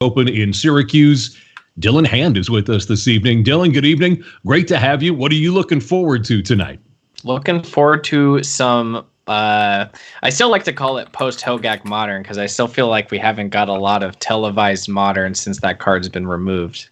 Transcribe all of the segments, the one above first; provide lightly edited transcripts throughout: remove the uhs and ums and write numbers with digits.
Open in Syracuse. Dylan Hand is with us this evening. Dylan, good evening. Great to have you. What are you looking forward to tonight? Looking forward to some, I still like to call it post-Hogak Modern because I still feel like we haven't got a lot of televised Modern since that card's been removed.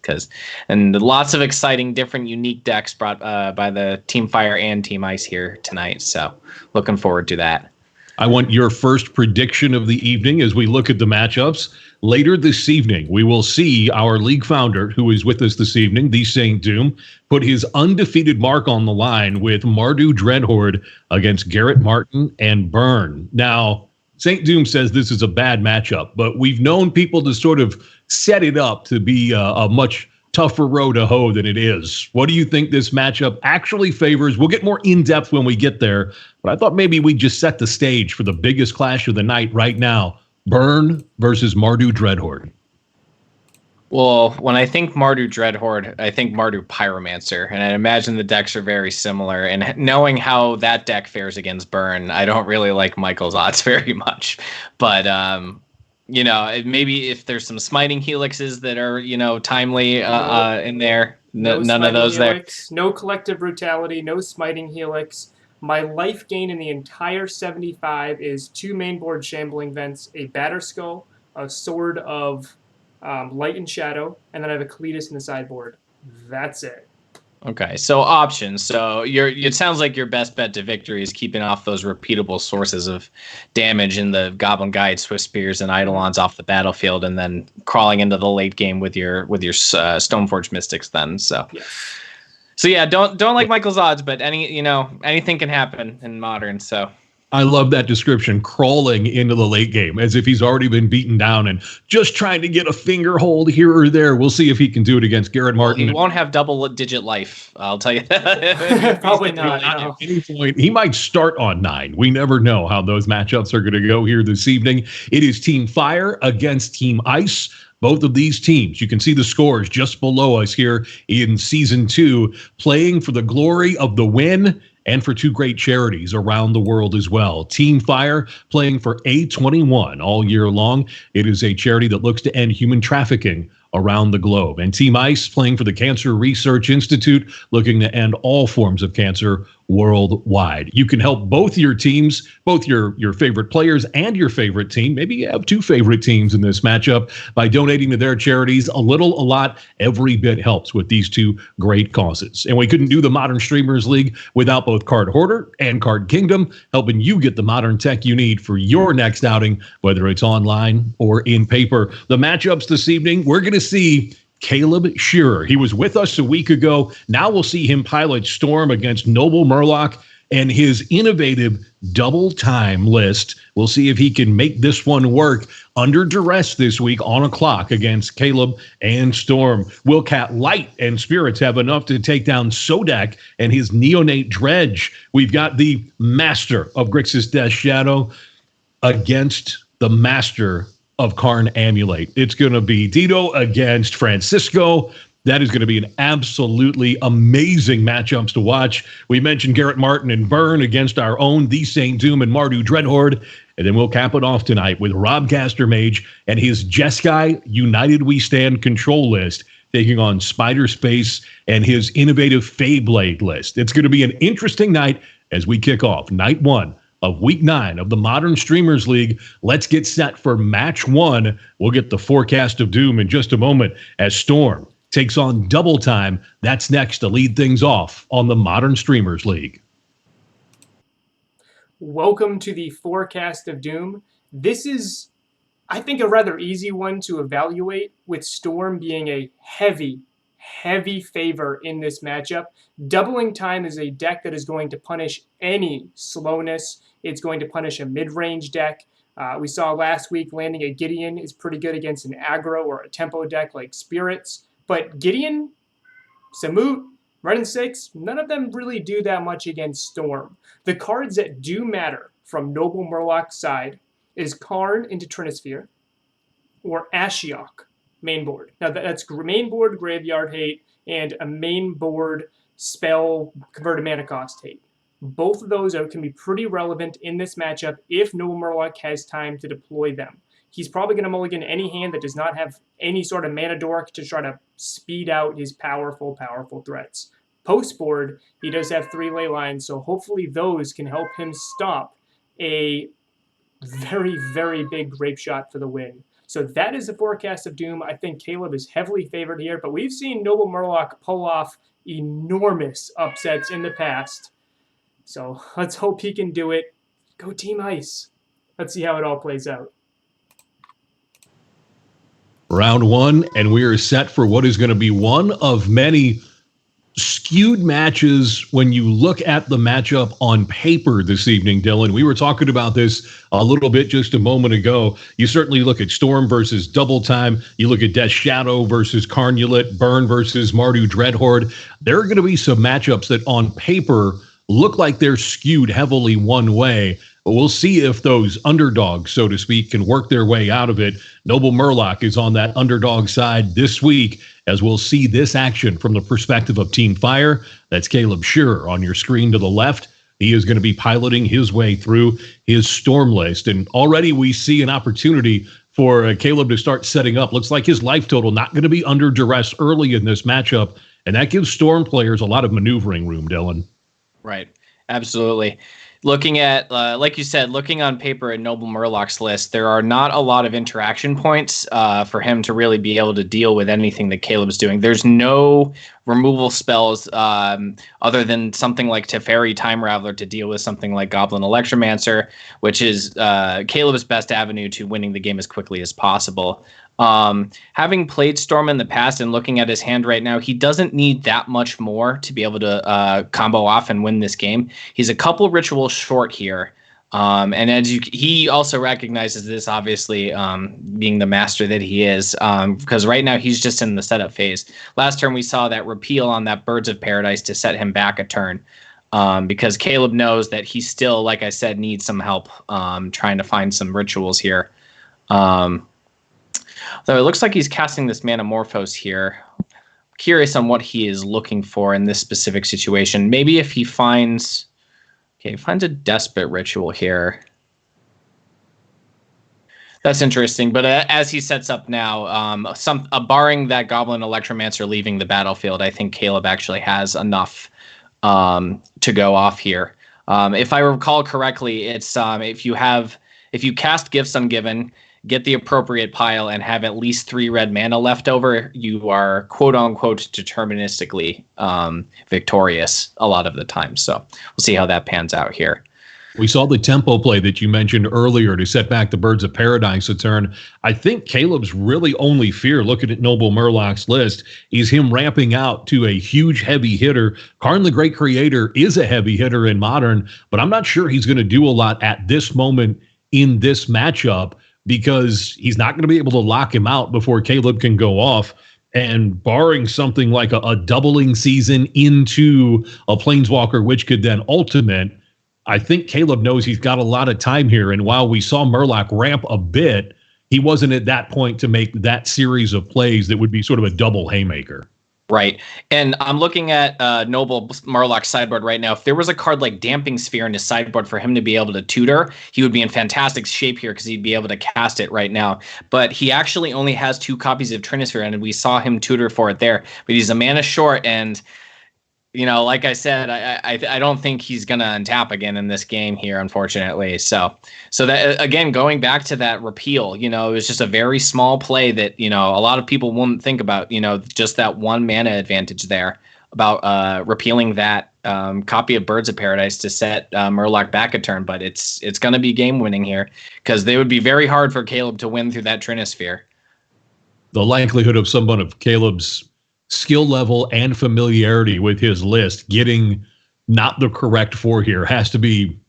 And lots of exciting, different, unique decks brought by the Team Fire and Team Ice here tonight. So looking forward to that. I want your first prediction of the evening as we look at the matchups. Later this evening, we will see our league founder, who is with us this evening, TheSaintDoom, put his undefeated mark on the line with Mardu Dreadhorde against Garrett, Martin, and Burn. Now, SaintDoom says this is a bad matchup, but we've known people to sort of set it up to be a much tougher row to hoe than it is. What do you think this matchup actually favors? We'll get more in-depth when we get there, but I thought maybe we'd just set the stage for the biggest clash of the night right now. Burn versus Mardu Dreadhorde. Well, when I think Mardu Dreadhorde, I think Mardu Pyromancer, and I imagine the decks are very similar. And knowing how that deck fares against Burn, I don't really like Michael's odds very much. But maybe if there's some smiting helixes that are, timely in there, none of those helix, there. No collective brutality, no smiting helix. My life gain in the entire 75 is 2 mainboard shambling vents, a batter skull, a sword of light and shadow, and then I have a Cletus in the sideboard. That's it. Okay, so options. So it sounds like your best bet to victory is keeping off those repeatable sources of damage in the Goblin Guide, Swift Spears, and Eidolons off the battlefield, and then crawling into the late game with your Stoneforge Mystics. Then So yeah, don't like Michael's odds, but anything can happen in Modern. So I love that description, crawling into the late game as if he's already been beaten down and just trying to get a finger hold here or there. We'll see if he can do it against Garrett Martin. He won't have double-digit life, I'll tell you that. Probably not. At any point, he might start on 9. We never know how those matchups are going to go here this evening. It is Team Fire against Team Ice. Both of these teams, you can see the scores just below us here in Season 2, playing for the glory of the win and for 2 great charities around the world as well. Team Fire playing for A21 all year long. It is a charity that looks to end human trafficking around the globe. And Team Ice playing for the Cancer Research Institute, looking to end all forms of cancer worldwide. You can help both your teams, both your favorite players and your favorite team. Maybe you have 2 favorite teams in this matchup by donating to their charities. A little, a lot, every bit helps with these 2 great causes. And we couldn't do the Modern Streamers League without both Card Hoarder and Card Kingdom, helping you get the modern tech you need for your next outing, whether it's online or in paper. The matchups this evening, we're going to see Caleb Scherer. He was with us a week ago. Now we'll see him pilot Storm against Noble Murloc and his innovative double time list. We'll see if he can make this one work under duress this week on a clock against Caleb and Storm. Will Cat Light and Spirits have enough to take down Sodek and his neonate Dredge? We've got the master of Grixis Death Shadow against the master of Karn Amulet. It's going to be Tito against Francisco. That is going to be an absolutely amazing matchups to watch. We mentioned Garrett Martin and Burn against our own TheSaintDoom and Mardu Dreadhorde. And then we'll cap it off tonight with Rob Castermage and his Jeskai United We Stand control list, taking on SpiderSpace and his innovative FaeBlade list. It's going to be an interesting night as we kick off night 1 of Week 9 of the Modern Streamers League. Let's get set for Match 1. We'll get the forecast of doom in just a moment as Storm takes on Double Time. That's next to lead things off on the Modern Streamers League. Welcome to the forecast of doom. This is, I think, a rather easy one to evaluate, with Storm being a heavy favor in this matchup. Doubling Time is a deck that is going to punish any slowness. It's going to punish a mid-range deck. We saw last week landing a Gideon is pretty good against an aggro or a tempo deck like Spirits. But Gideon, Samut, Red and 6, none of them really do that much against Storm. The cards that do matter from Noble Murloc's side is Karn into Trinisphere or Ashiok main board. Now that's main board Graveyard Hate and a main board spell converted mana cost hate. Both of those can be pretty relevant in this matchup if Noble Murloc has time to deploy them. he's probably going to mulligan any hand that does not have any sort of mana dork to try to speed out his powerful threats. Post-board, he does have 3 ley lines, so hopefully those can help him stop a very, very big grape shot for the win. So that is the forecast of Doom. I think Caleb is heavily favored here, but we've seen Noble Murloc pull off enormous upsets in the past. So let's hope he can do it. Go Team Ice. Let's see how it all plays out. Round 1, and we are set for what is going to be one of many skewed matches when you look at the matchup on paper this evening, Dylan. We were talking about this a little bit just a moment ago. You certainly look at Storm versus Double Time. You look at Death Shadow versus Karnulet, Burn versus Mardu Dreadhorde. There are going to be some matchups that on paper look like they're skewed heavily one way. But we'll see if those underdogs, so to speak, can work their way out of it. Noble Murloc is on that underdog side this week, as we'll see this action from the perspective of Team Fire. That's Caleb Scherer on your screen to the left. He is going to be piloting his way through his Storm list. And already we see an opportunity for Caleb to start setting up. Looks like his life total not going to be under duress early in this matchup. And that gives Storm players a lot of maneuvering room, Dylan. Right. Absolutely. Looking at, like you said, looking on paper at Noble Murloc's list, there are not a lot of interaction points for him to really be able to deal with anything that Caleb's doing. There's no removal spells other than something like Teferi Time Raveler to deal with something like Goblin Electromancer, which is Caleb's best avenue to winning the game as quickly as possible. Having played Storm in the past and looking at his hand right now, he doesn't need that much more to be able to combo off and win this game. He's a couple rituals short here. And as he also recognizes this, obviously, being the master that he is, because right now he's just in the setup phase. Last turn we saw that repeal on that Birds of Paradise to set him back a turn. Because Caleb knows that he still, like I said, needs some help trying to find some rituals here. Though it looks like he's casting this Manamorphose here. Curious on what he is looking for in this specific situation. Maybe if he finds... Okay, he finds a Despot Ritual here. That's interesting. But as he sets up now, barring that Goblin Electromancer leaving the battlefield, I think Caleb actually has enough to go off here. If I recall correctly, it's if you cast Gifts Ungiven, get the appropriate pile, and have at least 3 red mana left over, you are quote-unquote deterministically victorious a lot of the time. So we'll see how that pans out here. We saw the tempo play that you mentioned earlier to set back the Birds of Paradise a turn. I think Caleb's really only fear, looking at Noble Murloc's list, is him ramping out to a huge heavy hitter. Karn the Great Creator is a heavy hitter in Modern, but I'm not sure he's going to do a lot at this moment in this matchup, because he's not going to be able to lock him out before Caleb can go off. And barring something like a doubling season into a Planeswalker, which could then ultimate, I think Caleb knows he's got a lot of time here. And while we saw Murloc ramp a bit, he wasn't at that point to make that series of plays that would be sort of a double haymaker. Right. And I'm looking at Noble Murloc's sideboard right now. If there was a card like Damping Sphere in his sideboard for him to be able to tutor, he would be in fantastic shape here because he'd be able to cast it right now. But he actually only has 2 copies of Trinisphere, and we saw him tutor for it there. But he's a mana short, and you know, like I said, I don't think he's going to untap again in this game here, unfortunately. So that, again, going back to that repeal, you know, it was just a very small play that, you know, a lot of people wouldn't think about, you know, just that 1 mana advantage there about repealing that copy of Birds of Paradise to set Murloc back a turn. But it's going to be game winning here because they would be very hard for Caleb to win through that Trinisphere. The likelihood of someone of Caleb's skill level and familiarity with his list getting not the correct 4 here has to be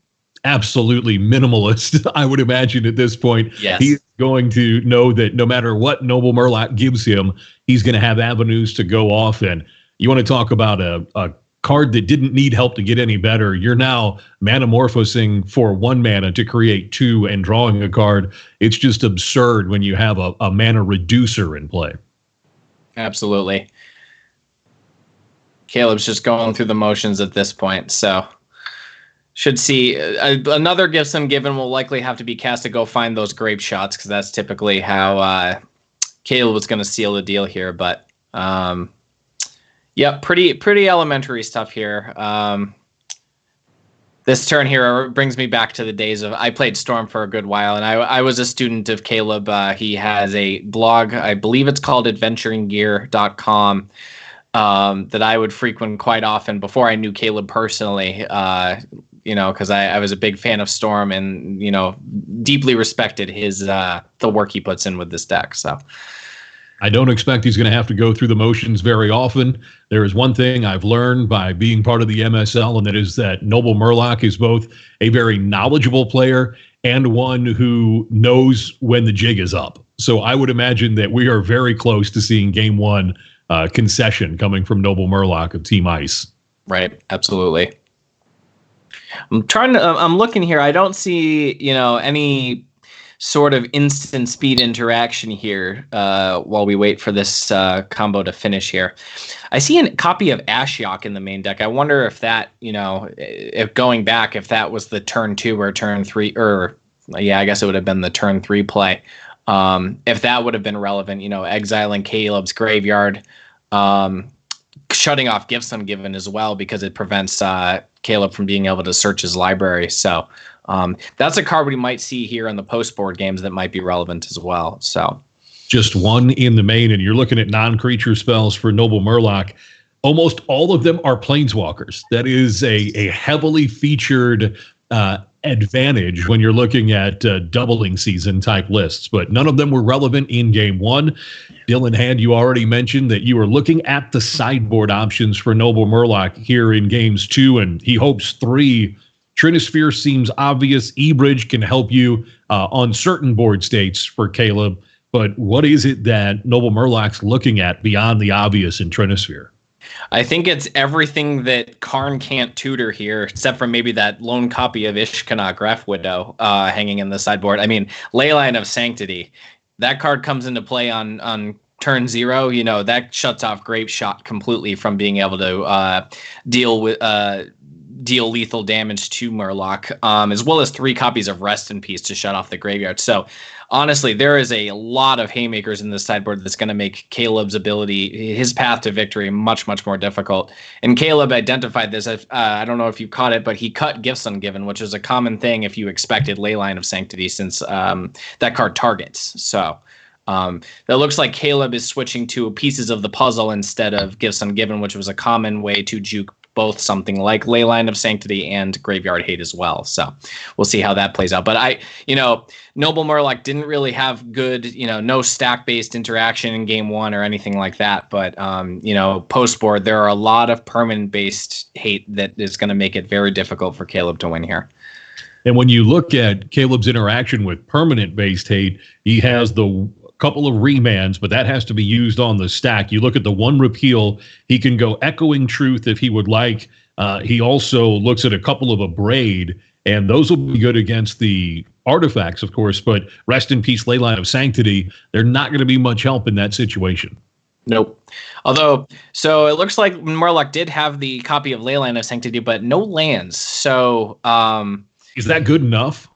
absolutely minimalist, I would imagine at this point. Yes. He's going to know that no matter what Noble Murloc gives him, he's going to have avenues to go off. And you want to talk about a card that didn't need help to get any better. You're now manamorphosing for 1 mana to create 2 and drawing a card. It's just absurd when you have a mana reducer in play. Absolutely. Caleb's just going through the motions at this point. So Should see another Gibson given will likely have to be cast to go find those grape shots, because that's typically how Caleb was going to seal the deal here. But yeah, pretty elementary stuff here. This turn here brings me back to the days of, I played Storm for a good while, and I was a student of Caleb. He has a blog, I believe it's called adventuringgear.com, that I would frequent quite often before I knew Caleb personally, because I was a big fan of Storm and, deeply respected the work he puts in with this deck. So I don't expect he's going to have to go through the motions very often. There is one thing I've learned by being part of the MSL, and that is that Noble Murloc is both a very knowledgeable player and one who knows when the jig is up. So I would imagine that we are very close to seeing game one concession coming from Noble Murloc of Team Ice. Right, absolutely. I'm looking here. I don't see, any sort of instant speed interaction here while we wait for this combo to finish here. I see a copy of Ashiok in the main deck. I wonder if that, if going back, if that was the turn 2 or turn 3, or yeah, I guess it would have been the turn 3 play. If that would have been relevant, exiling Caleb's graveyard, shutting off Gifts Ungiven as well, because it prevents Caleb from being able to search his library. So that's a card we might see here in the post-board games that might be relevant as well. So just one in the main, and you're looking at non-creature spells for Noble Murloc. Almost all of them are planeswalkers. That is a heavily featured advantage when you're looking at doubling season type lists, but none of them were relevant in game one. Dylan Hand, you already mentioned that you are looking at the sideboard options for Noble Murloc here in games 2, and he hopes 3. Trinisphere seems obvious. E-Bridge can help you on certain board states for Caleb, but what is it that Noble Murloc's looking at beyond the obvious in Trinisphere? I think it's everything that Karn can't tutor here, except for maybe that lone copy of Ishkanah Gref Widow hanging in the sideboard. I mean, Leyline of Sanctity, that card comes into play on turn 0. That shuts off Grape Shot completely from being able to deal lethal damage to Murloc, as well as 3 copies of Rest in Peace to shut off the graveyard. So honestly, there is a lot of haymakers in this sideboard that's going to make Caleb's his path to victory, much, much more difficult. And Caleb identified this. I don't know if you caught it, but he cut Gifts Ungiven, which is a common thing if you expected Leyline of Sanctity, since that card targets. So that looks like Caleb is switching to pieces of the puzzle instead of Gifts Ungiven, which was a common way to juke both something like Leyline of Sanctity and Graveyard Hate as well. So we'll see how that plays out. But Noble Murloc didn't really have good, no stack-based interaction in game 1 or anything like that. But, post-board, there are a lot of permanent-based hate that is going to make it very difficult for Caleb to win here. And when you look at Caleb's interaction with permanent-based hate, he has the couple of remands, but that has to be used on the stack. You look at the 1 repeal, he can go Echoing Truth if he would like. He also looks at a couple of Abrade, and those will be good against the artifacts, of course, but Rest in Peace, Leyline of Sanctity, they're not going to be much help in that situation. Nope. Although, so it looks like Murloc did have the copy of Leyline of Sanctity, but no lands. So is that good enough?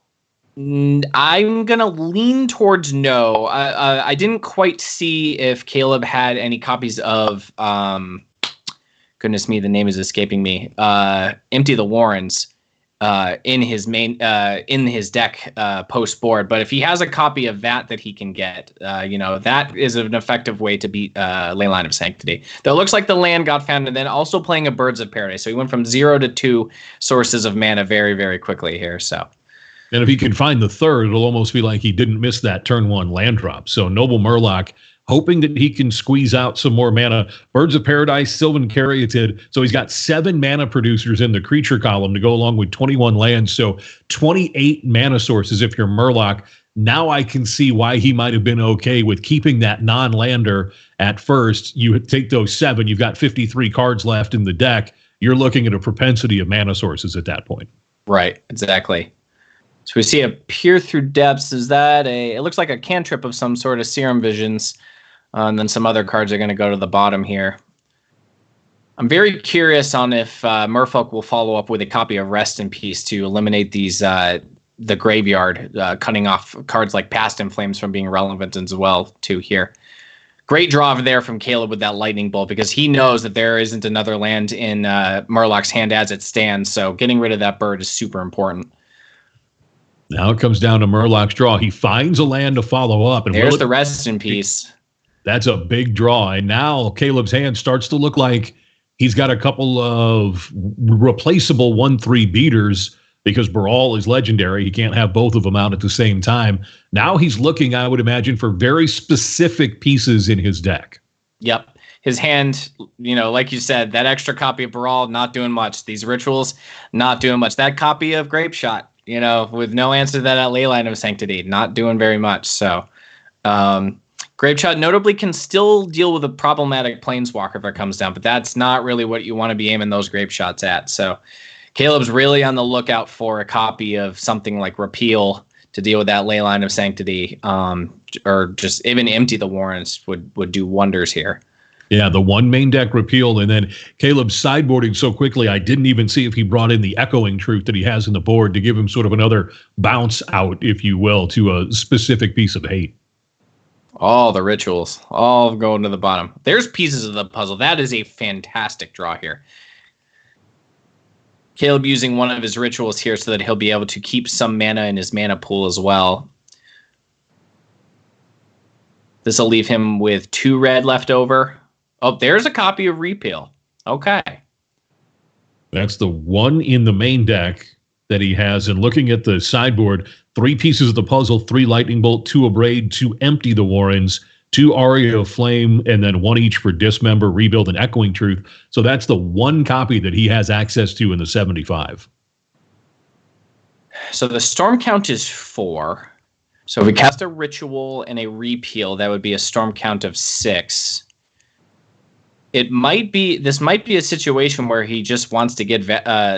I'm going to lean towards no. I didn't quite see if Caleb had any copies of, goodness me, the name is escaping me, Empty the Warrens in his deck post board. But if he has a copy of that he can get, that is an effective way to beat Leyline of Sanctity. Though it looks like the land got found, and then also playing a Birds of Paradise. So he went from 0 to 2 sources of mana very, very quickly here. So. And if he can find the 3rd, it'll almost be like he didn't miss that turn 1 land drop. So Noble Murloc, hoping that he can squeeze out some more mana. Birds of Paradise, Sylvan Caryatid. So he's got 7 mana producers in the creature column to go along with 21 lands. So 28 mana sources if you're Murloc. Now I can see why he might have been okay with keeping that non-lander at first. You take those 7, you've got 53 cards left in the deck. You're looking at a propensity of mana sources at that point. Right, exactly. So we see a Peer Through Depths. Is that it looks like a cantrip of some sort of Serum Visions. And then some other cards are going to go to the bottom here. I'm very curious on if Merfolk will follow up with a copy of Rest in Peace to eliminate these the graveyard, cutting off cards like Past in Flames from being relevant as well too here. Great draw over there from Caleb with that lightning bolt, because he knows that there isn't another land in Murloc's hand as it stands. So getting rid of that bird is super important. Now it comes down to Murloc's draw. He finds a land to follow up. And there's the Rest in Peace. That's a big draw. And now Caleb's hand starts to look like he's got a couple of replaceable 1/3 beaters, because Baral is legendary. He can't have both of them out at the same time. Now he's looking, I would imagine, for very specific pieces in his deck. Yep. His hand, like you said, that extra copy of Baral, not doing much. These rituals, not doing much. That copy of Grape Shot, with no answer to that Leyline of Sanctity, not doing very much. So, Grape Shot notably can still deal with a problematic Planeswalker if it comes down, but that's not really what you want to be aiming those Grape Shots at. So, Caleb's really on the lookout for a copy of something like Repeal to deal with that Leyline of Sanctity, or just even empty the warrants would do wonders here. Yeah, the one main deck Repeal, and then Caleb's sideboarding so quickly, I didn't even see if he brought in the Echoing Truth that he has in the board to give him sort of another bounce out, if you will, to a specific piece of hate. All the rituals, all going to the bottom. There's pieces of the puzzle. That is a fantastic draw here. Caleb using one of his rituals here so that he'll be able to keep some mana in his mana pool as well. This will leave him with 2 red left over. Oh, there's a copy of Repeal. Okay. That's the one in the main deck that he has. And looking at the sideboard, 3 pieces of the puzzle, 3 Lightning Bolt, 2 Abrade, 2 Empty the Warrens, 2 Aria of Flame, and then 1 each for Dismember, Rebuild, and Echoing Truth. So that's the one copy that he has access to in the 75. So the storm count is 4. So if we cast a ritual and a Repeal, that would be a storm count of 6. This might be a situation where he just wants to get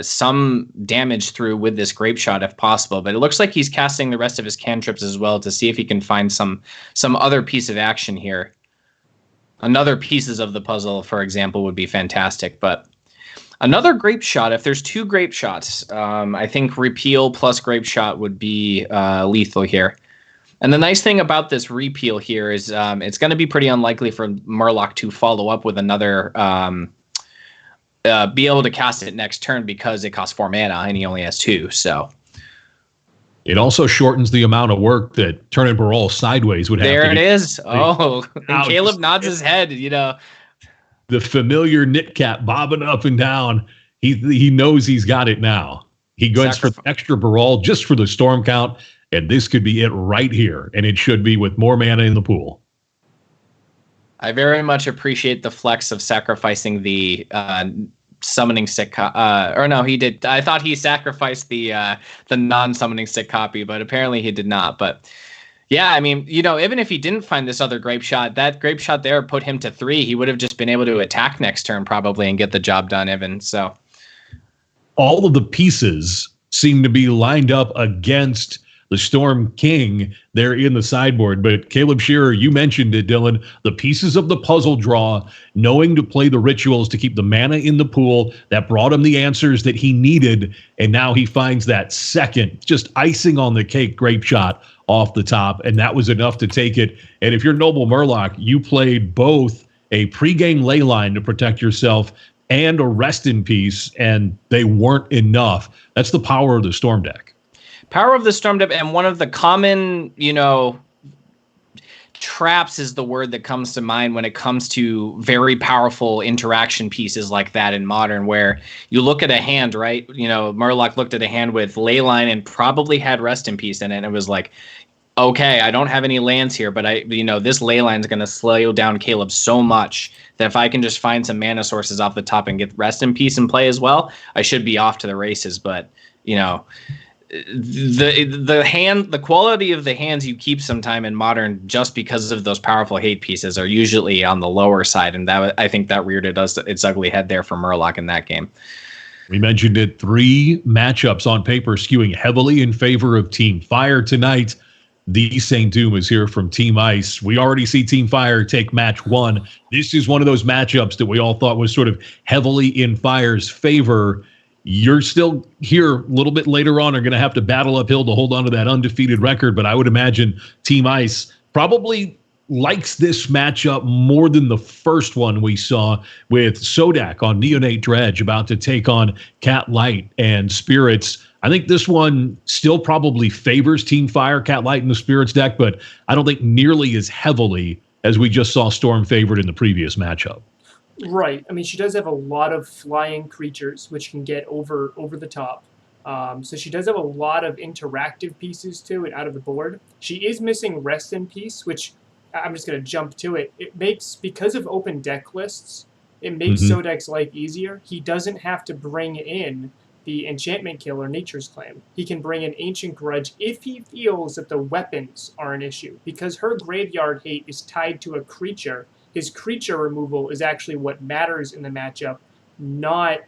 some damage through with this Grape Shot if possible, but it looks like he's casting the rest of his cantrips as well to see if he can find some other piece of action here. Another pieces of the puzzle, for example, would be fantastic, but another Grape Shot, if there's 2 Grape Shots, I think Repeal plus Grape Shot would be lethal here. And the nice thing about this Repeal here is it's going to be pretty unlikely for Murloc to follow up with another, be able to cast it next turn because it costs 4 mana and he only has 2. So it also shortens the amount of work that turning Baral sideways would have. There to it is. Oh, and Caleb nods his head. The familiar knit cap bobbing up and down. He knows he's got it now. He goes for extra Baral just for the storm count. And this could be it right here, and it should be with more mana in the pool. I very much appreciate the flex of sacrificing the summoning stick. Or no, he did. I thought he sacrificed the non-summoning stick copy, but apparently he did not. But yeah, I mean, even if he didn't find this other Grape Shot, that Grape Shot there put him to 3. He would have just been able to attack next turn probably and get the job done, Evan. So all of the pieces seem to be lined up against the Storm King there in the sideboard. But Caleb Scherer, you mentioned it, Dylan, the pieces of the puzzle draw, knowing to play the rituals to keep the mana in the pool, that brought him the answers that he needed. And now he finds that second, just icing on the cake, Grape Shot off the top. And that was enough to take it. And if you're Noble Murloc, you played both a pregame Leyline to protect yourself and a Rest in Peace, and they weren't enough. That's the power of the Storm deck. Power of the Storm deck, and one of the common, traps is the word that comes to mind when it comes to very powerful interaction pieces like that in Modern, where you look at a hand, right? Murloc looked at a hand with Leyline and probably had Rest in Peace in it, and it was like, okay, I don't have any lands here, but this Leyline is going to slow down Caleb so much that if I can just find some mana sources off the top and get Rest in Peace in play as well, I should be off to the races. But, the quality of the hands you keep sometime in Modern just because of those powerful hate pieces are usually on the lower side, and I think that reared its ugly head there for Murloc in that game. We mentioned it, 3 matchups on paper skewing heavily in favor of Team Fire tonight. TheSaintDoom is here from Team Ice. We already see Team Fire take match 1. This is one of those matchups that we all thought was sort of heavily in Fire's favor. You're still here a little bit later on are going to have to battle uphill to hold on to that undefeated record, but I would imagine Team Ice probably likes this matchup more than the first one we saw with Sodek on Neonate Dredge about to take on Cat Light and Spirits. I think this one still probably favors Team Fire, Cat Light, and the Spirits deck, but I don't think nearly as heavily as we just saw Storm favored in the previous matchup. Right. I mean, she does have a lot of flying creatures, which can get over the top. So she does have a lot of interactive pieces to it out of the board. She is missing Rest in Peace, which I'm just going to jump to it. It makes, because of open deck lists, it makes Sodek's life easier. He doesn't have to bring in the Enchantment Killer, Nature's Claim. He can bring in Ancient Grudge if he feels that the weapons are an issue. Because her graveyard hate is tied to a creature, his creature removal is actually what matters in the matchup, not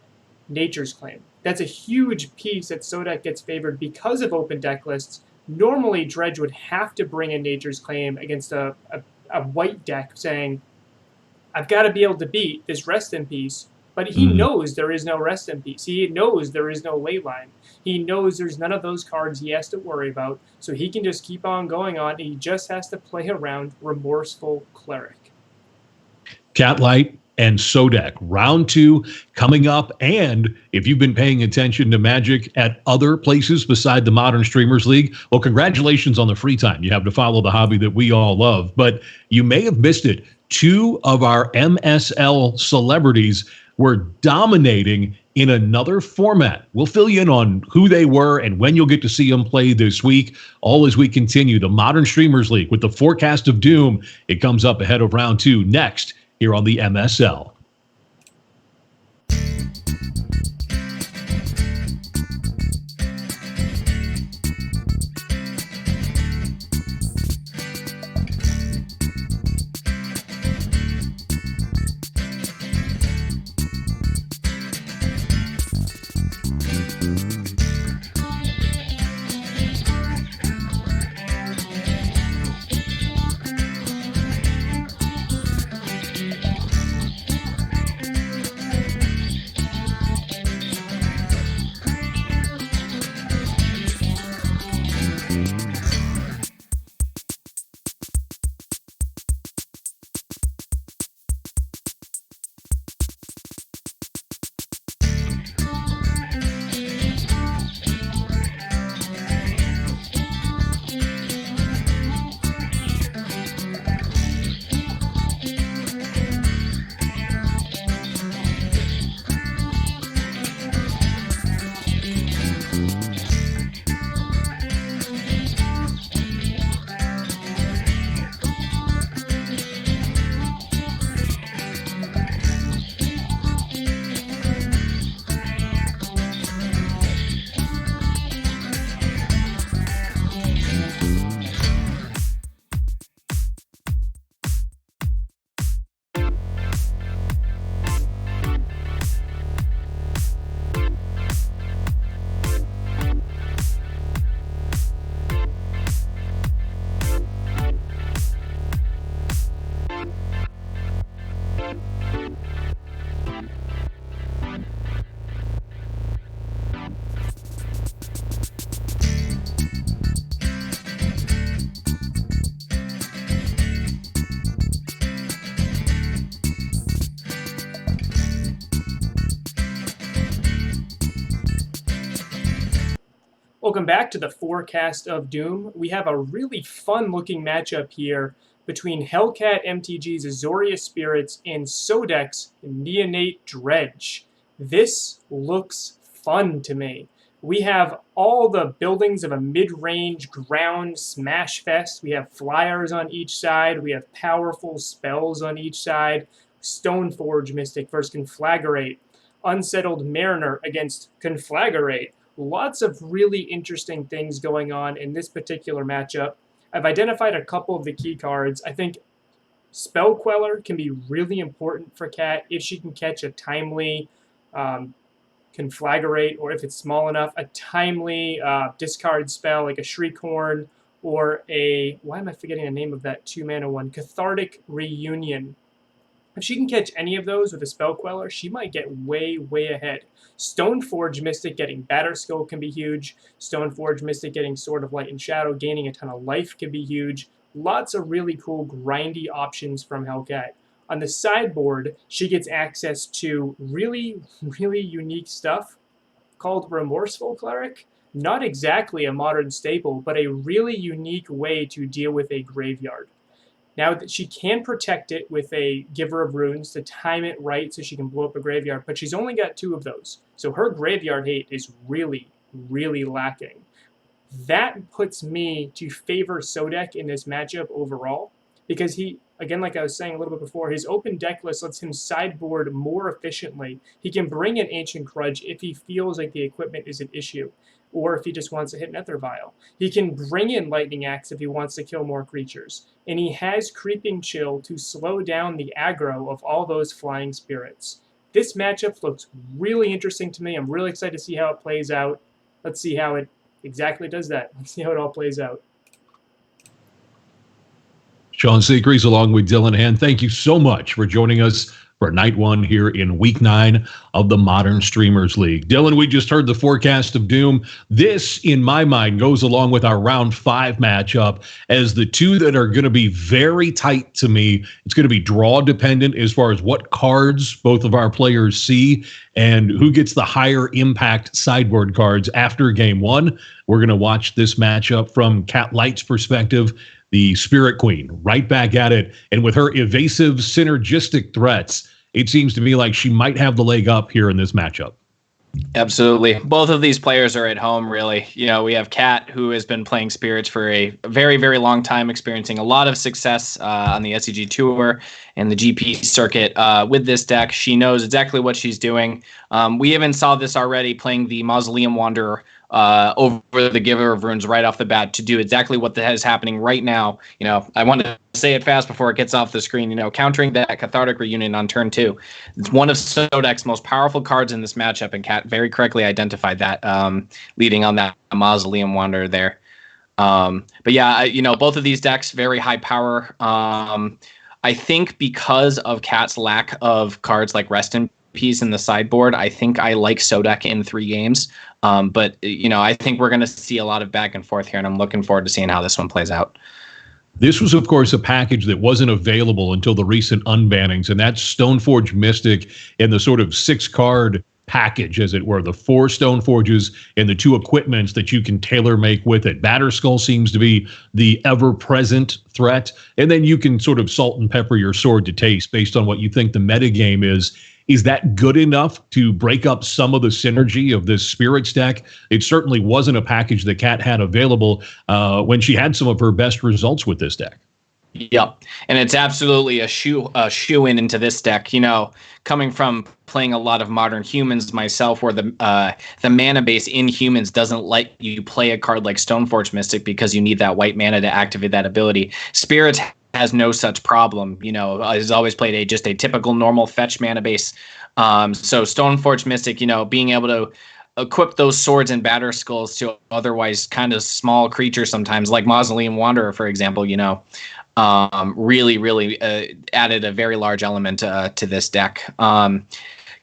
Nature's Claim. That's a huge piece that Sodek gets favored because of open deck lists. Normally, Dredge would have to bring in Nature's Claim against a white deck saying, I've got to be able to beat this Rest in Peace, but he knows there is no Rest in Peace. He knows there is no Leyline. He knows there's none of those cards he has to worry about, so he can just keep on going on, and he just has to play around Remorseful Cleric. Cat Light and Sodek. Round 2 coming up. And if you've been paying attention to Magic at other places beside the Modern Streamers League, well, congratulations on the free time you have to follow the hobby that we all love. But you may have missed it. 2 of our MSL celebrities were dominating in another format. We'll fill you in on who they were and when you'll get to see them play this week, all as we continue the Modern Streamers League with the forecast of doom. It comes up ahead of round 2 next here on the MSL. Welcome back to the Forecast of Doom. We have a really fun-looking matchup here between Hellcat MTG's Azoria Spirits and Sodek's Neonate Dredge. This looks fun to me. We have all the buildings of a mid-range ground smash fest. We have flyers on each side. We have powerful spells on each side. Stoneforge Mystic versus Conflagrate. Unsettled Mariner against Conflagrate. Lots of really interesting things going on in this particular matchup. I've identified a couple of the key cards. I think Spell Queller can be really important for Cat if she can catch a timely Conflagrate, or if it's small enough, a timely discard spell like a Shriekhorn or a, why am I forgetting the name of that 2-mana one? Cathartic Reunion. If she can catch any of those with a Spell Queller, she might get way, way ahead. Stoneforge Mystic getting Batterskull can be huge. Stoneforge Mystic getting Sword of Light and Shadow, gaining a ton of life can be huge. Lots of really cool grindy options from Hellcat. On the sideboard, she gets access to really, really unique stuff called Remorseful Cleric. Not exactly a modern staple, but a really unique way to deal with a graveyard. Now, that she can protect it with a Giver of Runes to time it right so she can blow up a graveyard, but she's only got 2 of those. So her graveyard hate is really, really lacking. That puts me to favor Sodek in this matchup overall, because he, again, like I was saying a little bit before, his open deck list lets him sideboard more efficiently. He can bring in Ancient Grudge if he feels like the equipment is an issue, or if he just wants to hit Nether Vial. He can bring in Lightning Axe if he wants to kill more creatures. And he has Creeping Chill to slow down the aggro of all those flying spirits. This matchup looks really interesting to me. I'm really excited to see how it plays out. Let's see how it exactly does that. Let's see how it all plays out. Sean Seacrease along with Dylan Hand, thank you so much for joining us for night 1 here in week 9 of the Modern Streamers League. Dylan, we just heard the forecast of doom. This, in my mind, goes along with our round 5 matchup as the 2 that are going to be very tight to me. It's going to be draw dependent as far as what cards both of our players see and who gets the higher impact sideboard cards after game 1. We're going to watch this matchup from Cat Light's perspective. The Spirit Queen, right back at it. And with her evasive, synergistic threats, it seems to me like she might have the leg up here in this matchup. Absolutely. Both of these players are at home, really. You know, we have Kat, who has been playing Spirits for a very, very long time, experiencing a lot of success on the SCG Tour and the GP circuit with this deck. She knows exactly what she's doing. We even saw this already playing the Mausoleum Wanderer over the Giver of Runes right off the bat to do exactly what is happening right now. You know, I want to say it fast before it gets off the screen. You know, countering that Cathartic Reunion on turn 2. It's one of Sodek's most powerful cards in this matchup, and Kat very correctly identified that, leading on that Mausoleum Wanderer there. But yeah, you know, both of these decks very high power. I think because of Kat's lack of cards like Rest in Peace in the sideboard, I think I like Sodek in 3 games. But, you know, I think we're going to see a lot of back and forth here, and I'm looking forward to seeing how this one plays out. This was, of course, a package that wasn't available until the recent unbannings, and that's Stoneforge Mystic and the sort of 6-card package, as it were, the 4 Stoneforges and the 2 equipments that you can tailor make with it. Batterskull seems to be the ever-present threat, and then you can sort of salt and pepper your sword to taste based on what you think the metagame is. Is that good enough to break up some of the synergy of this Spirits deck? It certainly wasn't a package that Kat had available when she had some of her best results with this deck. Yep, and it's absolutely a shoe-in into this deck. You know, coming from playing a lot of Modern Humans myself, where the mana base in Humans doesn't let you play a card like Stoneforge Mystic because you need that white mana to activate that ability. Spirits has no such problem. You know, has always played just a typical normal fetch mana base. So Stoneforge Mystic, you know, being able to equip those swords and Batterskulls to otherwise kind of small creatures sometimes, like Mausoleum Wanderer, for example, you know, really added a very large element to this deck.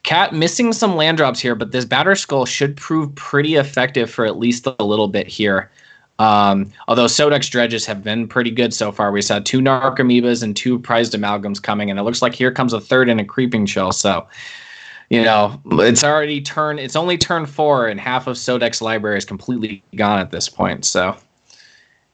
Cat missing some land drops here, but this Batterskull should prove pretty effective for at least a little bit here. Although Sodek's dredges have been pretty good so far. We saw 2 Narcomoebas and 2 Prized Amalgams coming, and it looks like here comes a 3rd and a Creeping Chill. So, you know, it's only turn 4, and half of Sodek's library is completely gone at this point. So,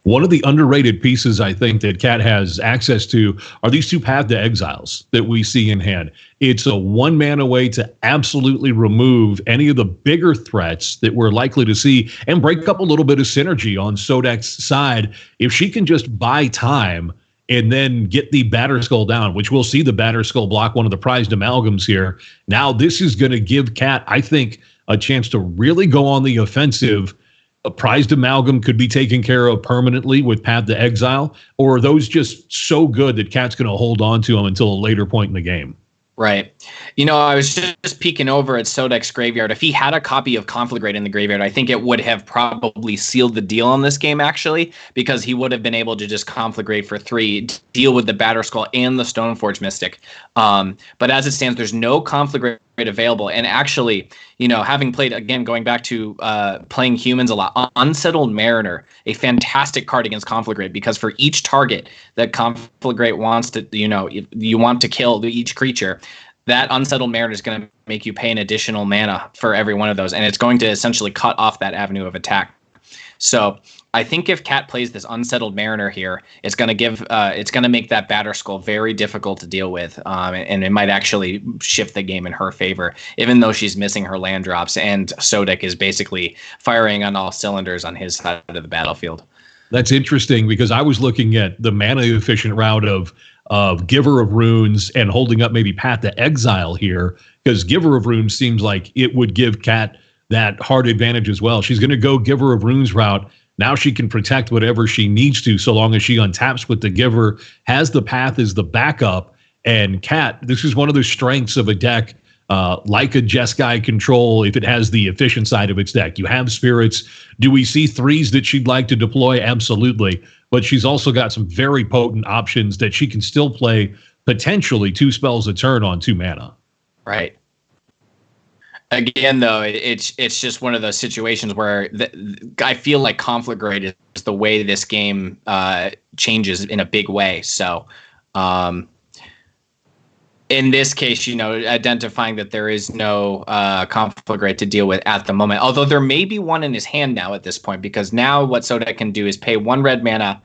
one of the underrated pieces I think that Kat has access to are these 2 Path to Exiles that we see in hand. It's a 1-mana way to absolutely remove any of the bigger threats that we're likely to see and break up a little bit of synergy on Sodek's side. If she can just buy time and then get the Batterskull down, which we'll see the Batterskull block one of the Prized Amalgams here. Now this is going to give Kat, I think, a chance to really go on the offensive. A Prized Amalgam could be taken care of permanently with Path to Exile, or are those just so good that Kat's going to hold on to them until a later point in the game? Right. I was just peeking over at Sodek's graveyard. If he had a copy of Conflagrate in the graveyard, I think it would have probably sealed the deal on this game, actually, because he would have been able to just Conflagrate for 3, deal with the Batterskull and the Stoneforge Mystic. But as it stands, there's no Conflagrate available. And actually, having played, again, going back to playing humans a lot, Unsettled Mariner, a fantastic card against Conflagrate, because for each target that Conflagrate wants to, you want to kill each creature, that Unsettled Mariner is going to make you pay an additional mana for every one of those, and it's going to essentially cut off that avenue of attack. So I think if Cat plays this Unsettled Mariner here, it's going to make that Batterskull very difficult to deal with, and it might actually shift the game in her favor, even though she's missing her land drops, and Sodek is basically firing on all cylinders on his side of the battlefield. That's interesting, because I was looking at the mana efficient route of Giver of Runes and holding up maybe Path to Exile here, because Giver of Runes seems like it would give Cat that hard advantage as well. She's going to go Giver of Runes route. Now she can protect whatever she needs to, so long as she untaps with the Giver, has the Path as the backup. And Cat, this is one of the strengths of a deck like a Jeskai control, if it has the efficient side of its deck. You have spirits. Do we see 3s that she'd like to deploy? Absolutely. But she's also got some very potent options that she can still play potentially 2 spells a turn on 2 mana. Right. Again, though, it's just one of those situations where I feel like Conflagrate is the way this game changes in a big way. So in this case, identifying that there is no Conflagrate to deal with at the moment, although there may be one in his hand now at this point, because now what Sodek can do is pay 1 red mana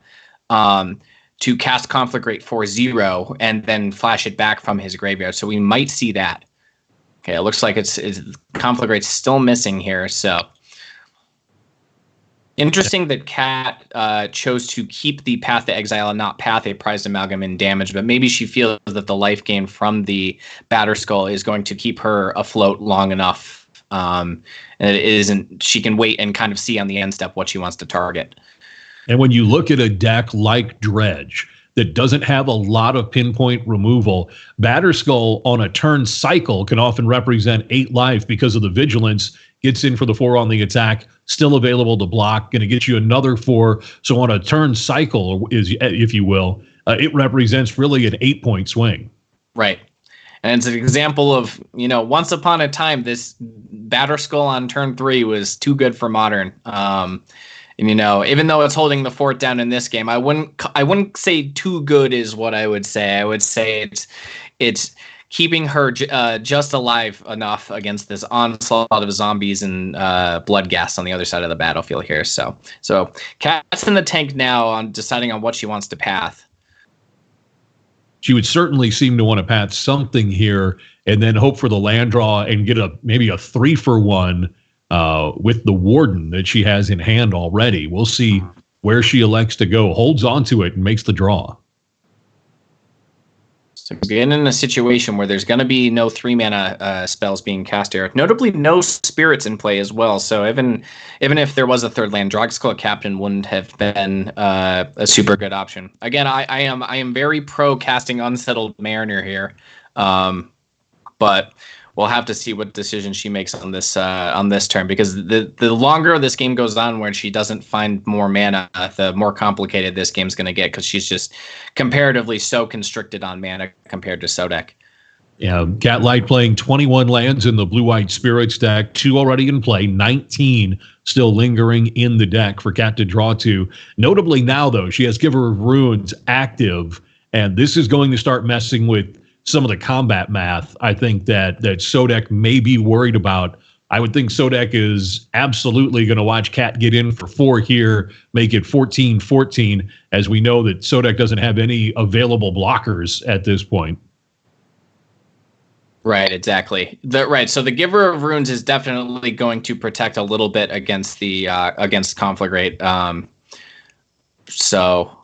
to cast Conflagrate for 0 and then flash it back from his graveyard. So we might see that. Okay, it looks like it's Conflagrate's still missing here. So interesting that Cat chose to keep the Path to Exile and not Path a Prized Amalgam in damage, but maybe she feels that the life gain from the Batterskull is going to keep her afloat long enough, and she can wait and kind of see on the end step what she wants to target. And when you look at a deck like Dredge that doesn't have a lot of pinpoint removal, Batterskull on a turn cycle can often represent 8 life because of the vigilance. Gets in for the 4 on the attack, still available to block, going to get you another 4. So on a turn cycle, if you will, it represents really an 8-point swing. Right. And it's an example of, once upon a time, this Batterskull on turn 3 was too good for Modern. Even though it's holding the fort down in this game, I wouldn't say too good is what I would say. I would say it's keeping her just alive enough against this onslaught of zombies and blood gas on the other side of the battlefield here. So Cat's in the tank now on deciding on what she wants to path. She would certainly seem to want to path something here and then hope for the land draw and get maybe a 3-for-1 with the Warden that she has in hand already. We'll see where she elects to go, holds onto it, and makes the draw. So again, in a situation where there's going to be no 3-mana spells being cast here, notably no spirits in play as well. So even if there was a third land, Drogskell Captain wouldn't have been a super good option. Again, I am very pro casting Unsettled Mariner here, but we'll have to see what decision she makes on this turn, because the longer this game goes on where she doesn't find more mana, the more complicated this game's going to get, because she's just comparatively so constricted on mana compared to Sodek. Yeah, Catlight playing 21 lands in the Blue-White Spirits deck, 2 already in play, 19 still lingering in the deck for Cat to draw to. Notably now, though, she has Giver of Runes active, and this is going to start messing with some of the combat math. I think that Sodek may be worried about. I would think Sodek is absolutely going to watch Cat get in for 4 here, make it 14-14, as we know that Sodek doesn't have any available blockers at this point. Right, exactly. So the Giver of Runes is definitely going to protect a little bit against the against Conflagrate. So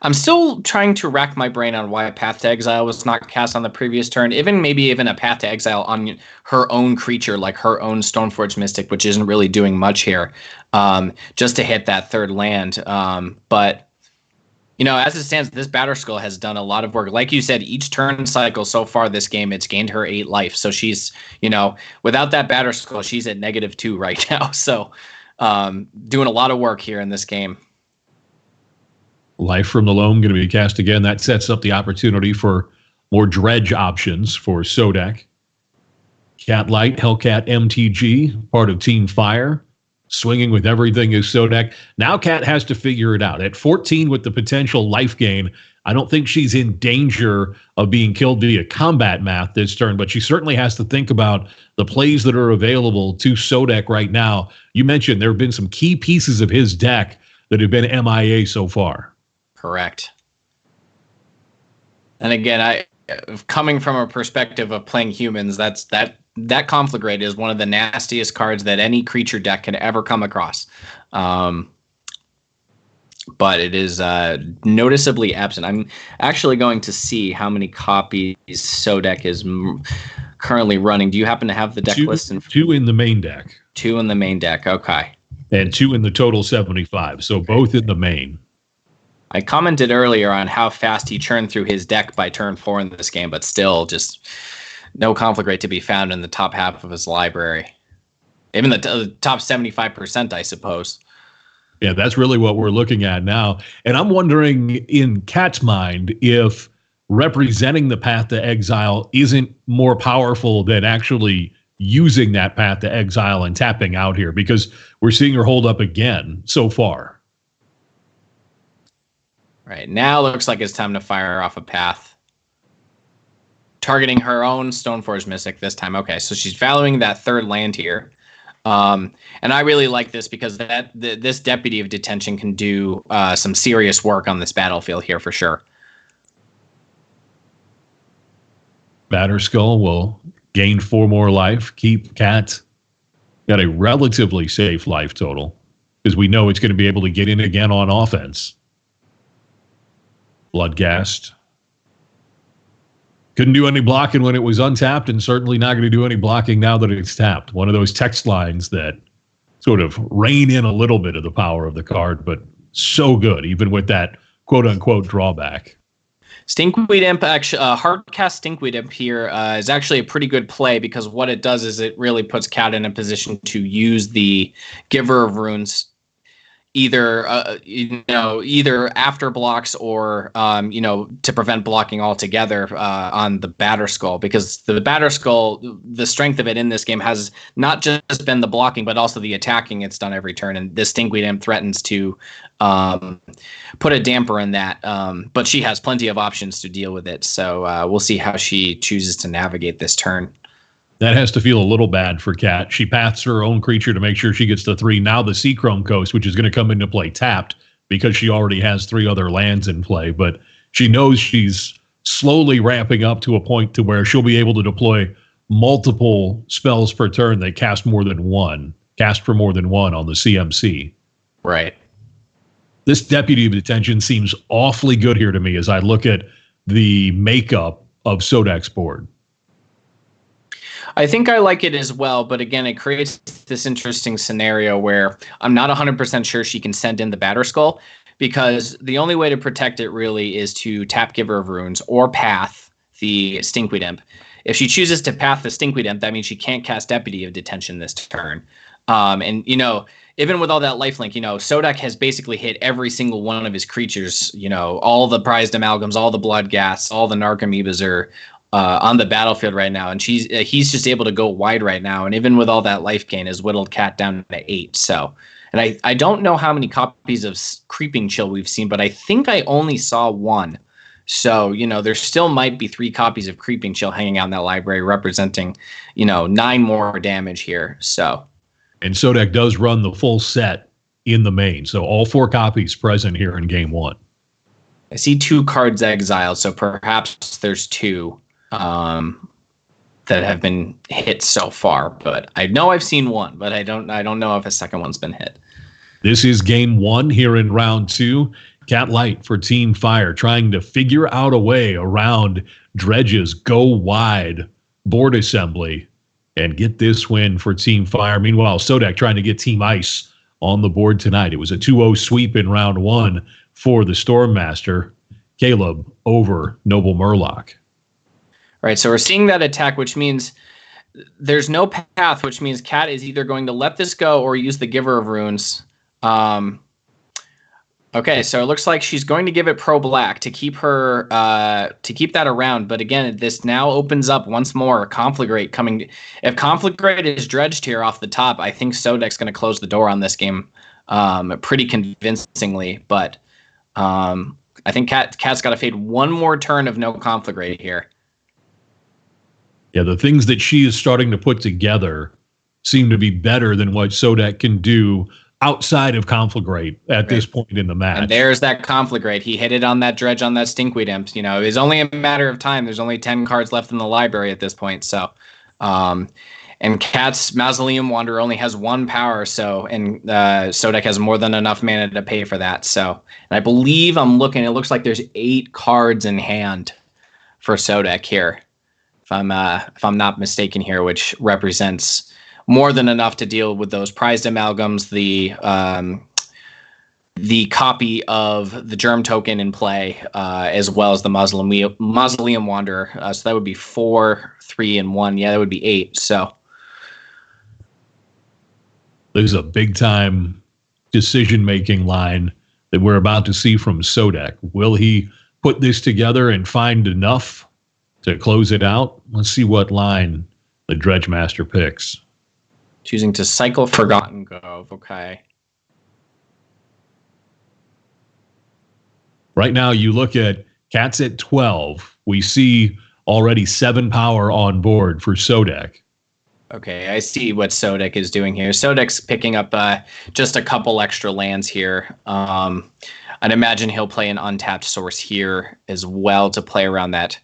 I'm still trying to rack my brain on why a Path to Exile was not cast on the previous turn. Maybe even a Path to Exile on her own creature, like her own Stoneforge Mystic, which isn't really doing much here, just to hit that third land. But As it stands, this Batterskull has done a lot of work. Like you said, each turn cycle so far this game, it's gained her 8 life. So she's, without that Batterskull, she's at -2 right now. So doing a lot of work here in this game. Life from the Loam going to be cast again. That sets up the opportunity for more Dredge options for Sodek. Cat Light, Hellcat MTG, part of Team Fire. Swinging with everything is Sodek. Now Cat has to figure it out. At 14 with the potential life gain, I don't think she's in danger of being killed via combat math this turn, but she certainly has to think about the plays that are available to Sodek right now. You mentioned there have been some key pieces of his deck that have been MIA so far. Correct. And again, coming from a perspective of playing humans, that Conflagrate is one of the nastiest cards that any creature deck can ever come across. But it is noticeably absent. I'm actually going to see how many copies Sodek is currently running. Do you happen to have the deck list? 2 in the main deck. 2 in the main deck, okay. And 2 in the total 75, so both in the main. I commented earlier on how fast he churned through his deck by turn 4 in this game, but still just no Conflagrate to be found in the top half of his library. Even the top 75%, I suppose. Yeah, that's really what we're looking at now. And I'm wondering, in Cat's mind, if representing the Path to Exile isn't more powerful than actually using that Path to Exile and tapping out here, because we're seeing her hold up again so far. Right, now looks like it's time to fire off a Path. Targeting her own Stoneforge Mystic this time. Okay, so she's valuing that 3rd land here. And I really like this because this Deputy of Detention can do some serious work on this battlefield here for sure. Batterskull will gain 4 more life. Keep Cat got a relatively safe life total because we know it's going to be able to get in again on offense. Bloodghast. Couldn't do any blocking when it was untapped, and certainly not going to do any blocking now that it's tapped. One of those text lines that sort of rein in a little bit of the power of the card, but so good, even with that quote-unquote drawback. Stinkweed Imp, hardcast Stinkweed Imp here is actually a pretty good play because what it does is it really puts Cat in a position to use the Giver of Runes either after blocks or to prevent blocking altogether on the Batterskull, because the Batterskull, the strength of it in this game has not just been the blocking but also the attacking it's done every turn, and this Stinkweed Imp threatens to put a damper in that, but she has plenty of options to deal with it, so we'll see how she chooses to navigate this turn. That has to feel a little bad for Cat. She paths her own creature to make sure she gets the 3. Now the Seachrome Coast, which is going to come into play tapped because she already has 3 other lands in play. But she knows she's slowly ramping up to a point to where she'll be able to deploy multiple spells per turn that cast for more than one on the CMC. Right. This Deputy of Detention seems awfully good here to me as I look at the makeup of Sodek's board. I think I like it as well, but again, it creates this interesting scenario where I'm not 100% sure she can send in the Batterskull, because the only way to protect it really is to tap Giver of Runes or Path the Stinkweed Imp. If she chooses to Path the Stinkweed Imp, that means she can't cast Deputy of Detention this turn. And even with all that lifelink, Sodek has basically hit every single one of his creatures, all the prized amalgams, all the Bloodghast, all the Narcomoebas are on the battlefield right now, and he's just able to go wide right now, and even with all that life gain, has whittled Cat down to 8. So, and I don't know how many copies of Creeping Chill we've seen, but I think I only saw 1. So, there still might be 3 copies of Creeping Chill hanging out in that library, representing 9 more damage here. So, and Sodek does run the full set in the main, so all 4 copies present here in game 1. I see 2 cards exiled, so perhaps there's 2 that have been hit so far, but I know I've seen 1, but I don't know if a second one's been hit. This is game 1 here in round 2. Cat Light for Team Fire trying to figure out a way around Dredge's go wide board assembly and get this win for Team Fire. Meanwhile, Sodek trying to get Team Ice on the board tonight. It was a 2-0 sweep in round 1 for the Stormmaster, Caleb over Noble Murloc. Right, so we're seeing that attack, which means there's no path, which means Cat is either going to let this go or use the Giver of Runes. Okay, so it looks like she's going to give it Pro Black to keep her to keep that around. But again, this now opens up once more Conflagrate coming. If Conflagrate is dredged here off the top, I think Sodek's going to close the door on this game pretty convincingly. But I think Cat's got to fade one more turn of no Conflagrate here. Yeah, the things that she is starting to put together seem to be better than what Sodek can do outside of Conflagrate at this point in the match. And there's that Conflagrate. He hit it on that Dredge on that Stinkweed Imp. You know, it's only a matter of time. There's only 10 cards left in the library at this point. So, and Cat's Mausoleum Wanderer only has 1 power. So, and Sodek has more than enough mana to pay for that. So, and I believe I'm looking, it looks like there's 8 cards in hand for Sodek here. If I'm not mistaken here, which represents more than enough to deal with those prized amalgams, the copy of the Germ token in play, as well as the Mausoleum Wanderer. So that would be 4, 3, and 1. Yeah, that would be 8. So there's a big time decision-making line that we're about to see from Sodek. Will he put this together and find enough to close it out? Let's see what line the Dredge Master picks. Choosing to cycle Forgotten Grove. Okay. Right now, you look at Cat's at 12. We see already 7 power on board for Sodek. Okay, I see what Sodek is doing here. Sodek's picking up just a couple extra lands here. I'd imagine he'll play an untapped source here as well to play around that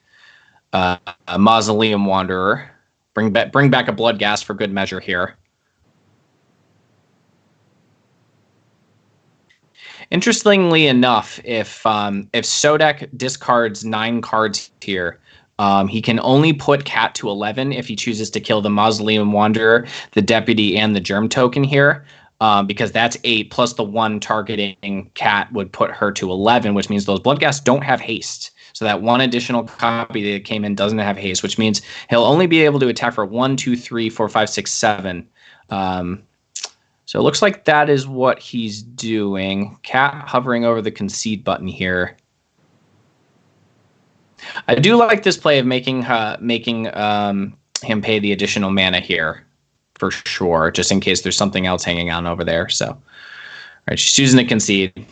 Mausoleum Wanderer. Bring back a Bloodghast for good measure here. Interestingly enough, if Sodek discards 9 cards here, he can only put Cat to 11 if he chooses to kill the Mausoleum Wanderer, the Deputy, and the Germ token here, because that's 8 plus the 1 targeting Cat would put her to 11, which means those Bloodghasts don't have haste. So that 1 additional copy that came in doesn't have haste, which means he'll only be able to attack for 1, 2, 3, 4, 5, 6, 7. So it looks like that is what he's doing. Cat hovering over the concede button here. I do like this play of making him pay the additional mana here, for sure, just in case there's something else hanging on over there. So, all right, she's choosing to concede.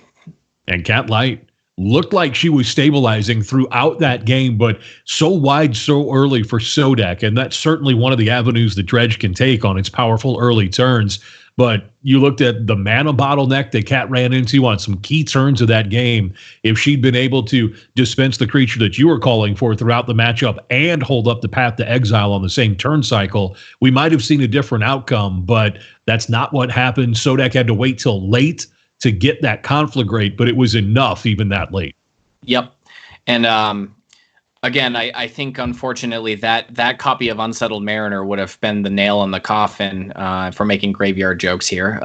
And Cat Light looked like she was stabilizing throughout that game, but so wide so early for Sodek, and that's certainly one of the avenues the Dredge can take on its powerful early turns. But you looked at the mana bottleneck that Cat ran into on some key turns of that game. If she'd been able to dispense the creature that you were calling for throughout the matchup and hold up the Path to Exile on the same turn cycle, we might have seen a different outcome, but that's not what happened. Sodek had to wait till late to get that Conflagrate, but it was enough even that late. Yep. And again, I think, unfortunately, that copy of Unsettled Mariner would have been the nail in the coffin for making graveyard jokes here,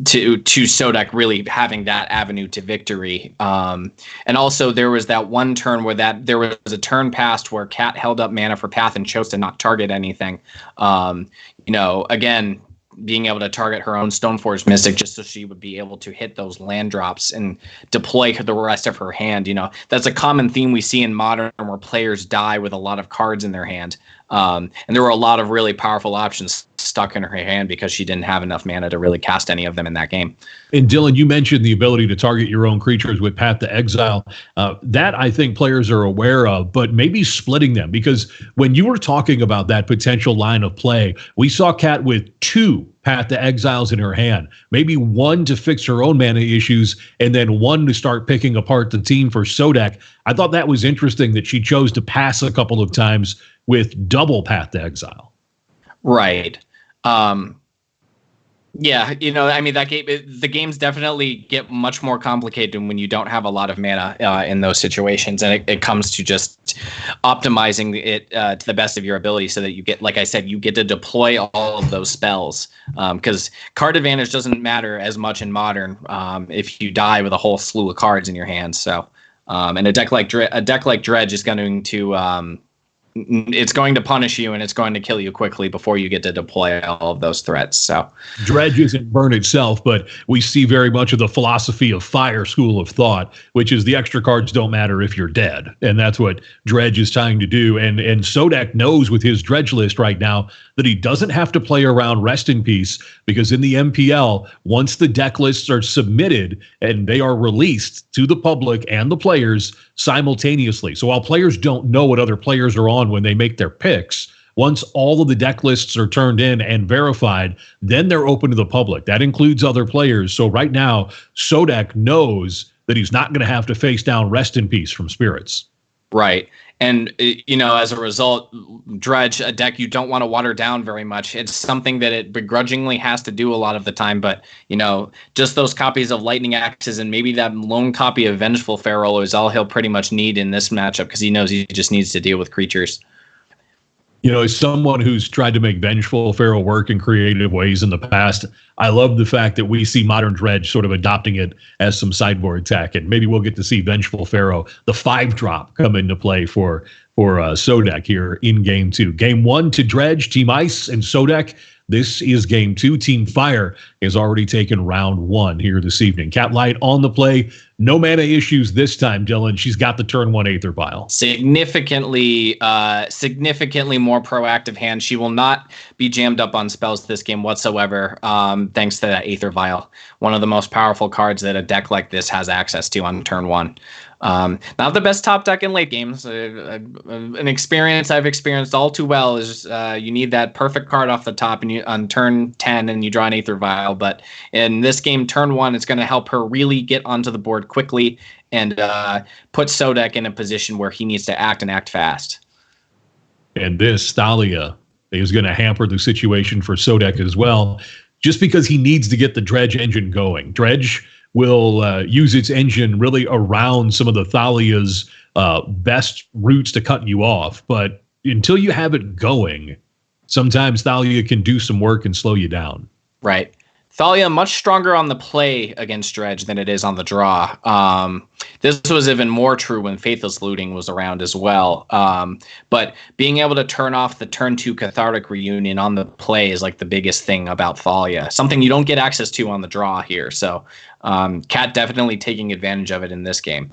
to Sodek really having that avenue to victory. And also, there was that one turn where there was a turn past where Cat held up mana for Path and chose to not target anything. Again, being able to target her own Stoneforge Mystic just so she would be able to hit those land drops and deploy the rest of her hand. That's a common theme we see in Modern, where players die with a lot of cards in their hand. And there were a lot of really powerful options stuck in her hand because she didn't have enough mana to really cast any of them in that game. And Dylan, you mentioned the ability to target your own creatures with Path to Exile. That I think players are aware of, but maybe splitting them, because when you were talking about that potential line of play, we saw Cat with 2 Path to Exiles in her hand, maybe 1 to fix her own mana issues, and then 1 to start picking apart the team for Sodek. I thought that was interesting that she chose to pass a couple of times with double Path to Exile. Right. Yeah, I mean, the games definitely get much more complicated when you don't have a lot of mana in those situations, and it comes to just optimizing it to the best of your ability, so that you get, like I said, you get to deploy all of those spells. Because card advantage doesn't matter as much in Modern if you die with a whole slew of cards in your hands. So, and a deck like Dredge is going to it's going to punish you, and it's going to kill you quickly before you get to deploy all of those threats. So Dredge isn't burn itself, but we see very much of the philosophy of Fire school of thought, which is the extra cards don't matter if you're dead. And that's what Dredge is trying to do. And Sodek knows with his Dredge list right now that he doesn't have to play around Rest in Peace, because in the MPL, once the deck lists are submitted and they are released to the public and the players simultaneously. So while players don't know what other players are on when they make their picks, once all of the deck lists are turned in and verified, then they're open to the public. That includes other players. So right now, Sodek knows that he's not going to have to face down Rest in Peace from Spirits. Right. And, as a result, Dredge, a deck you don't want to water down very much. It's something that it begrudgingly has to do a lot of the time. But, just those copies of Lightning Axes and maybe that lone copy of Vengeful Pharaoh is all he'll pretty much need in this matchup, because he knows he just needs to deal with creatures. As someone who's tried to make Vengeful Pharaoh work in creative ways in the past, I love the fact that we see Modern Dredge sort of adopting it as some sideboard tech, and maybe we'll get to see Vengeful Pharaoh, the 5-drop, come into play for Sodek here in Game 2. Game 1 to Dredge, Team Ice and Sodek. This is Game 2. Team Fire has already taken round 1 here this evening. Cat Light on the play. No mana issues this time, Dylan. She's got the turn 1 Aether Vial. Significantly more proactive hand. She will not be jammed up on spells this game whatsoever, thanks to that Aether Vial. One of the most powerful cards that a deck like this has access to on turn 1. Not the best top deck in late games. An experience I've experienced all too well is you need that perfect card off the top, and on turn 10 and you draw an Aether Vial. But in this game, turn 1, it's going to help her really get onto the board quickly and put Sodek in a position where he needs to act and act fast. And this Thalia is going to hamper the situation for Sodek as well, just because he needs to get the Dredge engine going. Dredge will use its engine really around some of the Thalia's best routes to cut you off. But until you have it going, sometimes Thalia can do some work and slow you down. Right. Thalia much stronger on the play against Dredge than it is on the draw. This was even more true when Faithless Looting was around as well. But being able to turn off the turn 2 Cathartic Reunion on the play is like the biggest thing about Thalia. Something you don't get access to on the draw here. So Cat definitely taking advantage of it in this game.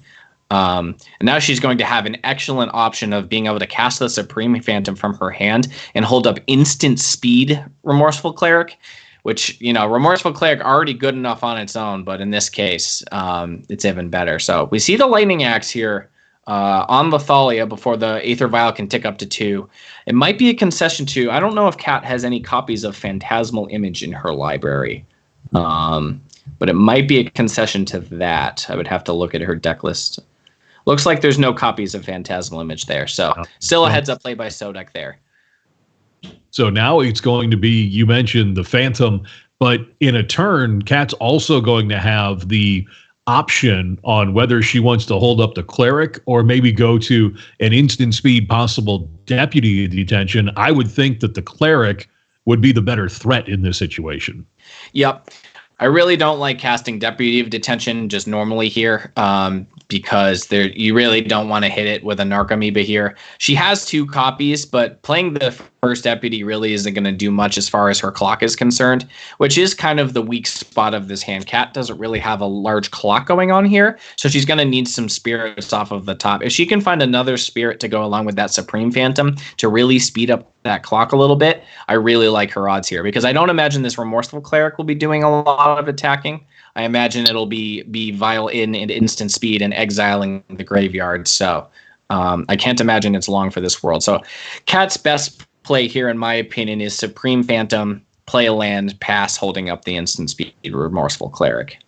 And now she's going to have an excellent option of being able to cast the Supreme Phantom from her hand and hold up instant speed Remorseful Cleric, which, Remorseful Cleric already good enough on its own, but in this case, it's even better. So we see the Lightning Axe here on the Thalia before the Aether Vial can tick up to 2. It might be a concession to, I don't know if Kat has any copies of Phantasmal Image in her library, but it might be a concession to that. I would have to look at her deck list. Looks like there's no copies of Phantasmal Image there, so still a heads-up play by Sodek there. So now it's going to be, you mentioned the Phantom, but in a turn, Kat's also going to have the option on whether she wants to hold up the Cleric or maybe go to an instant speed possible Deputy Detention. I would think that the Cleric would be the better threat in this situation. Yep. I really don't like casting Deputy of Detention just normally here because you really don't want to hit it with a Narcomoeba here. She has 2 copies, but playing the first Deputy really isn't going to do much as far as her clock is concerned, which is kind of the weak spot of this hand. Cat doesn't really have a large clock going on here, so she's going to need some spirits off of the top. If she can find another spirit to go along with that Supreme Phantom to really speed up that clock a little bit, I really like her odds here, because I don't imagine this Remorseful Cleric will be doing a lot of attacking. I imagine it'll be Vial in and instant speed and exiling the graveyard. So I can't imagine it's long for this world. So Cat's best play here, in my opinion, is Supreme Phantom, play a land, pass, holding up the instant speed Remorseful Cleric.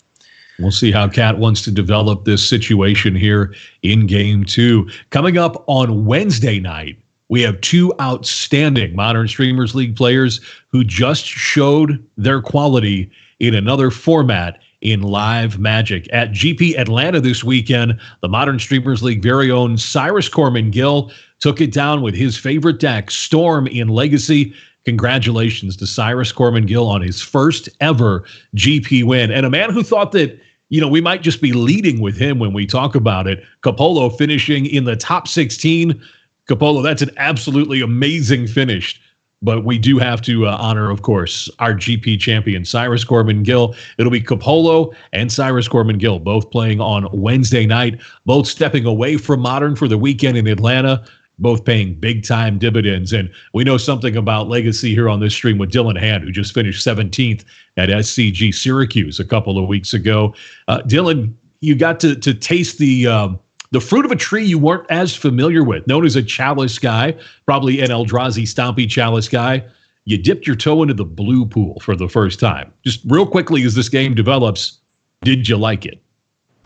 We'll see how Cat wants to develop this situation here in Game 2. Coming up on Wednesday night, we have two outstanding Modern Streamers League players who just showed their quality in another format in live Magic. At GP Atlanta this weekend, the Modern Streamers League very own Cyrus Corman Gill took it down with his favorite deck, Storm in Legacy. Congratulations to Cyrus Corman Gill on his first ever GP win. And a man who thought that, we might just be leading with him when we talk about it. Capolo finishing in the top 16. Capolo, that's an absolutely amazing finish. But we do have to honor, of course, our GP champion, Cyrus Corman Gill. It'll be Capolo and Cyrus Corman Gill, both playing on Wednesday night, both stepping away from Modern for the weekend in Atlanta, both paying big-time dividends. And we know something about Legacy here on this stream with Dylan Hand, who just finished 17th at SCG Syracuse a couple of weeks ago. Dylan, you got to taste the fruit of a tree you weren't as familiar with, known as a Chalice guy, probably an Eldrazi Stompy Chalice guy. You dipped your toe into the blue pool for the first time. Just real quickly as this game develops, did you like it?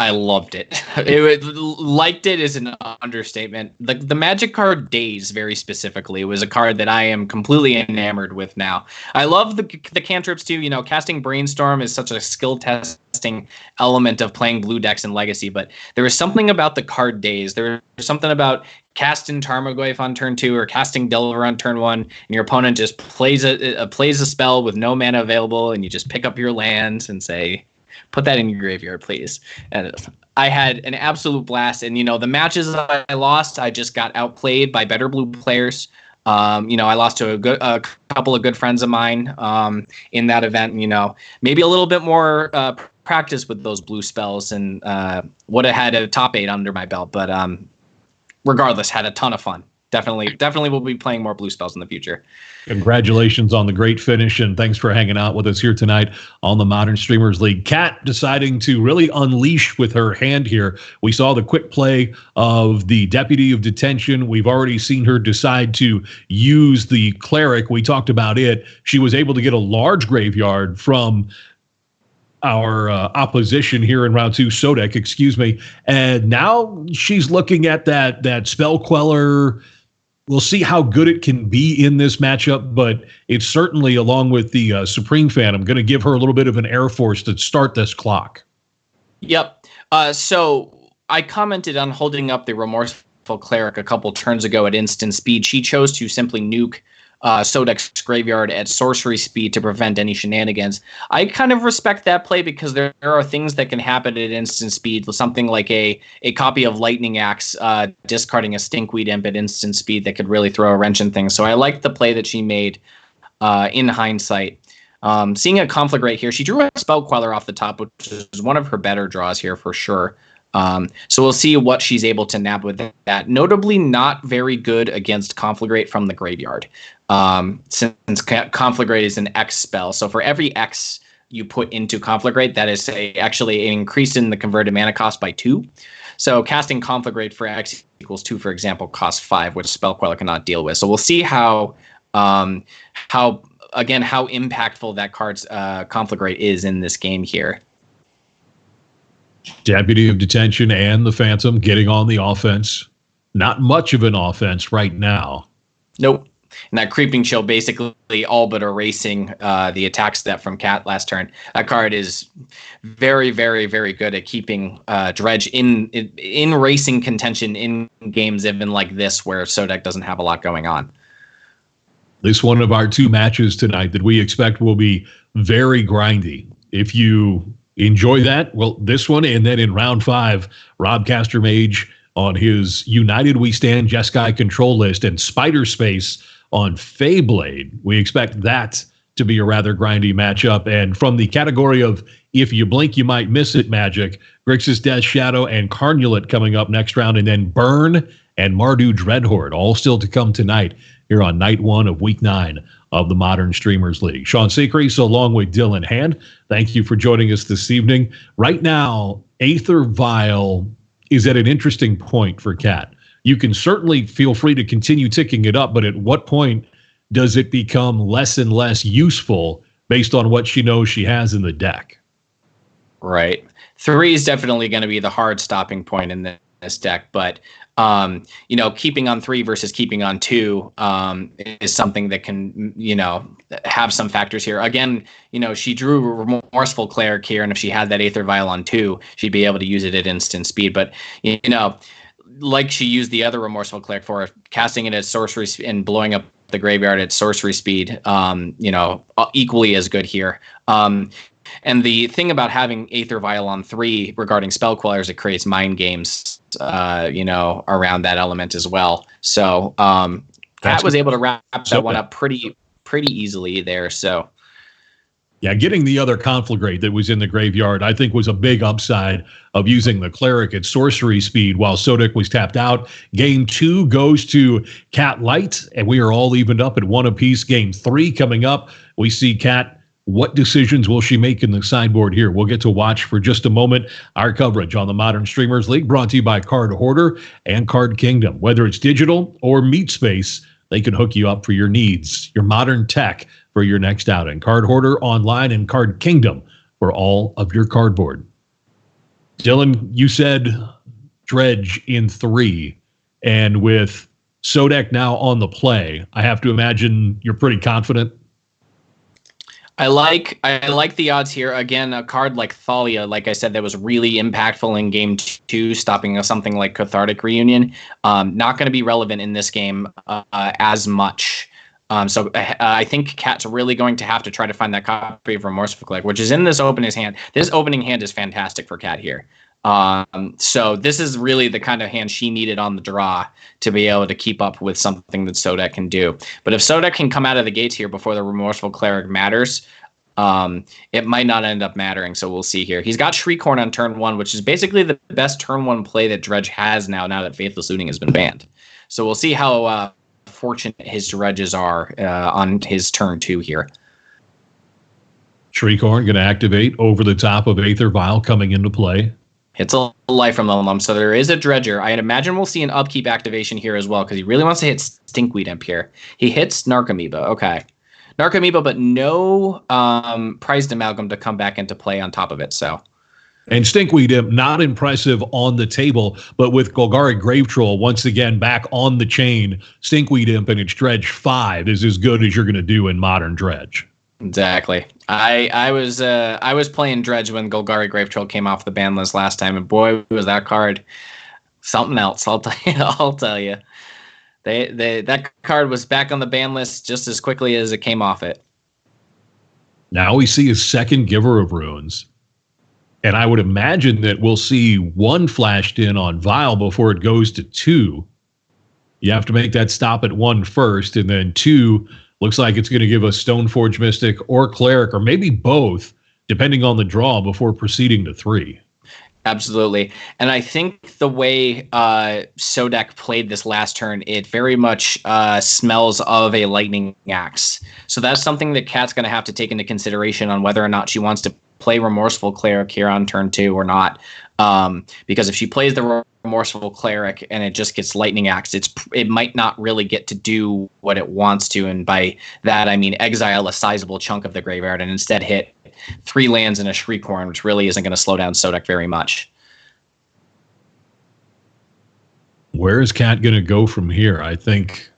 I loved it. Liked it is an understatement. The Magic card Daze, very specifically, was a card that I am completely enamored with now. I love the cantrips too. Casting Brainstorm is such a skill testing element of playing blue decks in Legacy, but there is something about the card Daze. There's something about casting Tarmogoyf on turn 2 or casting Delver on turn 1, and your opponent just plays a spell with no mana available, and you just pick up your lands and say, put that in your graveyard, please. And I had an absolute blast. And, the matches I lost, I just got outplayed by better blue players. I lost to a couple of good friends of mine in that event. Maybe a little bit more practice with those blue spells and would have had a top 8 under my belt. But regardless, had a ton of fun. Definitely will be playing more blue spells in the future. Congratulations on the great finish, and thanks for hanging out with us here tonight on the Modern Streamers League. Kat deciding to really unleash with her hand here. We saw the quick play of the Deputy of Detention. We've already seen her decide to use the Cleric. We talked about it. She was able to get a large graveyard from our opposition here in round 2, Sodek, excuse me. And now she's looking at that Spell Queller. We'll see how good it can be in this matchup, but it's certainly, along with the Supreme Phantom, going to give her a little bit of an air force to start this clock. Yep. So I commented on holding up the Remorseful Cleric a couple turns ago at instant speed. She chose to simply nuke Sodek's graveyard at sorcery speed to prevent any shenanigans. I kind of respect that play because there are things that can happen at instant speed, something like a copy of Lightning Axe discarding a Stinkweed Imp at instant speed that could really throw a wrench in things. So I liked the play that she made in hindsight. Seeing a Conflagrate here, she drew a Spell Queller off the top, which is one of her better draws here for sure. So we'll see what she's able to nab with that. Notably not very good against Conflagrate from the graveyard. Since Conflagrate is an X spell. So for every X you put into Conflagrate, that is actually an increase in the converted mana cost by 2. So casting Conflagrate for X equals 2, for example, costs 5, which Spell Queller cannot deal with. So we'll see how impactful that card's Conflagrate is in this game here. Deputy of Detention and the Phantom getting on the offense. Not much of an offense right now. Nope. And that Creeping Chill basically all but erasing the attack step from Cat last turn. That card is very, very, very good at keeping Dredge in racing contention in games even like this where Sodek doesn't have a lot going on. This one of our 2 matches tonight that we expect will be very grindy. If you enjoy that, well, this one, and then in round 5, Rob Castermage on his United We Stand Jeskai control list and SpiderSpace on FaeBlade. We expect that to be a rather grindy matchup. And from the category of if you blink, you might miss it magic, Grixis Death Shadow and Carnulet coming up next round, and then Burn and Mardu Dreadhorde, all still to come tonight here on night 1 of week 9 of the Modern Streamers League. Sean Secrets along with Dylan Hand, thank you for joining us this evening. Right now, Aether Vial is at an interesting point for Kat. You can certainly feel free to continue ticking it up, but at what point does it become less and less useful based on what she knows she has in the deck? Right. 3 is definitely going to be the hard stopping point in this deck, but Keeping on 3 versus keeping on 2 is something that can, have some factors here. Again, she drew Remorseful Cleric here, and if she had that Aether Vial on 2, she'd be able to use it at instant speed. But, like she used the other Remorseful Cleric for, casting it at sorcery and blowing up the graveyard at sorcery speed, equally as good here. And the thing about having Aether Vial on 3 regarding Spell Quellers, it creates mind games, around that element as well. So Kat was able to wrap that one up pretty easily there. So. Yeah, getting the other Conflagrate that was in the graveyard, I think, was a big upside of using the Cleric at sorcery speed while Sodek was tapped out. Game 2 goes to Kat Light, and we are all evened up at 1 apiece. Game 3 coming up. We see Kat. What decisions will she make in the sideboard here? We'll get to watch for just a moment. Our coverage on the Modern Streamers League brought to you by Card Hoarder and Card Kingdom. Whether it's digital or meat space, they can hook you up for your needs, your modern tech for your next outing. Card Hoarder online and Card Kingdom for all of your cardboard. Dylan, you said Dredge in 3, and with Sodek now on the play, I have to imagine you're pretty confident. I like the odds here. Again, a card like Thalia, like I said, that was really impactful in game 2, stopping something like Cathartic Reunion. Not going to be relevant in this game as much. So I think Kat's really going to have to try to find that copy of Remorseful Cleric, which is in this opening hand. This opening hand is fantastic for Kat here. So this is really the kind of hand she needed on the draw to be able to keep up with something that Sodek can do. But if Sodek can come out of the gates here before the Remorseful Cleric matters, it might not end up mattering. So we'll see here. He's got Shriekhorn on turn 1, which is basically the best turn 1 play that Dredge has now that Faithless Looting has been banned. So we'll see how fortunate his Dredges are on his turn 2 here. Shriekhorn going to activate over the top of Aether Vial coming into play. It's a life from the lump, so there is a Dredger. I imagine we'll see an upkeep activation here as well, because he really wants to hit Stinkweed Imp here. He hits Narcomoeba, okay. Narcomoeba, but no Prized Amalgam to come back into play on top of it, so. And Stinkweed Imp, not impressive on the table, but with Golgari Grave Troll once again back on the chain, Stinkweed Imp and its Dredge 5 is as good as you're going to do in Modern Dredge. Exactly. I was playing Dredge when Golgari Grave Troll came off the ban list last time, and boy, was that card something else. I'll tell you. That card was back on the ban list just as quickly as it came off it. Now we see a second Giver of Runes, and I would imagine that we'll see 1 flashed in on Vial before it goes to 2. You have to make that stop at 1 first, and then 2. Looks like it's going to give us Stoneforge Mystic or Cleric, or maybe both, depending on the draw, before proceeding to 3. Absolutely. And I think the way Sodek played this last turn, it very much smells of a Lightning Axe. So that's something that Kat's going to have to take into consideration on whether or not she wants to play Remorseful Cleric here on turn 2 or not. Because if she plays the Remorseful Cleric and it just gets Lightning Axe, it might not really get to do what it wants to, and by that I mean exile a sizable chunk of the graveyard and instead hit 3 lands and a Shriekhorn, which really isn't going to slow down Sodek very much. Where is Kat going to go from here? I think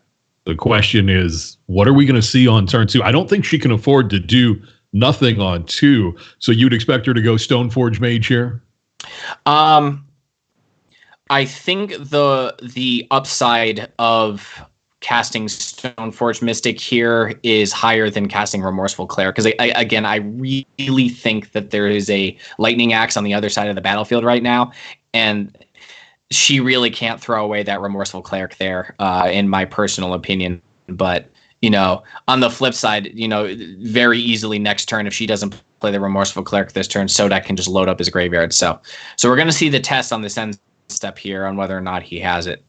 the question is, what are we going to see on turn 2? I don't think she can afford to do nothing on 2, so you'd expect her to go Stoneforge Mage here? I think the upside of casting Stoneforge Mystic here is higher than casting Remorseful Cleric, because I really think that there is a Lightning Axe on the other side of the battlefield right now, and she really can't throw away that Remorseful Cleric there, in my personal opinion. But on the flip side, very easily next turn, if she doesn't play the Remorseful Cleric this turn, Sodek can just load up his graveyard. So we're going to see the test on this end step here on whether or not he has it.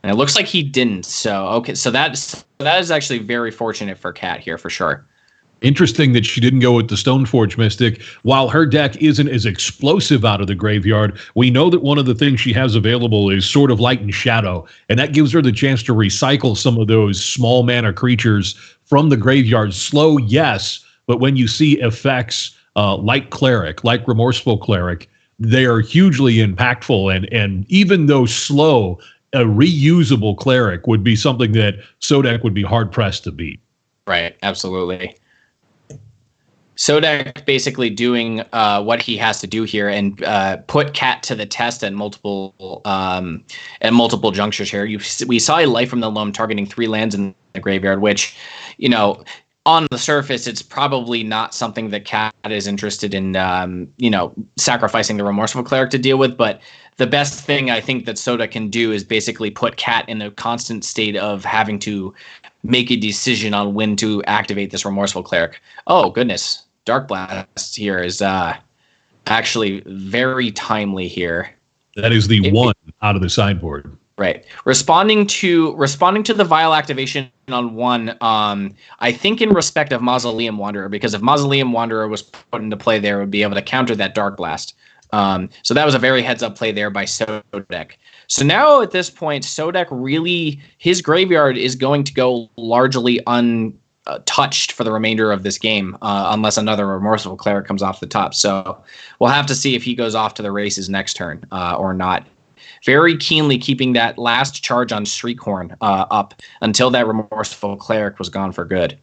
And it looks like he didn't. So, okay. So that is actually very fortunate for Kat here for sure. Interesting that she didn't go with the Stoneforge Mystic. While her deck isn't as explosive out of the graveyard, we know that one of the things she has available is Sword of Light and Shadow, and that gives her the chance to recycle some of those small mana creatures from the graveyard. Slow, yes, but when you see effects like Cleric, like Remorseful Cleric, they are hugely impactful, and even though slow, a reusable cleric would be something that Sodek would be hard-pressed to beat. Right, absolutely. Sodek basically doing what he has to do here and put Cat to the test at multiple junctures here. We saw a Life from the Loam targeting 3 lands in the graveyard, which, on the surface, it's probably not something that Cat is interested in, sacrificing the Remorseful Cleric to deal with. But the best thing I think that Sodek can do is basically put Cat in a constant state of having to make a decision on when to activate this Remorseful Cleric. Oh, goodness. Dark Blast here is actually very timely here. That is the one out of the sideboard. Right. Responding to the Vial activation on 1, I think in respect of Mausoleum Wanderer, because if Mausoleum Wanderer was put into play there, it would be able to counter that Dark Blast. So that was a very heads-up play there by Sodek. So now at this point, Sodek really, his graveyard is going to go largely untouched for the remainder of this game, unless another Remorseful Cleric comes off the top. So we'll have to see if he goes off to the races next turn or not. Very keenly keeping that last charge on Shriekhorn up until that Remorseful Cleric was gone for good.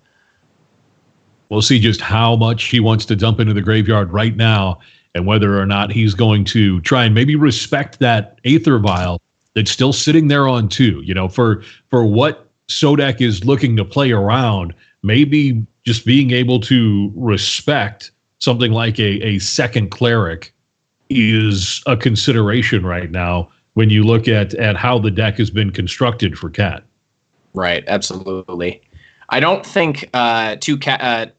We'll see just how much he wants to dump into the graveyard right now and whether or not he's going to try and maybe respect that Aether Vial that's still sitting there on 2. For what Sodek is looking to play around, maybe just being able to respect something like a second Cleric is a consideration right now when you look at how the deck has been constructed for Cat. Right, absolutely. I don't think while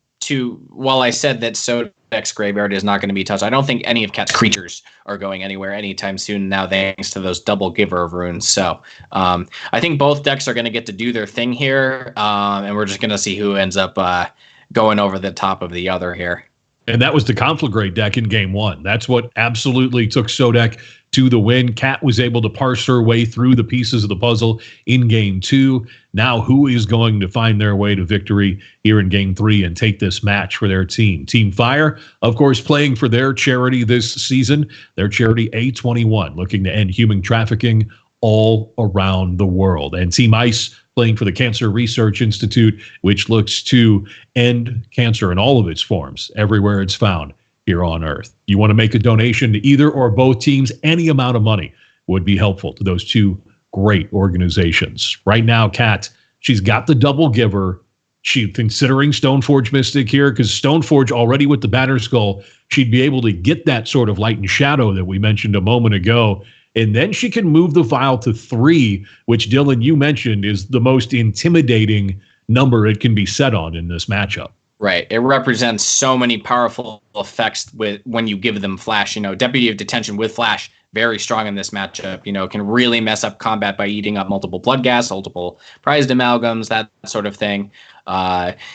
I said that Sodek's graveyard is not going to be touched, I don't think any of Cat's creatures are going anywhere anytime soon now, thanks to those double Giver of Runes. So I think both decks are going to get to do their thing here, and we're just going to see who ends up going over the top of the other here. And that was the Conflagrate deck in game 1. That's what absolutely took Sodek to the win. Cat was able to parse her way through the pieces of the puzzle in game 2. Now who is going to find their way to victory here in game 3 and take this match for their team? Team Fire, of course, playing for their charity this season, their charity A21, looking to end human trafficking all around the world. And Team Ice, playing for the Cancer Research Institute, which looks to end cancer in all of its forms, everywhere it's found here on Earth. You want to make a donation to either or both teams, any amount of money would be helpful to those two great organizations. Right now, Kat, she's got the double giver. She's considering Stoneforge Mystic here because Stoneforge already with the Batterskull, she'd be able to get that sort of light and shadow that we mentioned a moment ago. And then she can move the vial to 3, which, Dylan, you mentioned is the most intimidating number it can be set on in this matchup. Right. It represents so many powerful effects when you give them flash. Deputy of Detention with flash, very strong in this matchup. Can really mess up combat by eating up multiple blood gas, multiple prized amalgams, that sort of thing.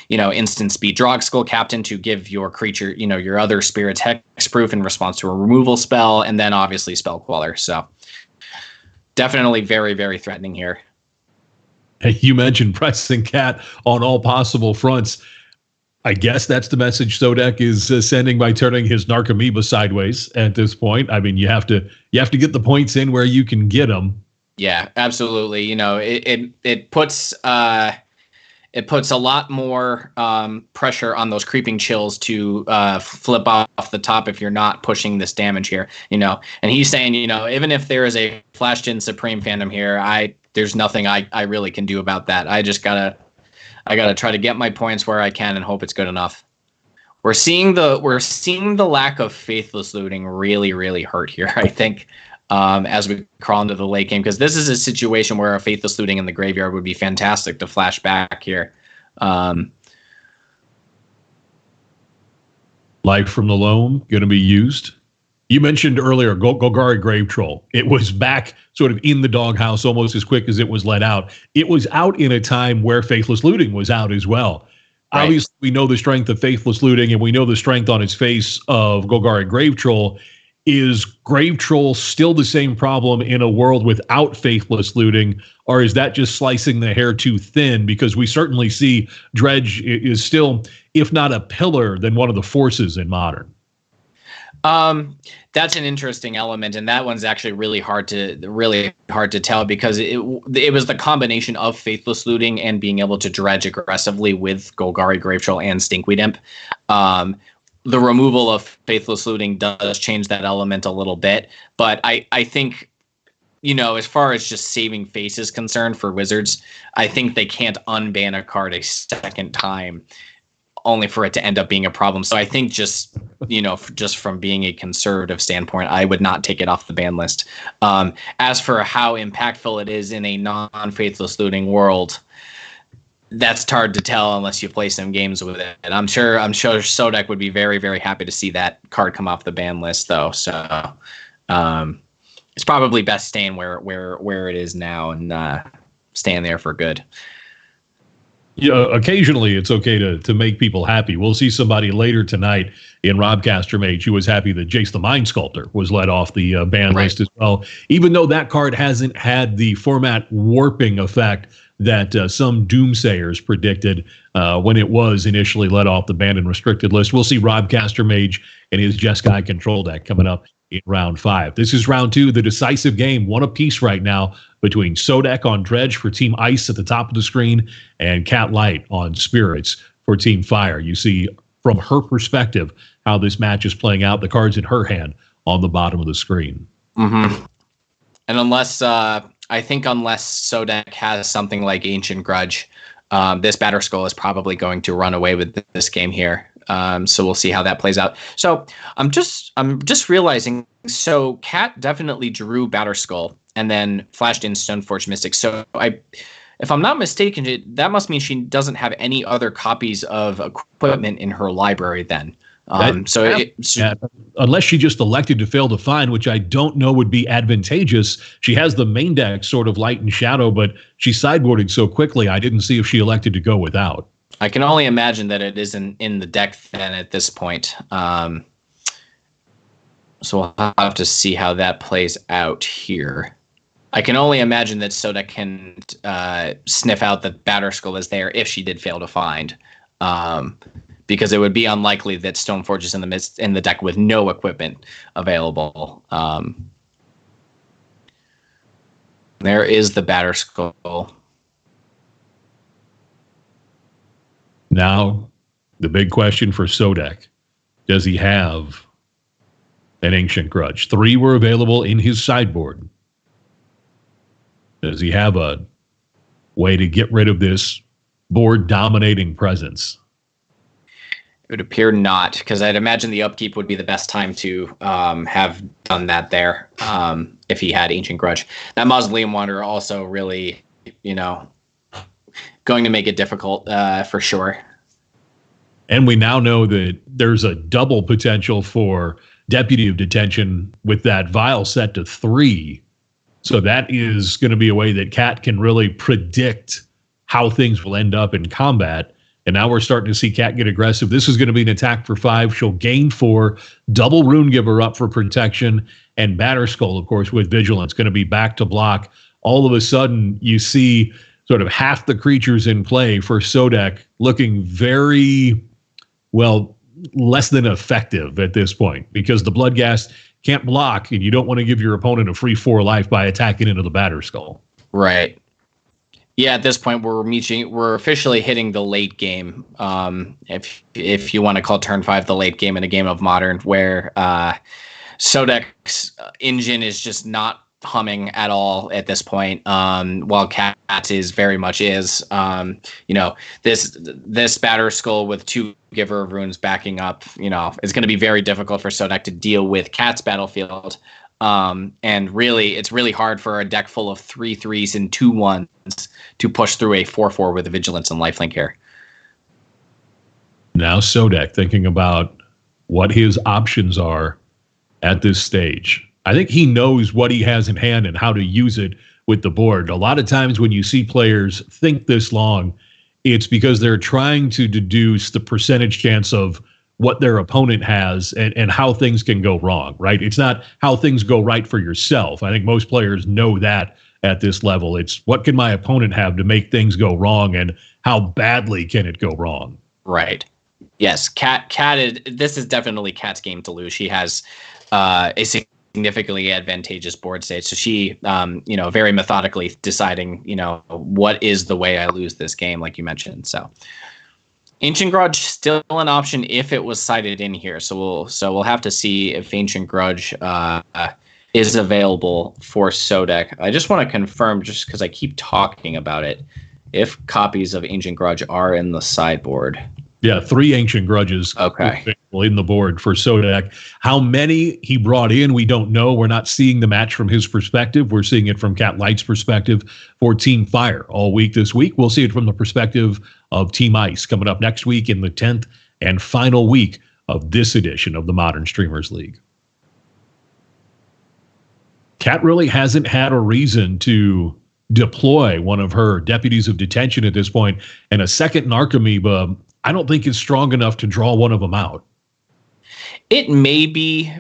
Instant speed Drog Skull Captain to give your creature, your other spirits hexproof in response to a removal spell, and then obviously Spell Queller. So definitely very, very threatening here. You mentioned pressing Cat on all possible fronts. I guess that's the message Sodek is sending by turning his Narcomoeba sideways at this point. I mean, you have to get the points in where you can get them. Yeah, absolutely. It puts a lot more pressure on those creeping chills to flip off the top if you're not pushing this damage here. And he's saying, even if there is a Flashed in Supreme Phantom here, there's nothing I really can do about that. I gotta try to get my points where I can and hope it's good enough. We're seeing the lack of Faithless Looting really, really hurt here, I think, as we crawl into the late game, because this is a situation where a Faithless Looting in the graveyard would be fantastic to flash back here. Life from the Loam going to be used. You mentioned earlier Golgari Grave Troll. It was back sort of in the doghouse almost as quick as it was let out. It was out in a time where Faithless Looting was out as well. Right. Obviously, we know the strength of Faithless Looting, and we know the strength on its face of Golgari Grave Troll. Is Grave Troll still the same problem in a world without Faithless Looting, or is that just slicing the hair too thin? Because we certainly see Dredge is still, if not a pillar, then one of the forces in Modern. That's an interesting element, and that one's actually really hard to tell because it was the combination of Faithless Looting and being able to dredge aggressively with Golgari, Gravetroll, and Stinkweed Imp. The removal of Faithless Looting does change that element a little bit, but I think, as far as just saving face is concerned for Wizards, I think they can't unban a card a second time only for it to end up being a problem. So I think just from being a conservative standpoint, I would not take it off the ban list. As for how impactful it is in a non-Faithless Looting world, that's hard to tell unless you play some games with it. And I'm sure Sodek would be very, very happy to see that card come off the ban list, though. So it's probably best staying where it is now and staying there for good. Yeah, occasionally it's okay to make people happy. We'll see somebody later tonight in Rob Castermage who was happy that Jace the Mind Sculptor was let off the ban list as well, even though that card hasn't had the format warping effect that some doomsayers predicted when it was initially let off the banned and restricted list. We'll see Rob Castermage and his Jeskai control deck coming up in round 5. This is round 2, the decisive game, one apiece right now between Sodek on Dredge for Team Ice at the top of the screen and Cat Light on Spirits for Team Fire. You see from her perspective how this match is playing out, the cards in her hand on the bottom of the screen. Mm-hmm. And unless Sodek has something like Ancient Grudge, this Batterskull is probably going to run away with this game here. So we'll see how that plays out. So I'm just realizing, so Kat definitely drew Batterskull and then flashed in Stoneforge Mystic. So if I'm not mistaken, that must mean she doesn't have any other copies of equipment in her library then. Unless she just elected to fail to find, which I don't know would be advantageous. She has the main deck sort of Light and Shadow, but she sideboarded so quickly I didn't see if she elected to go without. I can only imagine that it isn't in the deck then at this point. So we'll have to see how that plays out here. I can only imagine that Sodek can sniff out that Batterskull is there if she did fail to find. Because it would be unlikely that Stoneforge is in the deck with no equipment available. There is the Batterskull. Now, the big question for Sodek, does he have an Ancient Grudge? 3 were available in his sideboard. Does he have a way to get rid of this board-dominating presence? It would appear not, because I'd imagine the upkeep would be the best time to have done that there if he had Ancient Grudge. That Mausoleum Wanderer also really, going to make it difficult for sure. And we now know that there's a double potential for Deputy of Detention with that vial set to 3. So that is going to be a way that Kat can really predict how things will end up in combat. And now we're starting to see Kat get aggressive. This is going to be an attack for 5. She'll gain 4, double Rune Giver up for protection, and Batterskull, of course, with Vigilance, going to be back to block. All of a sudden, you see sort of half the creatures in play for Sodek looking very, less than effective at this point because the Bloodghast can't block, and you don't want to give your opponent a free 4 life by attacking into the Batterskull. Right. Yeah, at this point we're officially hitting the late game. If you want to call turn 5 the late game in a game of Modern, where Sodek's engine is just not humming at all at this point, while Cat is very much is. This Batterskull with 2 Giver of Runes backing up, is going to be very difficult for Sodek to deal with Cat's battlefield. And really, it's really hard for a deck full of 3/3s and 2/1s to push through a 4/4 with a Vigilance and Lifelink here. Now Sodek thinking about what his options are at this stage. I think he knows what he has in hand and how to use it with the board. A lot of times when you see players think this long, it's because they're trying to deduce the percentage chance of what their opponent has and how things can go wrong, right? It's not how things go right for yourself. I think most players know that at this level. It's what can my opponent have to make things go wrong and how badly can it go wrong? Right. Yes, Cat. This is definitely Cat's game to lose. She has a significantly advantageous board state, so she, very methodically deciding, what is the way I lose this game, like you mentioned. So, Ancient Grudge still an option if it was cited in here. So we'll have to see if Ancient Grudge is available for Sodek. I just want to confirm, just because I keep talking about it, if copies of Ancient Grudge are in the sideboard. Yeah, 3 Ancient Grudges in the board for Sodek. How many he brought in, we don't know. We're not seeing the match from his perspective. We're seeing it from Cat Light's perspective for Team Fire all week this week. We'll see it from the perspective of Team Ice coming up next week in the 10th and final week of this edition of the Modern Streamers League. Cat really hasn't had a reason to deploy one of her deputies of detention at this point, and a second Narcomoeba I don't think is strong enough to draw one of them out. It may be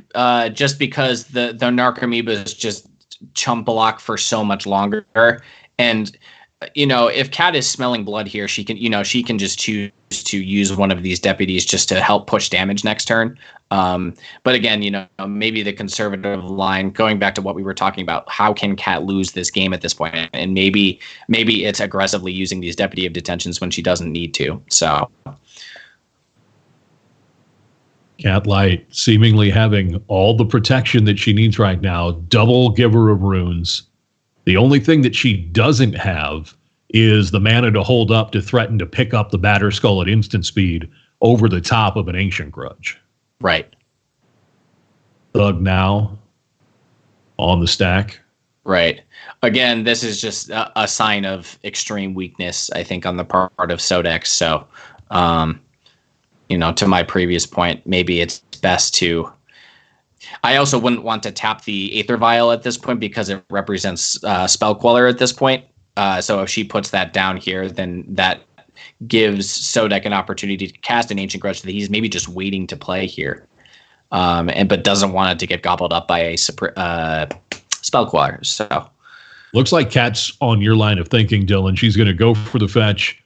just because the Narcomoebas just chump block for so much longer. And, if Cat is smelling blood here, she can just choose to use one of these deputies just to help push damage next turn. But again, maybe the conservative line, going back to what we were talking about, how can Cat lose this game at this point? And maybe it's aggressively using these deputy of detentions when she doesn't need to. So Cat Light seemingly having all the protection that she needs right now, double Giver of Runes. The only thing that she doesn't have is the mana to hold up to threaten to pick up the Batterskull at instant speed over the top of an Ancient Grudge. Right. Thug now on the stack. Right. Again, this is just a sign of extreme weakness, I think, on the part of Sodek. So, to my previous point, maybe it's best to... I also wouldn't want to tap the Aether Vial at this point because it represents Spell Queller at this point. So if she puts that down here, then that gives Sodek an opportunity to cast an Ancient Grudge that he's maybe just waiting to play here, but doesn't want it to get gobbled up by a Spell Queller. So looks like Cat's on your line of thinking, Dylan. She's going to go for the fetch,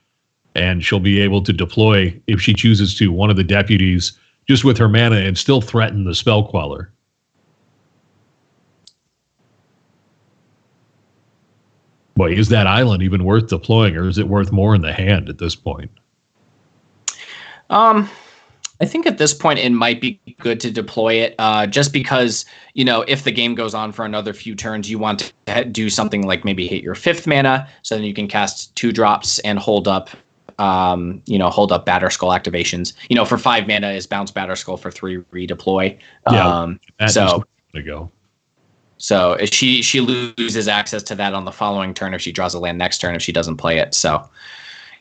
and she'll be able to deploy, if she chooses to, one of the deputies just with her mana and still threaten the Spell Queller. Boy, is that island even worth deploying, or is it worth more in the hand at this point? I think at this point it might be good to deploy it, just because, if the game goes on for another few turns, you want to do something like maybe hit your 5th mana, so then you can cast 2 drops and hold up Batterskull activations. For 5 mana is bounce Batterskull, for 3 redeploy. So if she loses access to that on the following turn if she draws a land next turn if she doesn't play it. So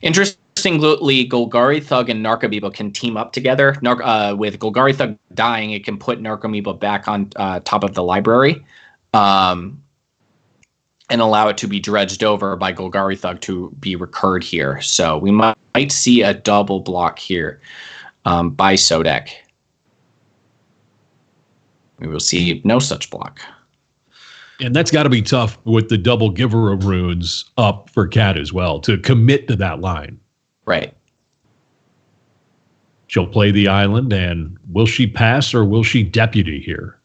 interestingly, Golgari Thug and Narcomoeba can team up together. With Golgari Thug dying, it can put Narcomoeba back on top of the library. And allow it to be dredged over by Golgari Thug to be recurred here. So we might see a double block here by Sodek. We will see no such block. And that's got to be tough with the double Giver of Runes up for Cat as well, to commit to that line. Right. She'll play the island, and will she pass or will she deputy here?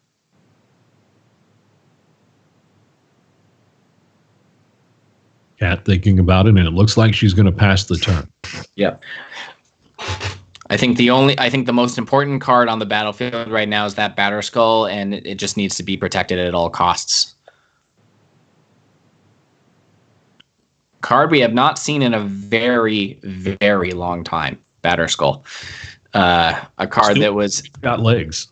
Cat thinking about it, and it looks like she's going to pass the turn. Yep. I think the most important card on the battlefield right now is that Batterskull, and it just needs to be protected at all costs. Card we have not seen in a very, very long time. Batterskull. A card Still that was got legs.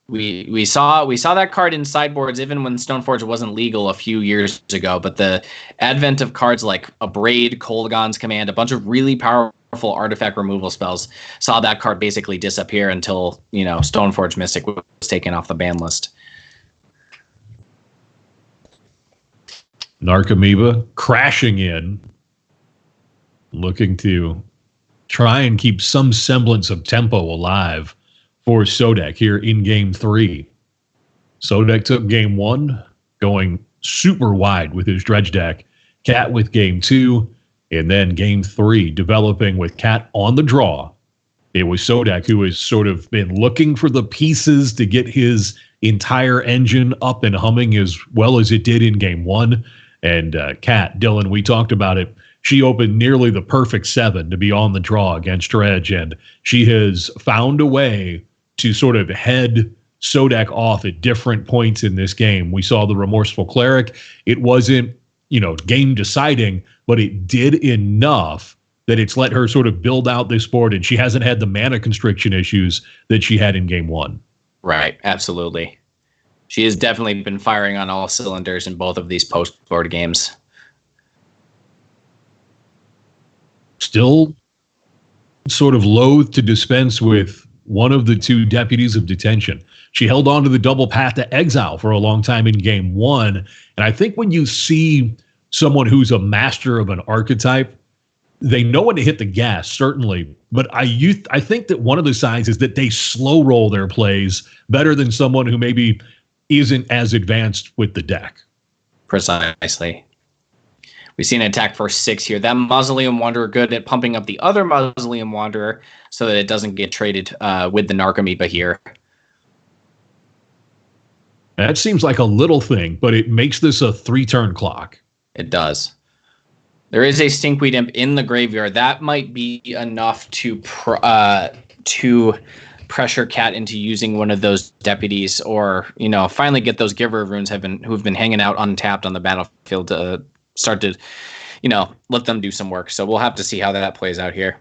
We saw that card in sideboards even when Stoneforge wasn't legal a few years ago, but the advent of cards like Abrade, Kolaghan's Command, a bunch of really powerful artifact removal spells saw that card basically disappear until, Stoneforge Mystic was taken off the ban list. Narcomoeba crashing in, looking to try and keep some semblance of tempo alive for Sodek here in Game 3. Sodek took Game 1, going super wide with his Dredge deck. Cat with Game 2, and then Game 3, developing with Cat on the draw It was Sodek who has sort of been looking for the pieces to get his entire engine up and humming as well as it did in game one. And Kat, Dylan, we talked about it. She opened nearly the perfect 7 to be on the draw against Dredge, and she has found a way to sort of head Sodek off at different points in this game. We saw the Remorseful Cleric. It wasn't, game deciding, but it did enough that it's let her sort of build out this board, and she hasn't had the mana constriction issues that she had in game one. Right, absolutely. She has definitely been firing on all cylinders in both of these post-board games. Still sort of loath to dispense with one of the 2 deputies of detention. She held on to the double path to exile for a long time in game one. And I think when you see someone who's a master of an archetype, they know when to hit the gas, certainly. But I think that one of the signs is that they slow roll their plays better than someone who maybe isn't as advanced with the deck. Precisely. We've seen an attack for 6 here. That Mausoleum Wanderer good at pumping up the other Mausoleum Wanderer so that it doesn't get traded with the Narcomoeba here. That seems like a little thing, but it makes this a 3-turn clock. It does. There is a Stinkweed Imp in the graveyard. That might be enough to pressure Cat into using one of those deputies, or finally get those Giver of Runes who've been hanging out untapped on the battlefield to start to let them do some work. So we'll have to see how that plays out here.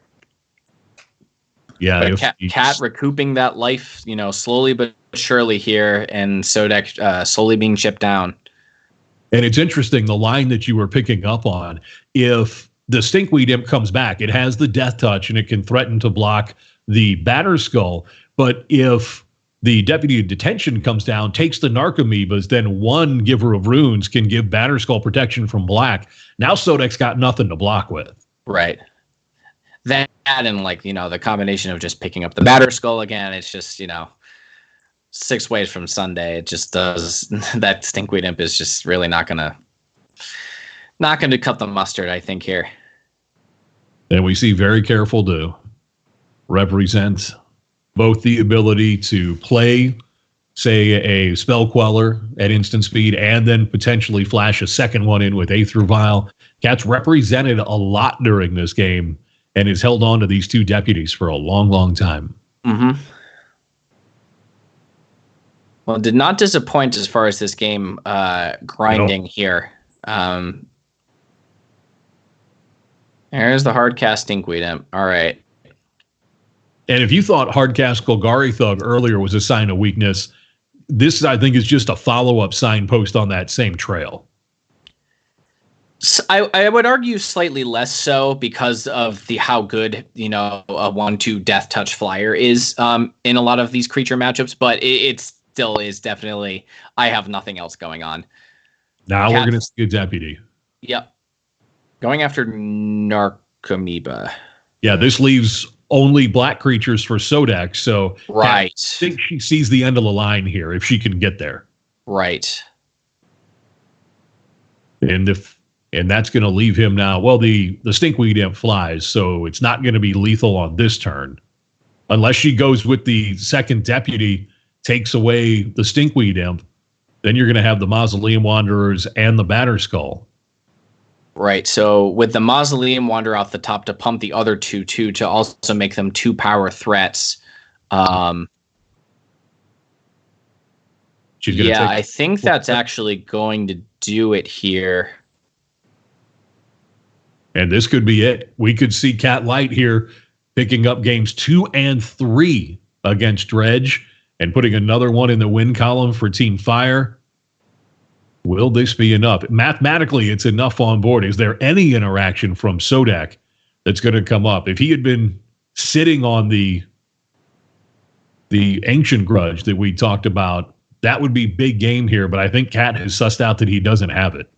Yeah, Cat recouping that life, slowly but surely here, and Sodek slowly being chipped down. And it's interesting, the line that you were picking up on. If the Stinkweed Imp comes back, it has the Death Touch, and it can threaten to block the Batterskull. But if the Deputy of Detention comes down, takes the Narcomoebas, then one Giver of Runes can give Batterskull protection from black. Now Sodek's got nothing to block with. Right. That and the combination of just picking up the Batterskull again, it's just, 6 ways from Sunday. It just does. That Stinkweed Imp is just really not gonna cut the mustard, I think, here. And we see very careful to represent both the ability to play, say, a Spell Queller at instant speed, and then potentially flash a second one in with Aether Vial. Cat's represented a lot during this game and has held on to these 2 deputies for a long, long time. Mm-hmm. Well, did not disappoint as far as this game grinding here. There's the hardcast Stinkweed Imp. All right. And if you thought hardcast Golgari Thug earlier was a sign of weakness, this, I think, is just a follow-up signpost on that same trail. I would argue slightly less so because of how good, a 1/2 Death Touch flyer is in a lot of these creature matchups, but it still is definitely, I have nothing else going on. Now we're going to see a deputy. Yep. Going after Narcomoeba. Yeah, this leaves only black creatures for Sodek, so right. I think she sees the end of the line here if she can get there. Right. And that's going to leave him now. Well, the Stinkweed Imp flies, so it's not going to be lethal on this turn. Unless she goes with the second deputy, takes away the Stinkweed Imp, then you're going to have the Mausoleum Wanderers and the Batterskull. Right, so with the Mausoleum Wanderer off the top to pump the other 2/2 to also make them 2 power threats. I think that's actually going to do it here. And this could be it. We could see Cat Light here picking up games 2 and 3 against Dredge and putting another one in the win column for Team Fire. Will this be enough? Mathematically, it's enough on board. Is there any interaction from Sodek that's going to come up? If he had been sitting on the Ancient Grudge that we talked about, that would be big game here, but I think Cat has sussed out that he doesn't have it.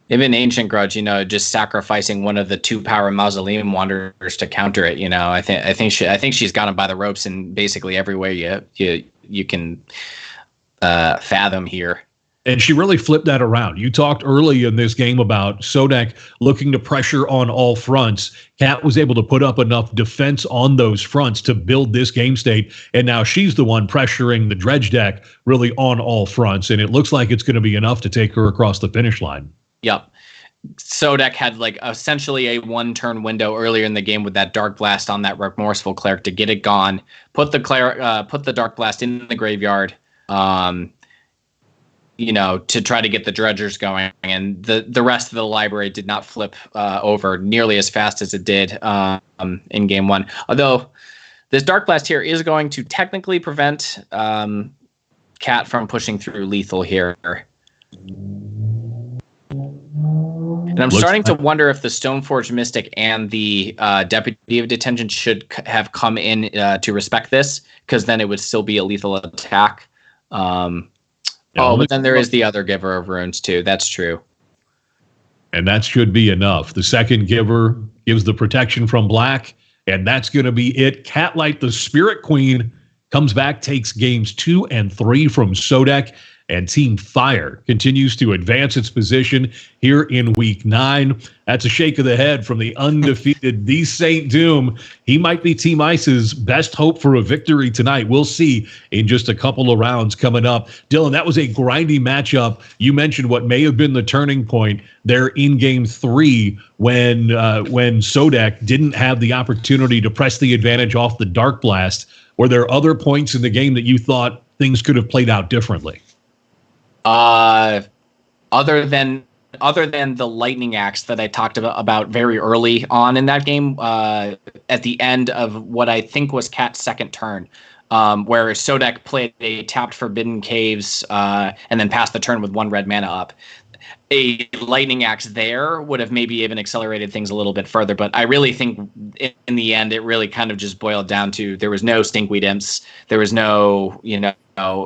Even Ancient Grudge, just sacrificing one of the 2 power Mausoleum Wanderers to counter it. I think she's got him by the ropes in basically every way you can fathom here. And she really flipped that around. You talked early in this game about Sodek looking to pressure on all fronts. Kat was able to put up enough defense on those fronts to build this game state. And now she's the one pressuring the Dredge deck really on all fronts. And it looks like it's going to be enough to take her across the finish line. Yep. Sodek had like essentially a 1-turn window earlier in the game with that Dark Blast on that Remorseful Cleric to get it gone, put the Dark Blast in the graveyard, to try to get the dredgers going, and the rest of the library did not flip over nearly as fast as it did in game 1. Although this Dark Blast here is going to technically prevent Kat from pushing through lethal here. And I'm starting to wonder if the Stoneforge Mystic and the Deputy of Detention should have come in to respect this, because then it would still be a lethal attack. But then there is the other Giver of Runes too. That's true. And that should be enough. The second Giver gives the protection from black, and that's going to be it. Catlight, the Spirit Queen, comes back, takes games 2 and 3 from Sodek, and Team Fire continues to advance its position here in Week 9. That's a shake of the head from the undefeated TheSaintDoom. He might be Team Ice's best hope for a victory tonight. We'll see in just a couple of rounds coming up. Dylan, that was a grindy matchup. You mentioned what may have been the turning point there in Game 3 when Sodek didn't have the opportunity to press the advantage off the Dark Blast. Were there other points in the game that you thought things could have played out differently? Other than the lightning axe that I talked about very early on in that game, at the end of what I think was Kat's second turn, where Sodek played a tapped Forbidden Caves and then passed the turn with 1 red mana up. A lightning axe there would have maybe even accelerated things a little bit further, but I really think in the end it really kind of just boiled down to there was no Stinkweed Imps, there was no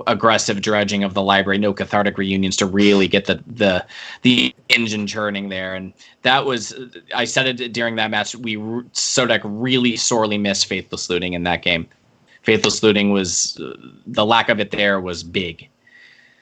aggressive dredging of the library, no cathartic reunions to really get the engine churning there. And that was, I said it during that match, Sodek really sorely missed Faithless Looting in that game. Faithless Looting was, the lack of it there was big.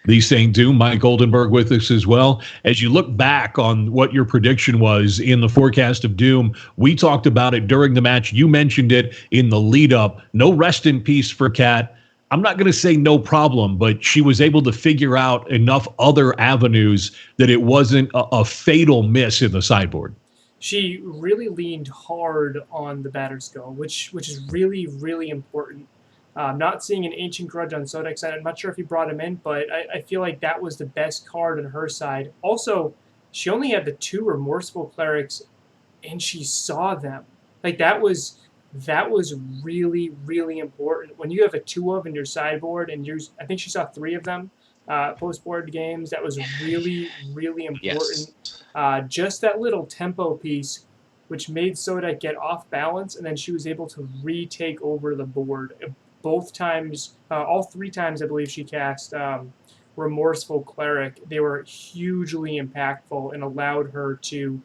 TheSaintDoom, Mike Oldenburg with us as well. As you look back on what your prediction was in the forecast of Doom, we talked about it during the match. You mentioned it in the lead up. No rest in peace for Kat. I'm not going to say no problem, but she was able to figure out enough other avenues that it wasn't a fatal miss in the sideboard. She really leaned hard on the Battered Skull, which is really, really important. Not seeing an Ancient Grudge on Sodek's side. I'm not sure if he brought him in, but I feel like that was the best card on her side. Also, she only had the 2 Remorseful Clerics, and she saw them. Like, that was really, really important. When you have a 2 of in your sideboard, and I think she saw 3 of them post-board games, that was really, really important. Yes. Just that little tempo piece, which made Sodek get off balance, and then she was able to retake over the board. Both times, all 3 times, I believe she cast Remorseful Cleric. They were hugely impactful and allowed her to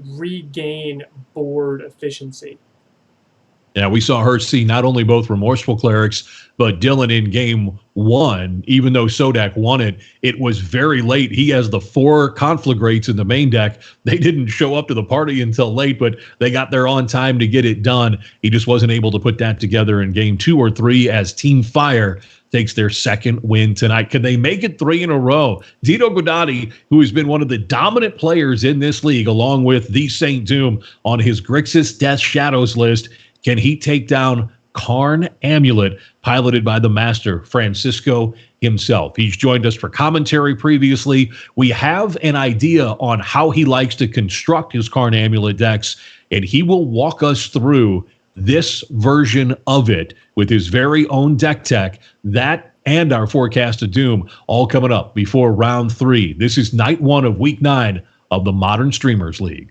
regain board efficiency. Yeah, we saw her see not only both Remorseful Clerics, but Dylan in game 1, even though Sodek won it, it was very late. He has the 4 Conflagrates in the main deck. They didn't show up to the party until late, but they got there on time to get it done. He just wasn't able to put that together in game 2 or 3 as Team Fire takes their second win tonight. Can they make it 3 in a row? Dino Guidotti, who has been one of the dominant players in this league, along with TheSaintDoom on his Grixis Death Shadows list, can he take down Karn Amulet, piloted by the master, Francisco himself? He's joined us for commentary previously. We have an idea on how he likes to construct his Karn Amulet decks, and he will walk us through this version of it with his very own deck tech. That and our forecast of Doom all coming up before round 3. This is night 1 of week 9 of the Modern Streamers League.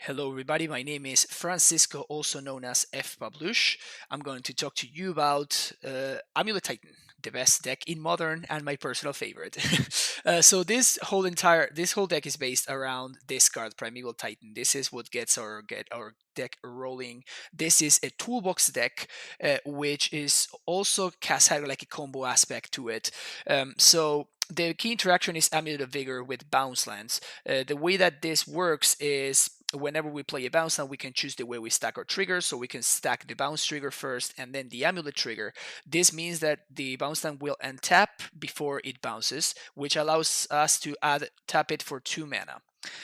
Hello, everybody. My name is Francisco, also known as Fpawlusz. I'm going to talk to you about Amulet Titan, the best deck in Modern and my personal favorite. So this whole deck is based around this card, Primeval Titan. This is what gets our deck rolling. This is a toolbox deck, which is also has had like a combo aspect to it. So the key interaction is Amulet of Vigor with bounce lands. The way that this works is whenever we play a bounce land, we can choose the way we stack our triggers. So we can stack the bounce trigger first and then the amulet trigger. This means that the bounce land will untap before it bounces, which allows us to tap it for 2 mana.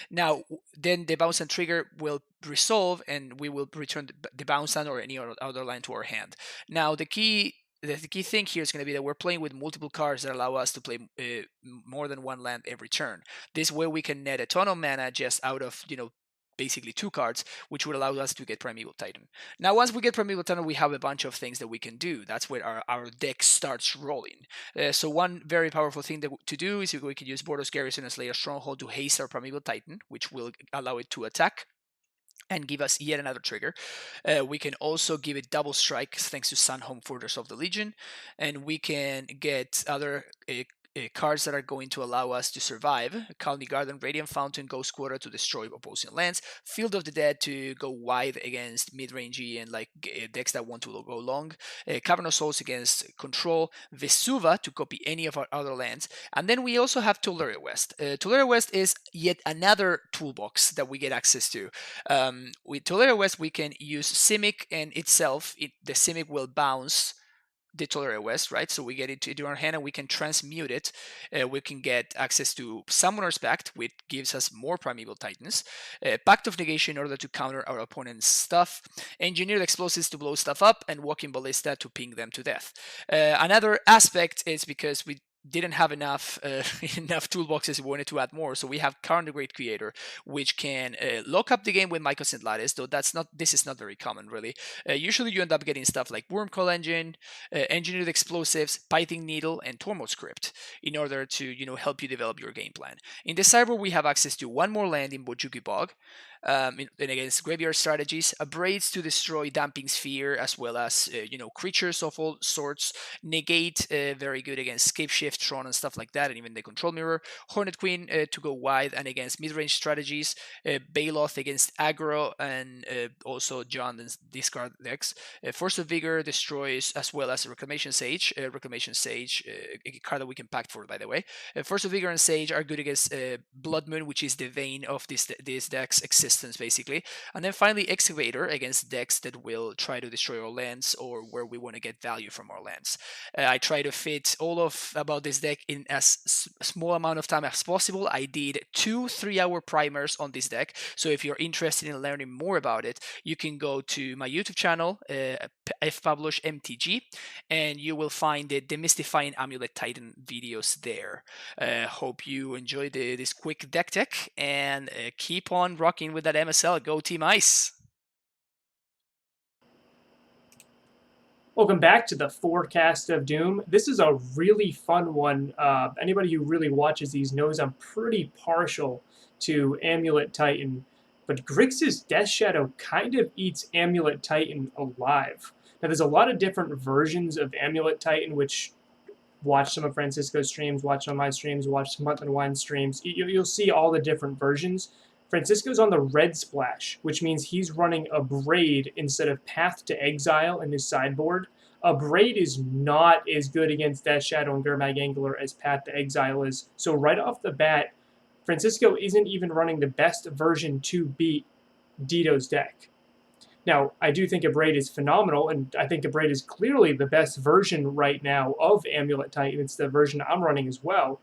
Now, then the bounce land trigger will resolve and we will return the bounce land or any other land to our hand. Now, the key thing here is going to be that we're playing with multiple cards that allow us to play more than one land every turn. This way we can net a ton of mana just out of, basically 2 cards, which would allow us to get Primeval Titan. Now, once we get Primeval Titan, we have a bunch of things that we can do. That's where our deck starts rolling. So one very powerful thing to do is we can use Boros Garrison and Slayer Stronghold to haste our Primeval Titan, which will allow it to attack and give us yet another trigger. We can also give it double strike thanks to Sunhome Fortress of the Legion, and we can get other cards that are going to allow us to survive. Colony Garden, Radiant Fountain, Ghost Quarter to destroy opposing lands, Field of the Dead to go wide against mid-rangey and decks that want to go long, Cavern of Souls against control, Vesuva to copy any of our other lands, and then we also have Tolaria West. Tolaria West is yet another toolbox that we get access to. With Tolaria West, we can use Simic, and itself, the Simic will bounce the Tolaria West, right? So we get it into our hand and we can transmute it. We can get access to Summoner's Pact, which gives us more Primeval Titans. Pact of Negation in order to counter our opponent's stuff. Engineered Explosives to blow stuff up, and Walking Ballista to ping them to death. Another aspect is because we didn't have enough toolboxes. We wanted to add more, so we have Karn the Great Creator, which can lock up the game with Mycos and Lattice, though this is not very common, really. Usually you end up getting stuff like Wormcoil Engine, Engineered Explosives, Pithing Needle, and Tormod Script in order to help you develop your game plan. In the sideboard, we have access to 1 more land in Bojuki Bog, and against graveyard strategies, Abrades to destroy Damping Sphere, as well as creatures of all sorts. Negate, very good against Scape Shift, Tron, and stuff like that, and even the Control Mirror. Hornet Queen to go wide and against mid-range strategies. Baloth against aggro, and also John's discard decks. Force of Vigor destroys, as well as Reclamation Sage. Reclamation Sage, a card that we can pact for, by the way. Force of Vigor and Sage are good against Blood Moon, which is the vein of this deck's existence, basically. And then finally, Excavator against decks that will try to destroy our lands or where we want to get value from our lands. I try to fit all of about this deck in as small amount of time as possible. I did 2 3-hour primers on this deck, so if you're interested in learning more about it, you can go to my YouTube channel, Fpawlusz MTG, and you will find the Demystifying Amulet Titan videos there. Hope you enjoyed this quick deck tech, and keep on rocking with that MSL. Go Team Ice! Welcome back to the Forecast of Doom. This is a really fun one. Anybody who really watches these knows I'm pretty partial to Amulet Titan, but Grixis Death Shadow kind of eats Amulet Titan alive. Now, there's a lot of different versions of Amulet Titan, which watch some of Francisco's streams, watch some of my streams, watch some Month and Wine streams. You'll see all the different versions. Francisco's on the red splash, which means he's running Abrade instead of Path to Exile in his sideboard. Abrade is not as good against Death Shadow and Gurmag Angler as Path to Exile is. So right off the bat, Francisco isn't even running the best version to beat Dito's deck. Now, I do think Abrade is phenomenal, and I think Abrade is clearly the best version right now of Amulet Titan. It's the version I'm running as well.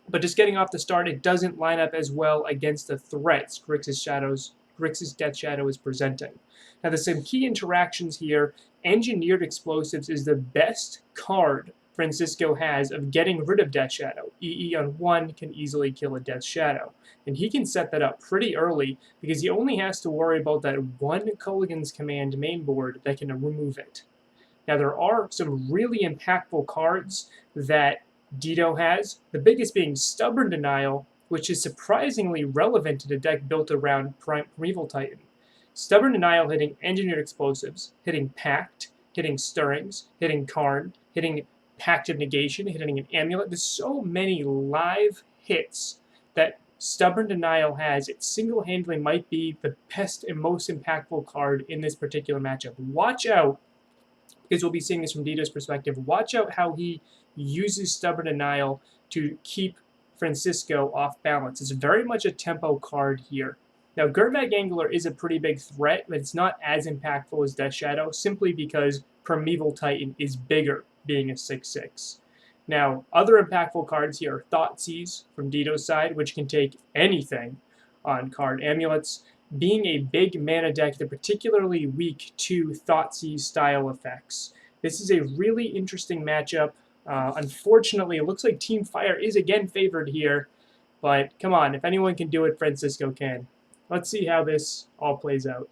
But just getting off the start, it doesn't line up as well against the threats Grixis Death Shadow is presenting. Now, there's some key interactions here. Engineered Explosives is the best card Francisco has of getting rid of Death Shadow. EE on 1 can easily kill a Death Shadow. And he can set that up pretty early because he only has to worry about that 1 Culligan's Command main board that can remove it. Now, there are some really impactful cards that Dito has, the biggest being Stubborn Denial which is surprisingly relevant in a deck built around Primeval Titan. Stubborn Denial hitting Engineered Explosives, hitting Pact, hitting Stirrings, hitting Karn, hitting Pact of Negation, hitting an Amulet. There's so many live hits that Stubborn Denial has. It single-handedly might be the best and most impactful card in this particular matchup. Watch out, because we'll be seeing this from Dito's perspective, watch out how he uses Stubborn Denial to keep Francisco off balance. It's very much a tempo card here. Now, Gurmag Angler is a pretty big threat, but it's not as impactful as Death Shadow, simply because Primeval Titan is bigger, being a 6/6. Now, other impactful cards here are Thoughtseize from Dito's side, which can take anything on card. Amulets, being a big mana deck, they're particularly weak to Thoughtseize style effects. This is a really interesting matchup. Unfortunately, it looks like Team Fire is again favored here, but come on, if anyone can do it, Francisco can. Let's see how this all plays out.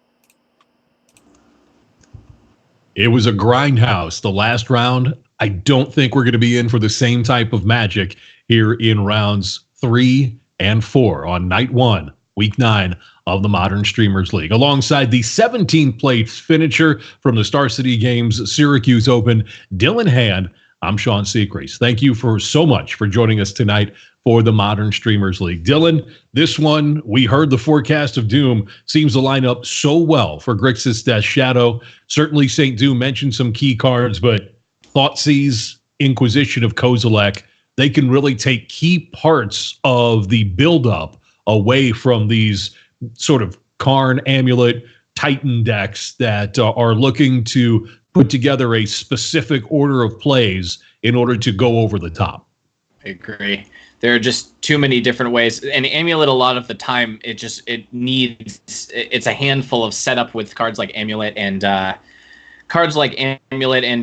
It was a grindhouse the last round. I don't think we're going to be in for the same type of magic here in rounds 3 and 4 on night 1, week 9 of the Modern Streamers League. Alongside the 17th place finisher from the Star City Games Syracuse Open, Dylan Hand, I'm Sean Seacrease. Thank you so much for joining us tonight for the Modern Streamers League. Dylan, this one, we heard the forecast of Doom seems to line up so well for Grixis Death Shadow. Certainly SpiderSpace mentioned some key cards, but Thoughtseize, Inquisition of Kozilek, they can really take key parts of the buildup away from these sort of Karn, Amulet, Titan decks that are looking to put together a specific order of plays in order to go over the top. I agree. There are just too many different ways. And Amulet, a lot of the time, it's a handful of setup with cards like Amulet and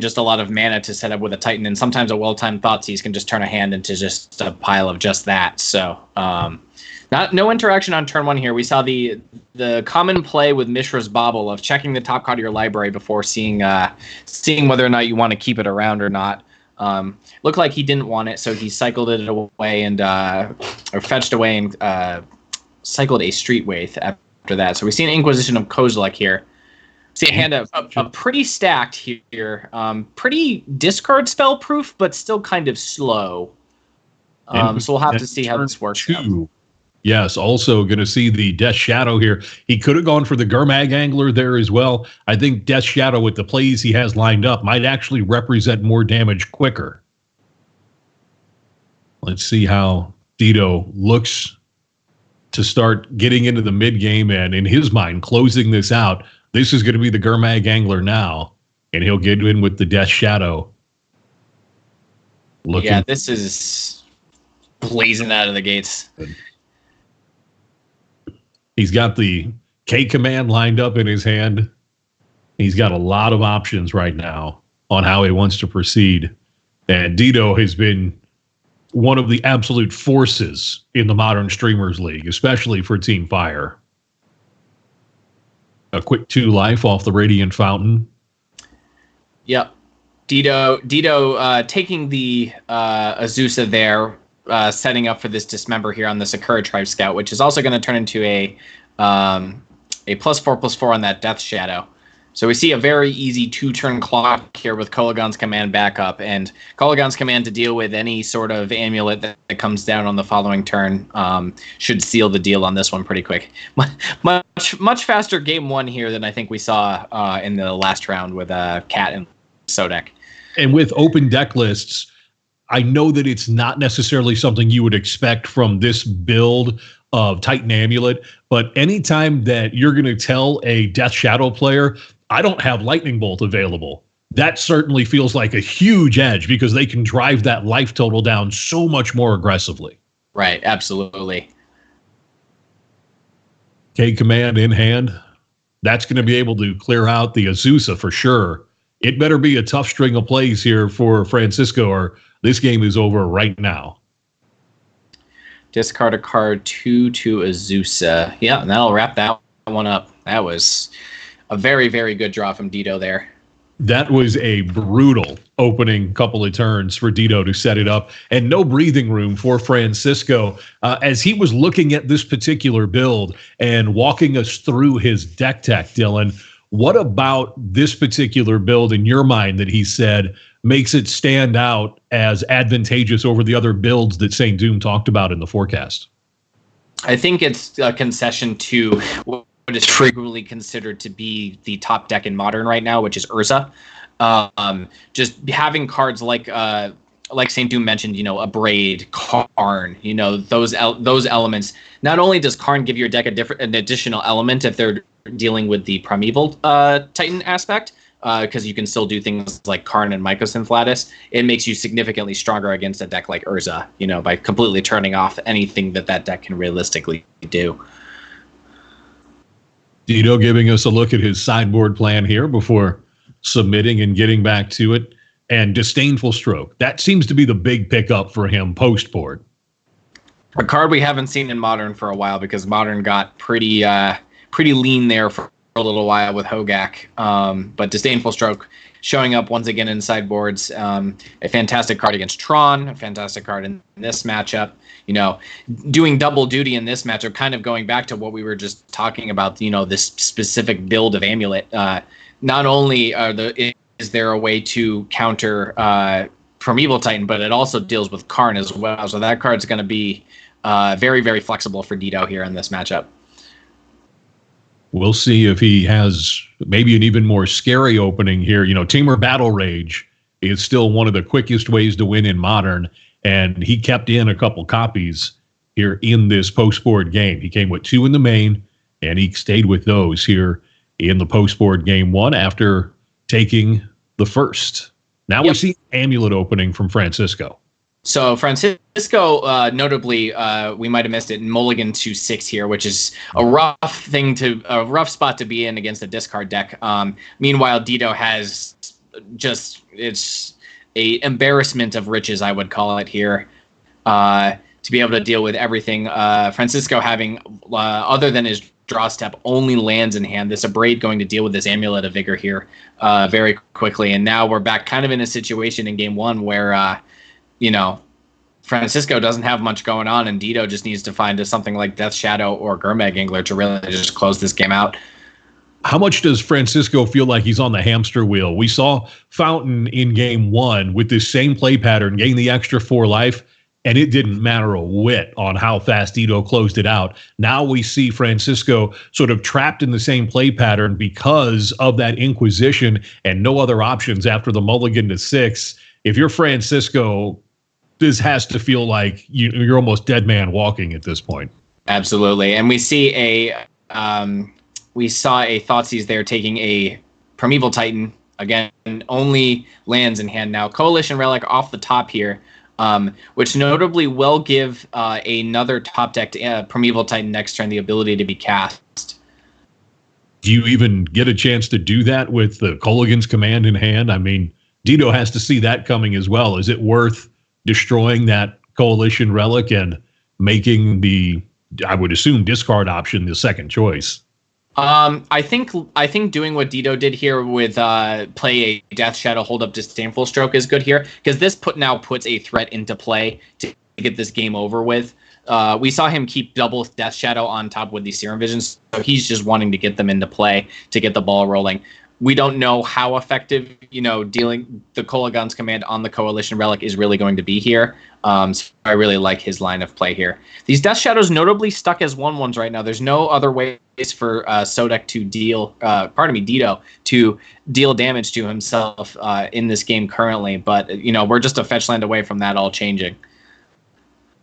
just a lot of mana to set up with a Titan. And sometimes a well-timed Thoughtseize can just turn a hand into just a pile of just that. So no interaction on turn 1 here. We saw the common play with Mishra's Bauble of checking the top card of your library before seeing whether or not you want to keep it around or not. Looked like he didn't want it, so he cycled it away and or fetched away and cycled a Street Wraith after that. So we see an Inquisition of Kozilek here. See a hand a pretty stacked here, pretty discard spell proof, but still kind of slow. So we'll have to see how this works out. Yes, also going to see the Death Shadow here. He could have gone for the Gurmag Angler there as well. I think Death Shadow, with the plays he has lined up, might actually represent more damage quicker. Let's see how Dito looks to start getting into the mid-game and, in his mind, closing this out. This is going to be the Gurmag Angler now, and he'll get in with the Death Shadow. Yeah, this is blazing out of the gates. He's got the K command lined up in his hand. He's got a lot of options right now on how he wants to proceed. And Dito has been one of the absolute forces in the Modern Streamers League, especially for Team Fire. A quick 2 life off the Radiant Fountain. Yep. Dito taking the Azusa there, setting up for this Dismember here on the Sakura Tribe Scout, which is also going to turn into a +4/+4 on that Death Shadow. So we see a very easy 2-turn clock here with Kolaghan's Command backup, and Kolaghan's Command to deal with any sort of amulet that comes down on the following turn should seal the deal on this one pretty quick. Much faster game 1 here than I think we saw in the last round with Cat and Sodek. And with open deck lists, I know that it's not necessarily something you would expect from this build of Titan Amulet, but anytime that you're going to tell a Death Shadow player, I don't have Lightning Bolt available, that certainly feels like a huge edge because they can drive that life total down so much more aggressively. Right, absolutely. K command in hand. That's going to be able to clear out the Azusa for sure. It better be a tough string of plays here for Francisco, or this game is over right now. Discard a card 2 to Azusa. Yeah, and that'll wrap that one up. That was a very, very good draw from Dito there. That was a brutal opening couple of turns for Dito to set it up, and no breathing room for Francisco as he was looking at this particular build and walking us through his deck tech, Dylan. What about this particular build in your mind that he said makes it stand out as advantageous over the other builds that SpiderSpace talked about in the forecast? I think it's a concession to what is frequently considered to be the top deck in Modern right now, which is Urza. Just having cards like SpiderSpace mentioned, a Braid, Karn, those elements. Not only does Karn give your deck an additional element if they're dealing with the Primeval Titan aspect, because you can still do things like Karn and Mycosynth, it makes you significantly stronger against a deck like Urza, by completely turning off anything that deck can realistically do. Dito giving us a look at his sideboard plan here before submitting and getting back to it. And Disdainful Stroke. That seems to be the big pickup for him post-board. A card we haven't seen in Modern for a while because Modern got pretty lean there for a little while with Hogak. But Disdainful Stroke showing up once again in sideboards. A fantastic card against Tron, a fantastic card in this matchup. Doing double duty in this matchup, kind of going back to what we were just talking about, this specific build of Amulet. Not only is there a way to counter Primeval Titan, but it also deals with Karn as well. So that card's going to be very, very flexible for Dito here in this matchup. We'll see if he has maybe an even more scary opening here. Tamer Battle Rage is still one of the quickest ways to win in Modern, and he kept in a couple copies here in this post-board game. He came with 2 in the main, and he stayed with those here in the post-board game 1 after taking the first. Now we see Amulet opening from Francisco. So Francisco, notably, we might have missed it, mulligan to 6 here, which is a rough spot to be in against a discard deck. Meanwhile, Dito has it's a embarrassment of riches, I would call it here, to be able to deal with everything. Francisco having, other than his draw step, only lands in hand. This Abrade going to deal with this Amulet of Vigor here very quickly. And now we're back kind of in a situation in game 1 where, Francisco doesn't have much going on, and Dito just needs to find something like Death Shadow or Gurmag Angler to really just close this game out. How much does Francisco feel like he's on the hamster wheel? We saw Fountain in game 1 with this same play pattern, getting the extra 4 life, and it didn't matter a whit on how fast Dito closed it out. Now we see Francisco sort of trapped in the same play pattern because of that Inquisition and no other options after the mulligan to 6. If you're Francisco, this has to feel like you're almost dead man walking at this point. Absolutely. And we see we saw a Thoughtseize there taking a Primeval Titan. Again, only lands in hand now. Coalition Relic off the top here, which notably will give another top decked Primeval Titan next turn the ability to be cast. Do you even get a chance to do that with the Kolaghan's command in hand? I mean, Dito has to see that coming as well. Is it worth destroying that Coalition Relic and making the, I would assume, discard option the second choice? I think doing what Dito did here with play a Death Shadow, hold up Disdainful Stroke is good here, because this now puts a threat into play to get this game over with. We saw him keep double Death Shadow on top with these Serum Visions, so he's just wanting to get them into play to get the ball rolling. We don't know how effective, dealing the Kolaghan's command on the Coalition Relic is really going to be here. So I really like his line of play here. These Death Shadows notably stuck as 1/1s right now. There's no other ways for Sodek to Dito to deal damage to himself in this game currently. But, we're just a fetch land away from that all changing.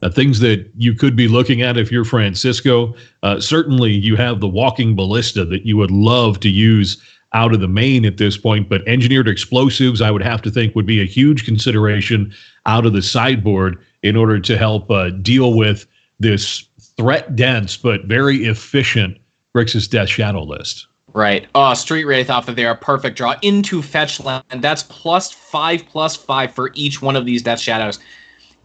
The things that you could be looking at if you're Francisco, certainly you have the Walking Ballista that you would love to use out of the main at this point, but Engineered Explosives, I would have to think, would be a huge consideration out of the sideboard in order to help deal with this threat-dense but very efficient Grixis Death Shadow list. Right. Oh, Street Wraith off of there, a perfect draw into fetch land. That's +5/+5 for each one of these Death Shadows,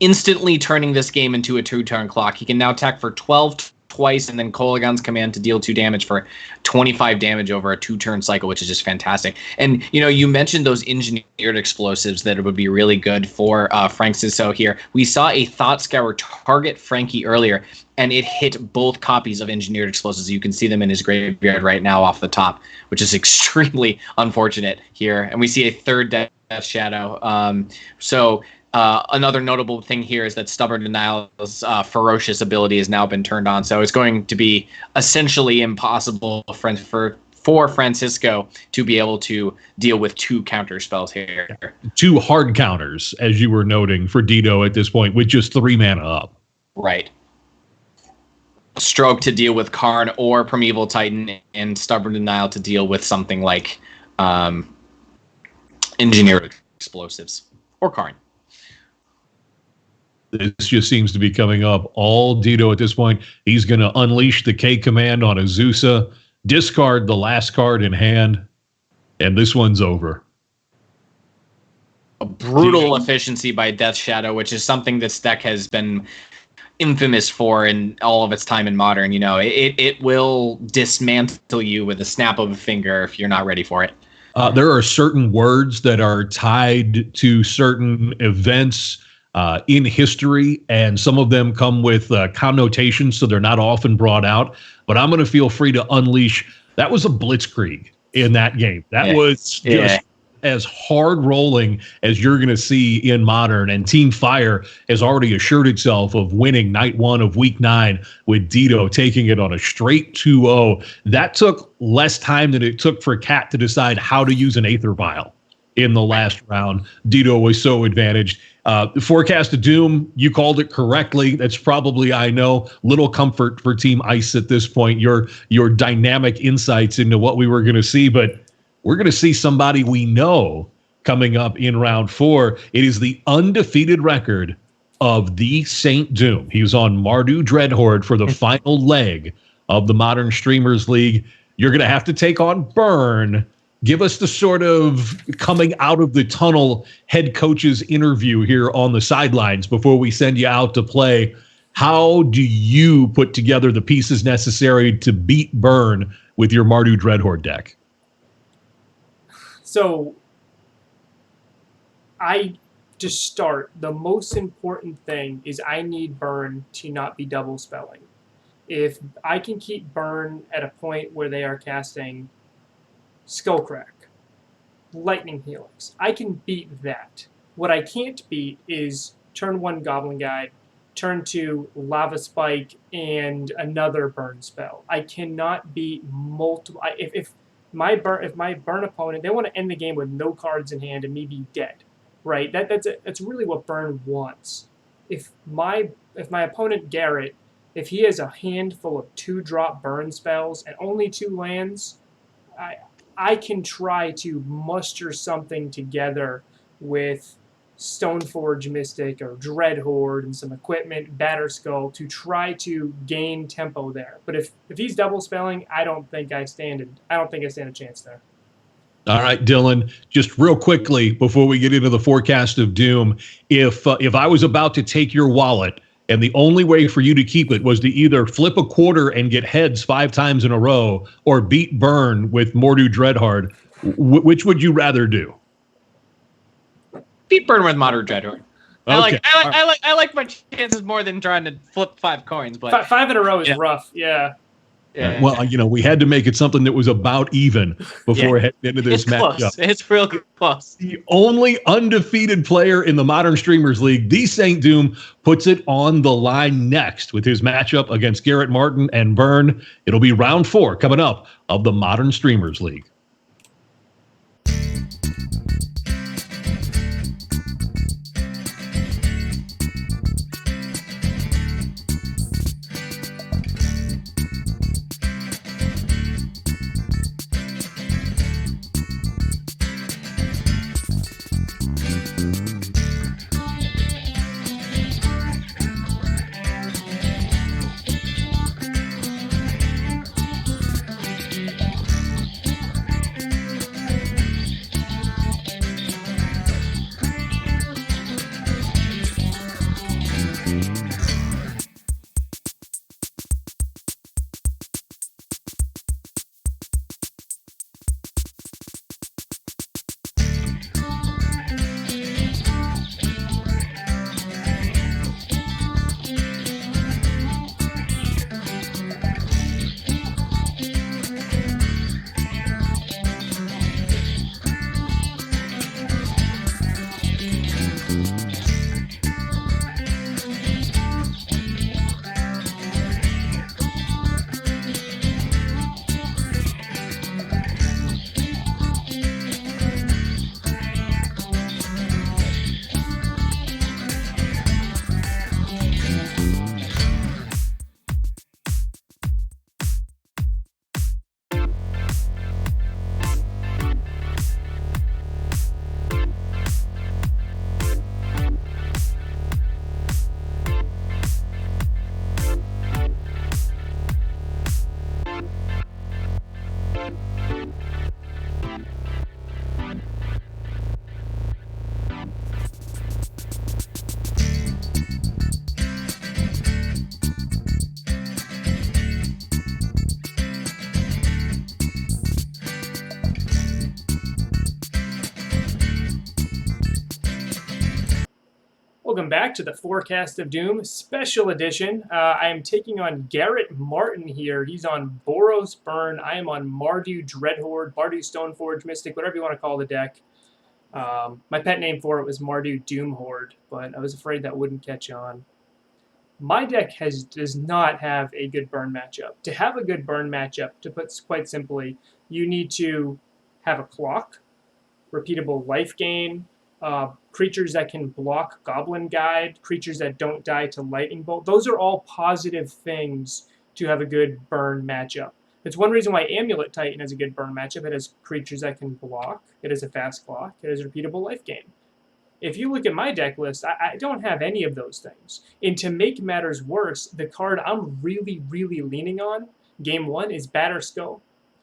instantly turning this game into a 2-turn clock. He can now attack for 12, twice, and then Kolaghan's command to deal 2 damage for 25 damage over a 2-turn cycle, which is just fantastic. And, you mentioned those engineered explosives that would be really good for Francisco here. We saw a Thought Scour target Frankie earlier, and it hit both copies of engineered explosives. You can see them in his graveyard right now off the top, which is extremely unfortunate here. And we see a third Death Shadow. Another notable thing here is that Stubborn Denial's ferocious ability has now been turned on. So it's going to be essentially impossible for Francisco to be able to deal with 2 counter spells here. 2 hard counters, as you were noting, for Dito at this point, with just 3 mana up. Right. Stroke to deal with Karn or Primeval Titan, and Stubborn Denial to deal with something like Engineered Explosives or Karn. This just seems to be coming up all Dito at this point. He's going to unleash the K command on Azusa, discard the last card in hand, and this one's over. A brutal efficiency by Death Shadow, which is something this deck has been infamous for in all of its time in Modern. It will dismantle you with a snap of a finger if you're not ready for it. There are certain words that are tied to certain events in history, and some of them come with connotations, so they're not often brought out. But I'm going to feel free to unleash. That was a blitzkrieg in that game. That was just as hard rolling as you're going to see in Modern. And Team Fire has already assured itself of winning night 1 of week 9 with Dito taking it on a straight 2-0. That took less time than it took for Cat to decide how to use an Aether Vial in the last round. Dito was so advantaged. Forecast of Doom, you called it correctly. That's probably, I know, little comfort for Team Ice at this point. Your dynamic insights into what we were going to see, but we're going to see somebody we know coming up in round 4. It is the undefeated record of TheSaintDoom. He was on Mardu Dreadhorde for the final leg of the Modern Streamers League. You're going to have to take on Burn. Give us the sort of coming out of the tunnel head coach's interview here on the sidelines before we send you out to play. How do you put together the pieces necessary to beat Burn with your Mardu Dreadhorde deck? So, to start, the most important thing is I need Burn to not be double spelling. If I can keep Burn at a point where they are casting Skullcrack, Lightning Helix, I can beat that. What I can't beat is turn 1 Goblin Guide, turn 2 Lava Spike, and another Burn spell. I cannot beat multiple. If my Burn opponent, they want to end the game with no cards in hand and me be dead, right? That's really what Burn wants. If my opponent Garrett, if he has a handful of 2-drop Burn spells and only 2 lands, I can try to muster something together with Stoneforge Mystic or Dreadhorde and some equipment, Batterskull, to try to gain tempo there. But if he's double spelling, I don't think I stand a chance there. All right, Dylan, just real quickly before we get into the forecast of Doom, if I was about to take your wallet and the only way for you to keep it was to either flip a quarter and get heads 5 times in a row or beat Burn with Mardu Dreadhorde, which would you rather do? Beat Burn with Modern Dreadhorde. Okay. I like my chances more than trying to flip 5 coins. But 5 in a row is rough. Yeah. Well, we had to make it something that was about even before heading into this matchup. It's real close. The only undefeated player in the Modern Streamers League, TheSaintDoom, puts it on the line next with his matchup against Garrett Martin and Burn. It'll be round 4 coming up of the Modern Streamers League. Welcome back to the Forecast of Doom special edition. I am taking on Garrett Martin here. He's on Boros Burn. I am on Mardu Dreadhorde, Mardu Stoneforge Mystic, whatever you want to call the deck. My pet name for it was Mardu Doomhorde, but I was afraid that wouldn't catch on. My deck does not have a good burn matchup. To have a good burn matchup, to put quite simply, you need to have a clock, repeatable life gain, creatures that can block Goblin Guide, creatures that don't die to Lightning Bolt. Those are all positive things to have a good burn matchup. It's one reason why Amulet Titan has a good burn matchup. It has creatures that can block. It has a fast clock. It has repeatable life gain. If you look at my deck list, I don't have any of those things. And to make matters worse, the card I'm really, really leaning on, game one, is Batterskull.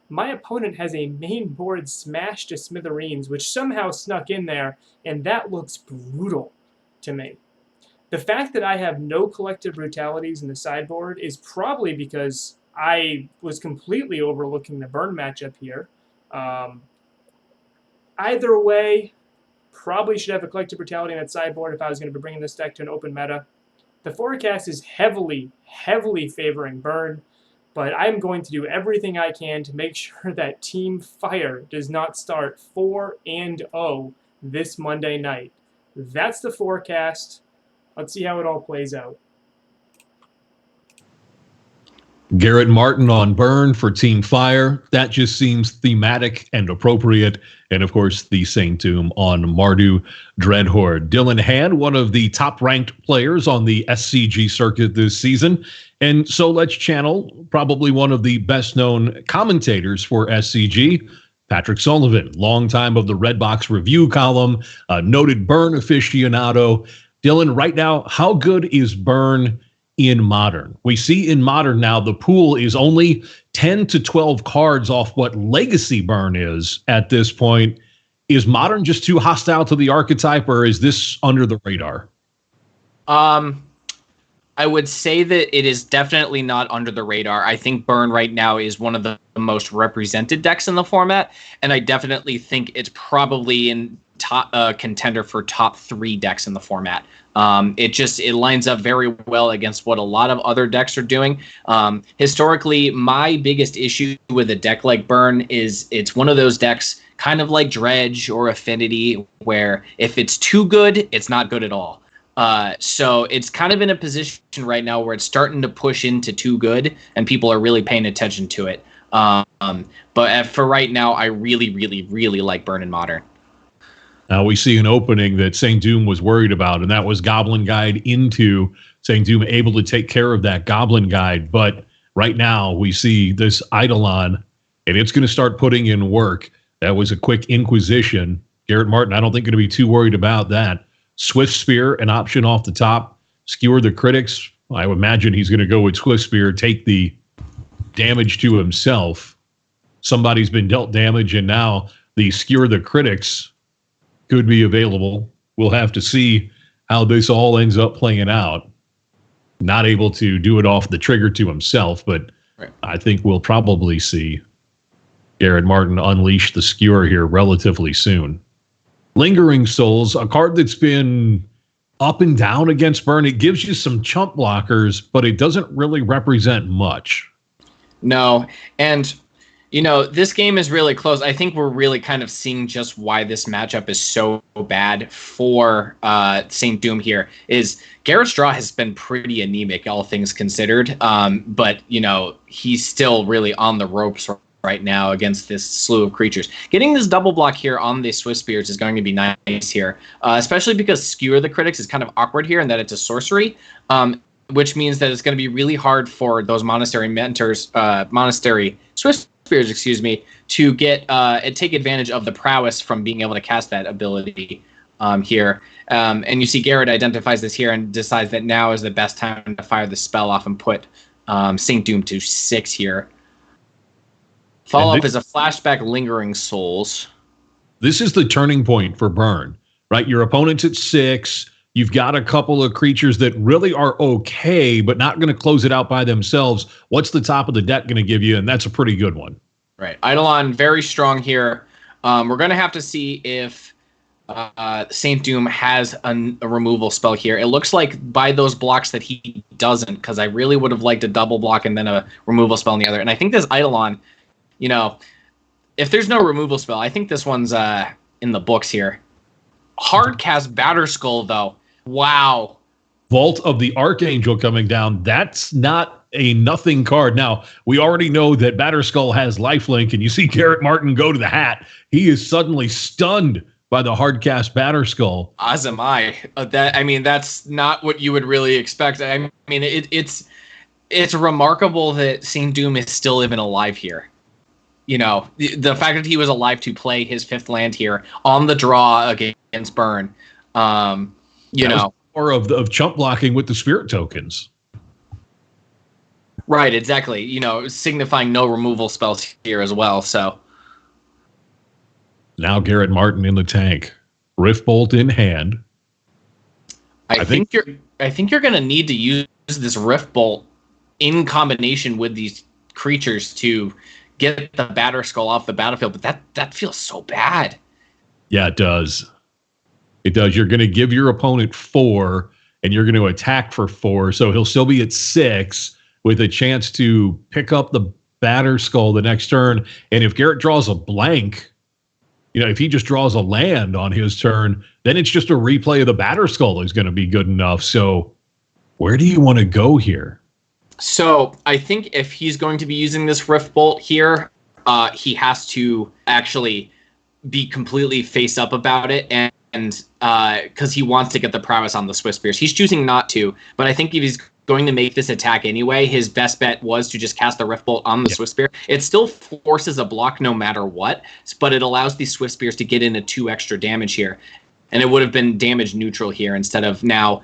My opponent has a main board Smash to Smithereens, which somehow snuck in there, and that looks brutal to me. The fact that I have no Collective Brutalities in the sideboard is probably because I was completely overlooking the burn matchup here. Either way, probably should have a Collective Brutality in that sideboard if I was going to be bringing this deck to an open meta. The forecast is heavily, heavily favoring burn, but I'm going to do everything I can to make sure that Team Fire does not start 4-0 this Monday night. That's the forecast. Let's see how it all plays out. Garrett Martin on Burn for Team Fire. That just seems thematic and appropriate. And of course, TheSaintDoom on Mardu Dreadhorde. Dylan Hand, one of the top-ranked players on the SCG circuit this season. And so let's channel probably one of the best-known commentators for SCG, Patrick Sullivan, longtime of the Redbox Review column, a noted Burn aficionado. Dylan, right now, how good is Burn in Modern? We see in Modern now the pool is only 10 to 12 cards off what Legacy Burn is at this point. Is Modern just too hostile to the archetype, or is this under the radar? I would say that it is definitely not under the radar. I think Burn right now is one of the most represented decks in the format, and I definitely think it's probably in top contender for top 3 decks in the format. It lines up very well against what a lot of other decks are doing. Historically, my biggest issue with a deck like Burn is it's one of those decks kind of like Dredge or Affinity, where if it's too good, it's not good at all. So it's kind of in a position right now where it's starting to push into too good, and people are really paying attention to it. But for right now, I really, really, really like Burn in Modern. Now we see an opening that SpiderSpace was worried about, and that was Goblin Guide into SpiderSpace able to take care of that Goblin Guide. But right now we see this Eidolon, and it's going to start putting in work. That was a quick Inquisition. Garrett Martin, I don't think going to be too worried about that. Swift Spear, an option off the top. Skewer the Critics. I would imagine he's going to go with Swift Spear, take the damage to himself. Somebody's been dealt damage, and now the Skewer the Critics could be available. We'll have to see how this all ends up playing out. Not able to do it off the trigger to himself, but right. I think we'll probably see Garrett Martin unleash the Skewer here relatively soon. Lingering Souls, a card that's been up and down against Burn. It gives you some chump blockers, but it doesn't really represent much. No, and this game is really close. I think we're really kind of seeing just why this matchup is so bad for SpiderSpace here. Is Garrett's draw has been pretty anemic, all things considered. But he's still really on the ropes right now against this slew of creatures. Getting this double block here on the Swift Spears is going to be nice here, especially because Skewer the Critics is kind of awkward here in that it's a sorcery, which means that it's going to be really hard for those Monastery Swift Spears, to get take advantage of the prowess from being able to cast that ability here. And you see Garrett identifies this here and decides that now is the best time to fire the spell off and put SpiderSpace to 6 here. Follow-up is a flashback Lingering Souls. This is the turning point for Burn, right? Your opponent's at 6. You've got a couple of creatures that really are okay, but not going to close it out by themselves. What's the top of the deck going to give you? And that's a pretty good one. Right. Eidolon, very strong here. We're going to have to see if SpiderSpace has a removal spell here. It looks like by those blocks that he doesn't, because I really would have liked a double block and then a removal spell on the other. And I think this Eidolon, if there's no removal spell, I think this one's in the books here. Hard cast Batterskull, though. Wow. Vault of the Archangel coming down. That's not a nothing card. Now, we already know that Batterskull has lifelink, and you see Garrett Martin go to the hat. He is suddenly stunned by the hard cast Batterskull. As am I. That's not what you would really expect. I mean, it's remarkable that SpiderSpace is still even alive here. The fact that he was alive to play his 5th land here on the draw against Burn. Or of chump blocking with the spirit tokens. Right, exactly. Signifying no removal spells here as well. So now Garrett Martin in the tank, Riftbolt in hand. I think you're going to need to use this Riftbolt in combination with these creatures to get the Batterskull off the battlefield. But that feels so bad. Yeah, it does. It does. You're going to give your opponent 4, and you're going to attack for 4. So he'll still be at 6 with a chance to pick up the Batterskull the next turn. And if Garrett draws a blank, if he just draws a land on his turn, then it's just a replay of the Batterskull is going to be good enough. So where do you want to go here? So I think if he's going to be using this Riftbolt here, he has to actually be completely face up about it, and because he wants to get the prowess on the Swift Spears. He's choosing not to, but I think if he's going to make this attack anyway, his best bet was to just cast the Riftbolt on the Swift Spear. It still forces a block no matter what, but it allows these Swift Spears to get into 2 extra damage here. And it would have been damage neutral here instead of now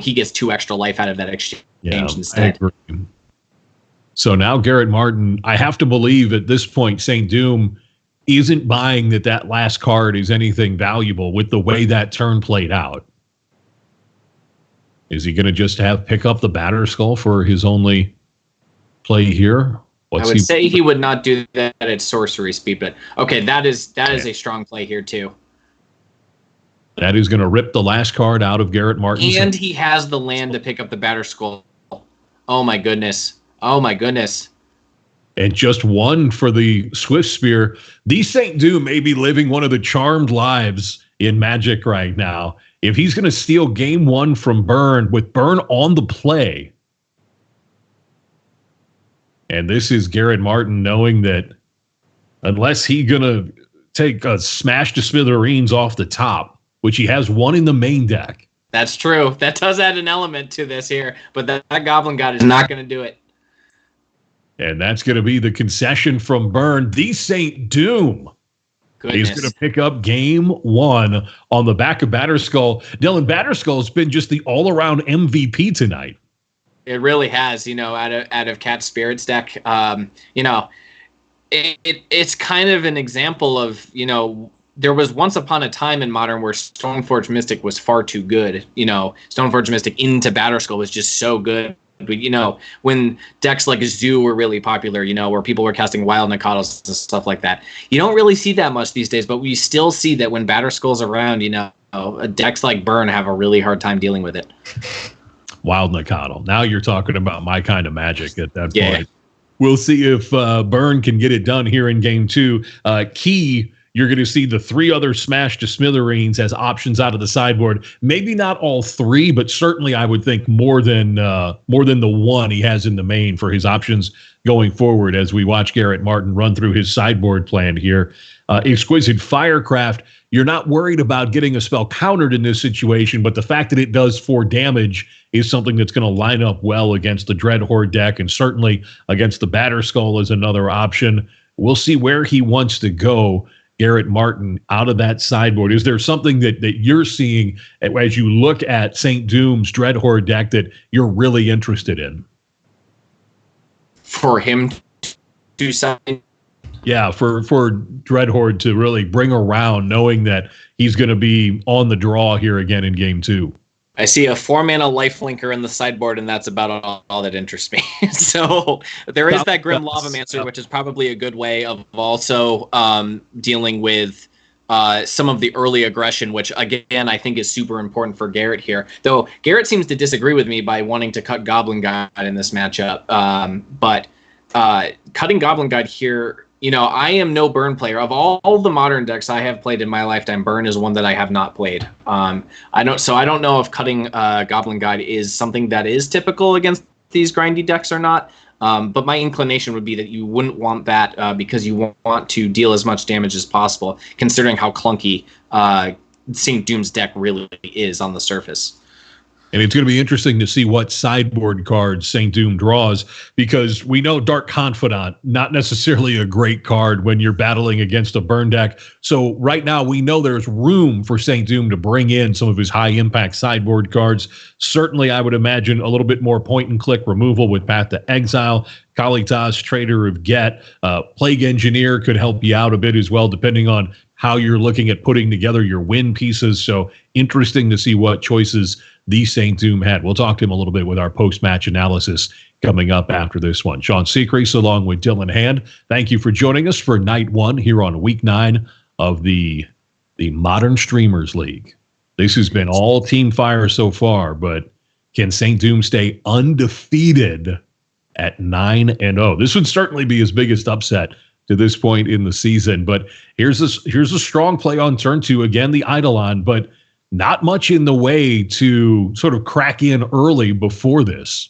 he gets 2 extra life out of that exchange instead. I agree. So now Garrett Martin, I have to believe at this point, SpiderSpace isn't buying that last card is anything valuable with the way that turn played out. Is he going to just pick up the Batterskull for his only play here? I would say he would not do that at sorcery speed, but okay, that is a strong play here too. That is going to rip the last card out of Garrett Martin. And he has the land to pick up the Batterskull. Oh my goodness. Oh my goodness. And just 1 for the Swift Spear. TheSaintDoom may be living one of the charmed lives in Magic right now. If he's going to steal game 1 from Burn with Burn on the play, and this is Garrett Martin knowing that unless he's going to take a smash to smithereens off the top, which he has 1 in the main deck. That's true. That does add an element to this here, but that Goblin God is not going to do it. And that's going to be the concession from Burn. TheSaintDoom. He's going to pick up game 1 on the back of Batterskull. Dylan, Batterskull's been just the all-around MVP tonight. It really has, out of Cat Spirit's deck. It's kind of an example of, there was once upon a time in Modern where Stoneforge Mystic was far too good. Stoneforge Mystic into Batterskull was just so good. But, when decks like Zoo were really popular, where people were casting Wild Nakatos and stuff like that, you don't really see that much these days, but we still see that when Batterskull's around, decks like Burn have a really hard time dealing with it. Wild Nakato. Now you're talking about my kind of Magic at that point. We'll see if Burn can get it done here in game 2. Key, you're going to see the 3 other Smash to Smithereens as options out of the sideboard. Maybe not all 3, but certainly I would think more than the 1 he has in the main for his options going forward as we watch Garrett Martin run through his sideboard plan here. Exquisite Firecraft, you're not worried about getting a spell countered in this situation, but the fact that it does 4 damage is something that's going to line up well against the Dreadhorde deck, and certainly against the Batterskull is another option. We'll see where he wants to go, Garrett Martin, out of that sideboard. Is there something that you're seeing as you look at SpiderSpace's Dreadhorde deck that you're really interested in? For him to sign? Yeah, for Dreadhorde to really bring around, knowing that he's going to be on the draw here again in game 2. I see a 4-mana lifelinker in the sideboard, and that's about all that interests me. So there is that Grim Lavamancer, which is probably a good way of also dealing with some of the early aggression, which again I think is super important for Garrett here. Though Garrett seems to disagree with me by wanting to cut Goblin Guide in this matchup. But cutting Goblin Guide here, I am no Burn player. Of all the modern decks I have played in my lifetime, Burn is one that I have not played. I don't know if cutting Goblin Guide is something that is typical against these grindy decks or not. But my inclination would be that you wouldn't want that because you want to deal as much damage as possible, considering how clunky SpiderSpace's deck really is on the surface. And it's going to be interesting to see what sideboard cards SpiderSpace draws, because we know Dark Confidant, not necessarily a great card when you're battling against a burn deck. So right now we know there's room for SpiderSpace to bring in some of his high-impact sideboard cards. Certainly, I would imagine a little bit more point-and-click removal with Path to Exile. Kalitas, Trader of Get, Plague Engineer could help you out a bit as well, depending on how you're looking at putting together your win pieces. So interesting to see what choices TheSaintDoom had. We'll talk to him a little bit with our post-match analysis coming up after this one. Sean Seacrease along with Dylan Hand, thank you for joining us for night one here on week 9 of the Modern Streamers League. This has been all Team Fire so far, but can SpiderSpace stay undefeated at 9-0? This would certainly be his biggest upset to this point in the season. But here's a strong play on turn 2. Again, the Eidolon, but not much in the way to sort of crack in early before this.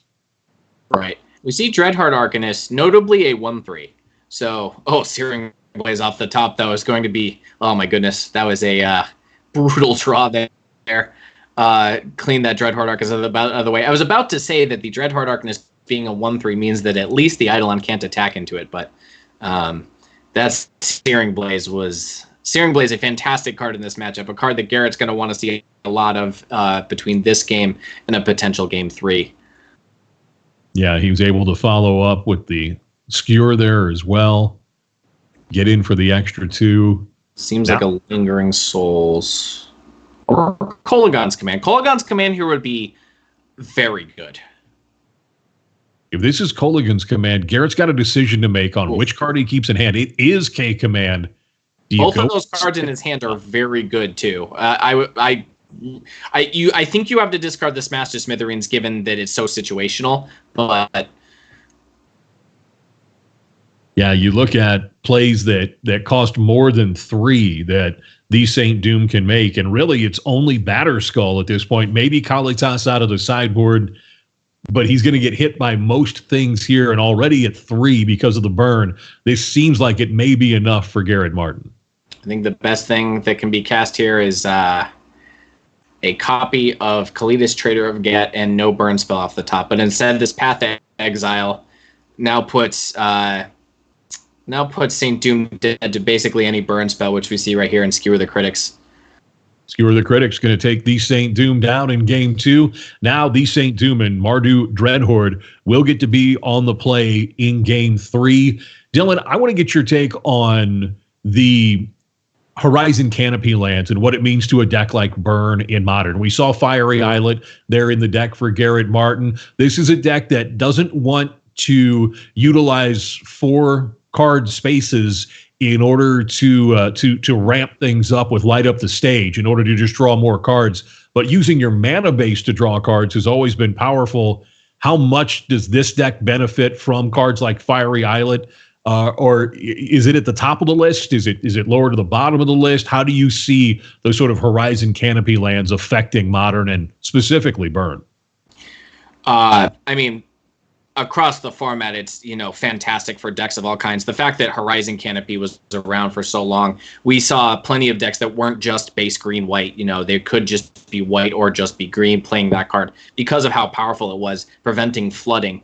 Right. We see Dreadhorde Arcanist, notably a 1/3. So, Searing Blaze off the top, that was going to be, oh my goodness, that was a brutal draw there. Clean that Dreadhorde Arcanist out of the way. I was about to say that the Dreadhorde Arcanist being a 1/3 means that at least the Eidolon can't attack into it, but that's Searing Blaze, a fantastic card in this matchup, a card that Garrett's going to want to see a lot of between this game and a potential game 3. Yeah, he was able to follow up with the Skewer there as well. Get in for the extra 2. Seems like a Lingering Souls. Or Kolaghan's Command. Kolaghan's Command here would be very good. If this is Kolaghan's Command, Garrett's got a decision to make on which card he keeps in hand. It is K Command. Both of those cards in his hand are very good too. I think you have to discard the Smash to Smithereens given that it's so situational. But yeah, you look at plays that cost more than 3 that TheSaintDoom can make, and really it's only Batterskull at this point. Maybe Kalitas out of the sideboard, but he's going to get hit by most things here, and already at 3 because of the burn. This seems like it may be enough for Garrett Martin. I think the best thing that can be cast here is a copy of Kalitas, Trader of Get, and no burn spell off the top. But instead, this Path to Exile now puts SpiderSpace dead to basically any burn spell, which we see right here in Skewer the Critics. Skewer the Critics going to take TheSaintDoom down in game 2. Now TheSaintDoom and Mardu Dreadhorde will get to be on the play in game 3. Dylan, I want to get your take on the Horizon Canopy lands and what it means to a deck like Burn in Modern. We saw Fiery Islet there in the deck for Garrett Martin. This is a deck that doesn't want to utilize 4 card spaces in order to ramp things up with Light Up the Stage, in order to just draw more cards. But using your mana base to draw cards has always been powerful. How much does this deck benefit from cards like Fiery Islet? Or is it at the top of the list? Is it lower to the bottom of the list? How do you see those sort of Horizon Canopy lands affecting Modern and specifically Burn? I mean, across the format, it's fantastic for decks of all kinds. The fact that Horizon Canopy was around for so long, we saw plenty of decks that weren't just base green-white. They could just be white or just be green playing that card because of how powerful it was, preventing flooding.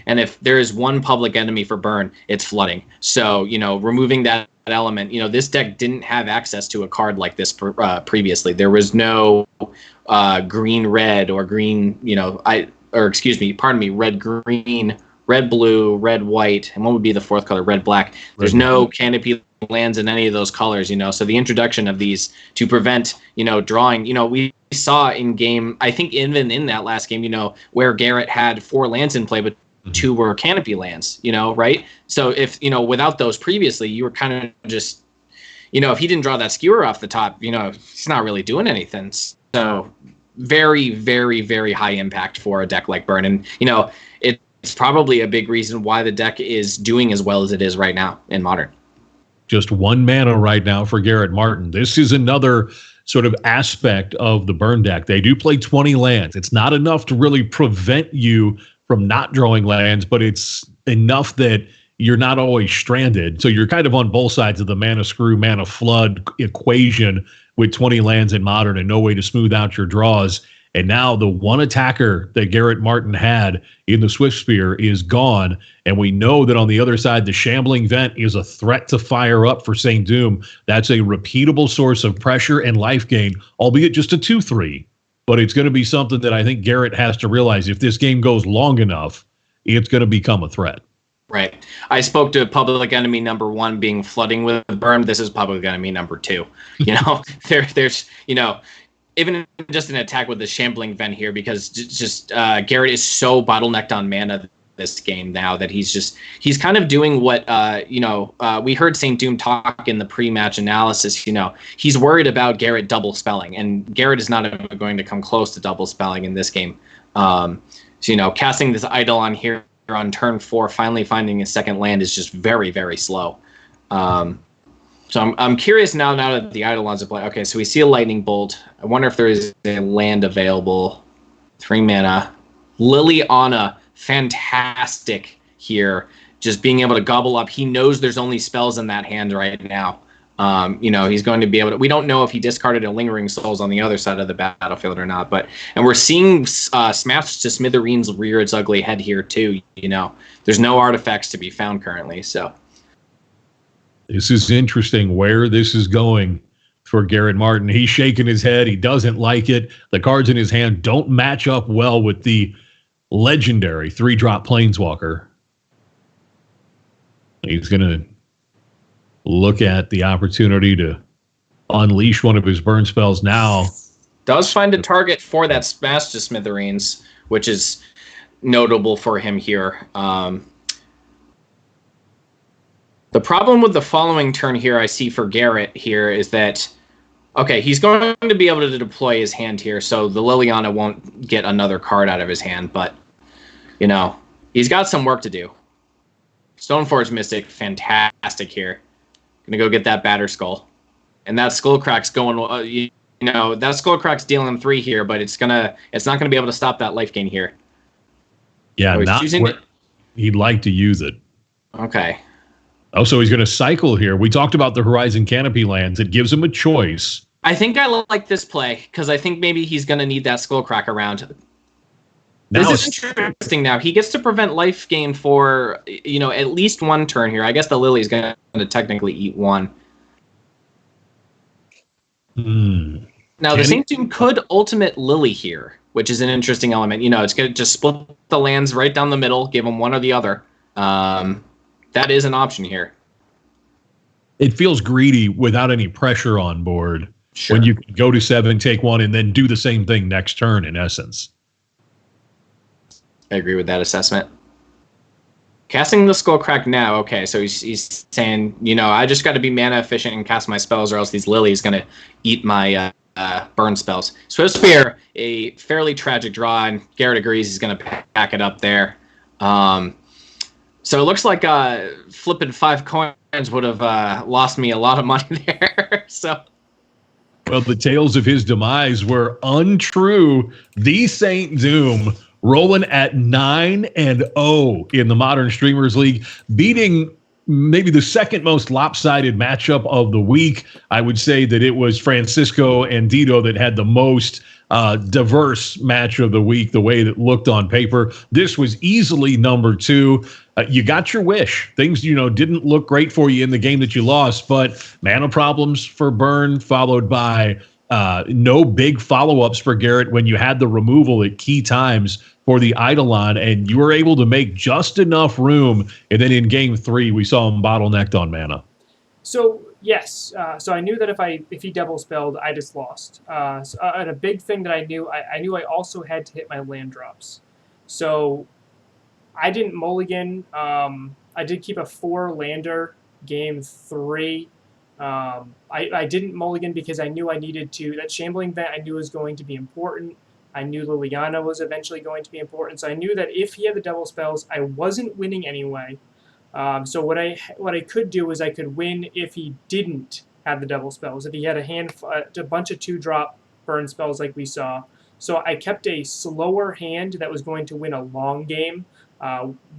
And if there is one public enemy for Burn, it's flooding. So, removing that element, this deck didn't have access to a card like this previously. There was no green-red or green, red-green, red-blue, red-white, and what would be the 4th color? Red-black. There's no canopy lands in any of those colors, so the introduction of these to prevent, drawing, we saw in game, I think even in that last game, where Garrett had 4 lands in play, but 2 were canopy lands, right? So if, without those previously, you were kind of just, if he didn't draw that skewer off the top, he's not really doing anything. So very, very, very high impact for a deck like Burn. And, it's probably a big reason why the deck is doing as well as it is right now in Modern. Just 1 mana right now for Garrett Martin. This is another sort of aspect of the Burn deck. They do play 20 lands. It's not enough to really prevent you from not drawing lands, but it's enough that you're not always stranded. So you're kind of on both sides of the mana screw, mana flood equation with 20 lands in Modern and no way to smooth out your draws. And now the one attacker that Garrett Martin had in the Swiftspear is gone. And we know that on the other side, the Shambling Vent is a threat to fire up for SpiderSpace. That's a repeatable source of pressure and life gain, albeit just a 2/3. But it's going to be something that I think Garrett has to realize if this game goes long enough, it's going to become a threat. Right. I spoke to public enemy number 1 being flooding with Burn. This is public enemy number 2. There's even just an attack with the Shambling Vent here, because Garrett is so bottlenecked on mana this game now that he's kind of doing what we heard SpiderSpace talk in the pre-match analysis. He's worried about Garrett double spelling, and Garrett is not going to come close to double spelling in this game. Casting this Eidolon here on turn 4, finally finding a second land is just very, very slow. So I'm curious now that the Eidolons are playing. Okay, so we see a Lightning Bolt. I wonder if there is a land available. 3 mana. Liliana, fantastic here. Just being able to gobble up. He knows there's only spells in that hand right now. He's going to be able to. We don't know if he discarded a Lingering Souls on the other side of the battlefield or not. And we're seeing Smash to Smithereens rear its ugly head here too. There's no artifacts to be found currently. So. This is interesting where this is going for Garrett Martin. He's shaking his head. He doesn't like it. The cards in his hand don't match up well with the legendary 3-drop Planeswalker. He's going to look at the opportunity to unleash one of his burn spells now. Does find a target for that Smash to Smithereens, which is notable for him here. The problem with the following turn here I see for Garrett here is that, okay, he's going to be able to deploy his hand here, so the Liliana won't get another card out of his hand, but, he's got some work to do. Stoneforge Mystic, fantastic here. Gonna go get that Batter Skull. And that Skullcrack's going, that Skullcrack's dealing 3 here, but it's not gonna be able to stop that life gain here. Yeah, not where he'd like to use it. Okay. Oh, so he's going to cycle here. We talked about the Horizon Canopy lands. It gives him a choice. I think I like this play, because I think maybe he's going to need that Skullcrack around. This is interesting now. He gets to prevent life gain for, at least 1 turn here. I guess the Lily's going to technically eat 1. Now, the SpiderSpace could ultimate Lily here, which is an interesting element. It's going to just split the lands right down the middle, give him one or the other. That is an option here. It feels greedy without any pressure on board. Sure. When you can go to 7, take 1, and then do the same thing next turn, in essence. I agree with that assessment. Casting the Skullcrack now. Okay, so he's saying, I just got to be mana efficient and cast my spells, or else these Lilies going to eat my burn spells. Swiftspear, a fairly tragic draw, and Garrett agrees he's going to pack it up there. So it looks like flipping 5 coins would have lost me a lot of money there. Well, the tales of his demise were untrue. TheSaintDoom rolling at 9-0 in the Modern Streamers League, beating maybe the second most lopsided matchup of the week. I would say that it was Francisco and Dito that had the most diverse match of the week, the way that looked on paper. This was easily number 2. You got your wish. Things, didn't look great for you in the game that you lost, but mana problems for Burn, followed by no big follow-ups for Garrett when you had the removal at key times for the Eidolon, and you were able to make just enough room. And then in game 3, we saw him bottlenecked on mana. So yes, so I knew that if he double spelled, I just lost. And a big thing that I knew I also had to hit my land drops. So I didn't mulligan. I did keep a 4 lander game 3. I didn't mulligan because I knew I needed to. That Shambling Vent I knew was going to be important. I knew Liliana was eventually going to be important. So I knew that if he had the double spells, I wasn't winning anyway. So what I could do is I could win if he didn't have the double spells. If he had a bunch of 2-drop burn spells like we saw. So I kept a slower hand that was going to win a long game,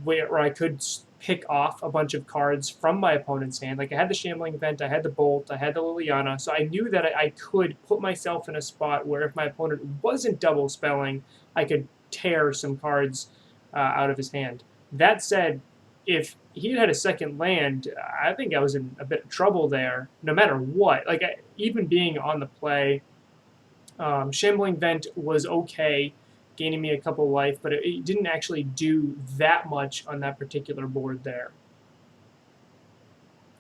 where I could pick off a bunch of cards from my opponent's hand. Like I had the Shambling Vent, I had the Bolt, I had the Liliana. So I knew that I could put myself in a spot where if my opponent wasn't double spelling, I could tear some cards out of his hand. That said, if he had a second land, I think I was in a bit of trouble there, no matter what. Like even being on the play, Shambling Vent was okay, gaining me a couple life, but it didn't actually do that much on that particular board there.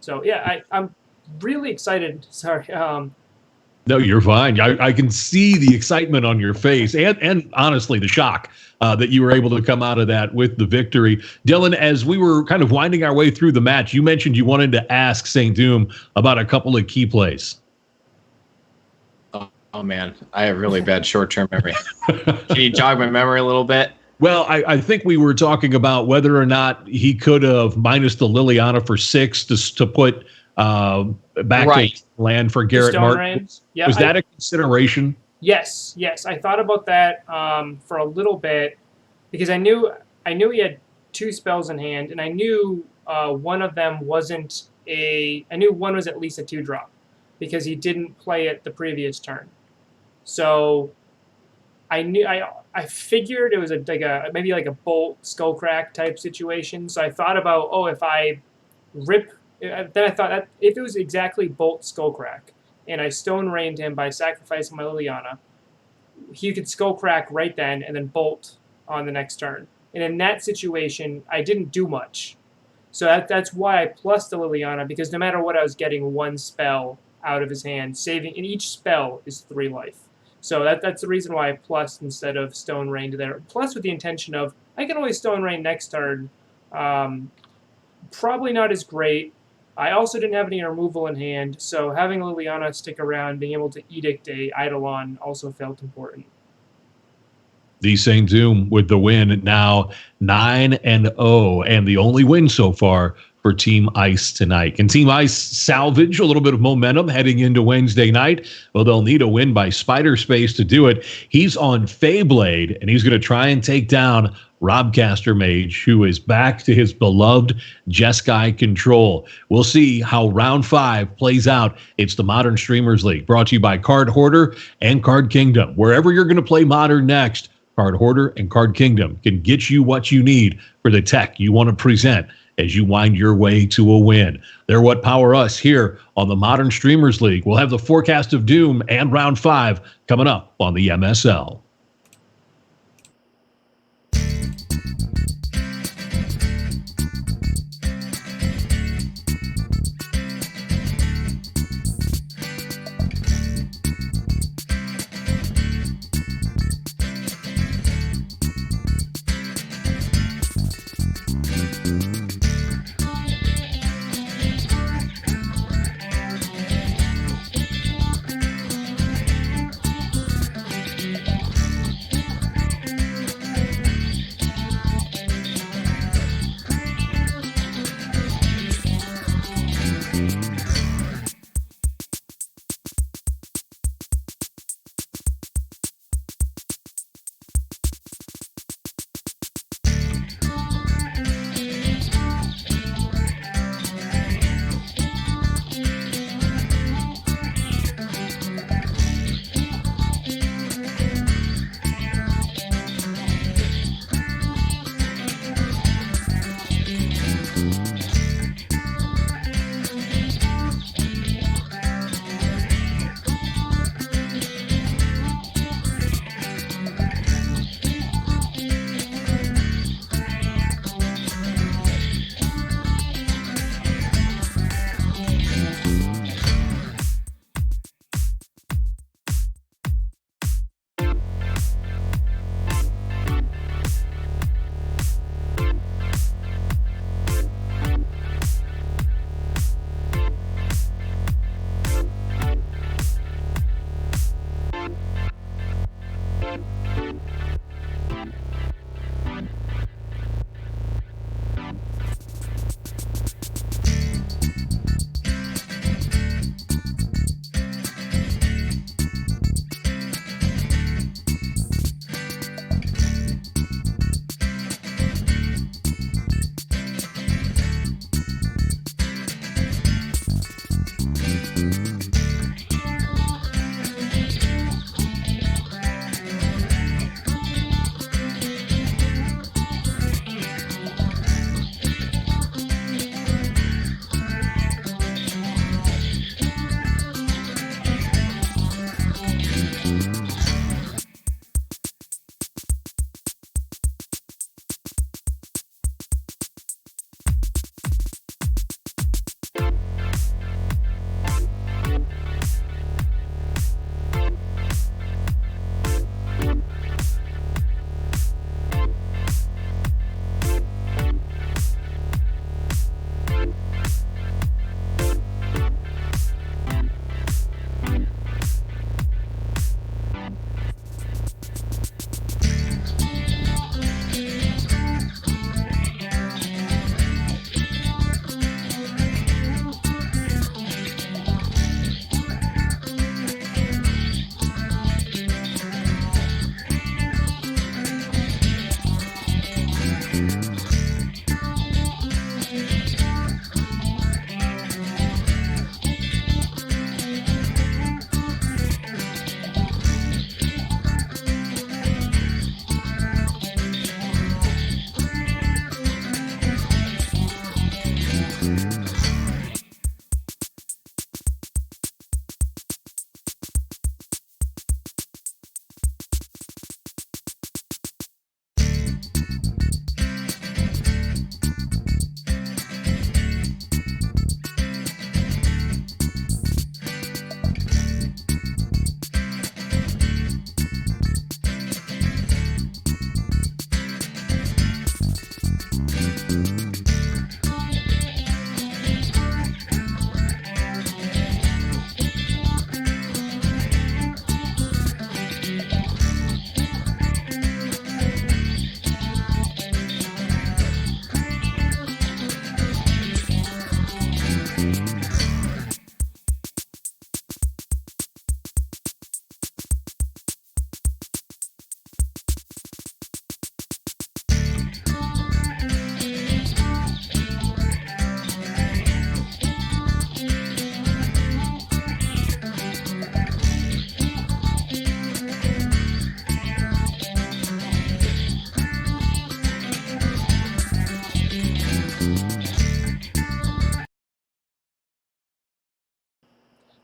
So yeah, I'm really excited. Sorry. No, you're fine. I can see the excitement on your face and honestly the shock that you were able to come out of that with the victory. Dylan, as we were kind of winding our way through the match, you mentioned you wanted to ask SaintDoom about a couple of key plays. Oh man, I have really bad short-term memory. Can you jog my memory a little bit? Well, I think we were talking about whether or not he could have minus the Liliana for 6 to put back Right. a land for Garrett Martin. Yeah, Was that a consideration? Yes. I thought about that for a little bit because I knew he had 2 spells in hand, and I knew one of them wasn't I knew one was at least a 2-drop because he didn't play it the previous turn. So I figured it was maybe like a Bolt Skullcrack type situation. So I thought about, if I rip, then I thought that if it was exactly Bolt Skullcrack and I Stone Rained him by sacrificing my Liliana, he could Skullcrack right then and then Bolt on the next turn. And in that situation, I didn't do much. So that's why I plus the Liliana, because no matter what, I was getting 1 spell out of his hand, saving, and each spell is 3 life. So that's the reason why I plus instead of Stone Rained there. Plus with the intention of, I can always Stone Rain next turn. Probably not as great. I also didn't have any removal in hand, so having Liliana stick around, being able to Edict a Eidolon also felt important. TheSaintDoom with the win, now 9-0, and the only win so far for Team Ice tonight. Can Team Ice salvage a little bit of momentum heading into Wednesday night? Well, they'll need a win by SpiderSpace to do it. He's on FaeBlade, and he's going to try and take down Robcaster Mage, who is back to his beloved Jeskai control. We'll see how round 5 plays out. It's the Modern Streamers League, brought to you by Card Hoarder and Card Kingdom. Wherever you're going to play Modern next, Card Hoarder and Card Kingdom can get you what you need for the tech you want to present as you wind your way to a win. They're what power us here on the Modern Streamers League. We'll have the forecast of Doom and round 5 coming up on the MSL.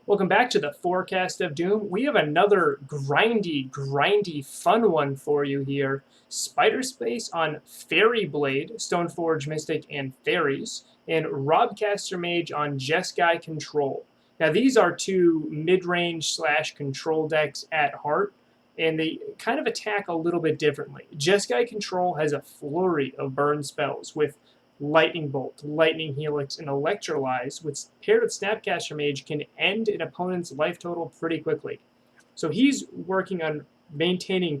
Welcome back to the Forecast of Doom. We have another grindy, fun one for you here. SpiderSpace on FaeBlade, Stoneforge Mystic, and Fairies, and Robcaster Mage on Jeskai Control. Now, these are two mid-range / control decks at heart, and they kind of attack a little bit differently. Jeskai Control has a flurry of burn spells with Lightning Bolt, Lightning Helix, and Electrolyze, which paired with Snapcaster Mage can end an opponent's life total pretty quickly. So he's working on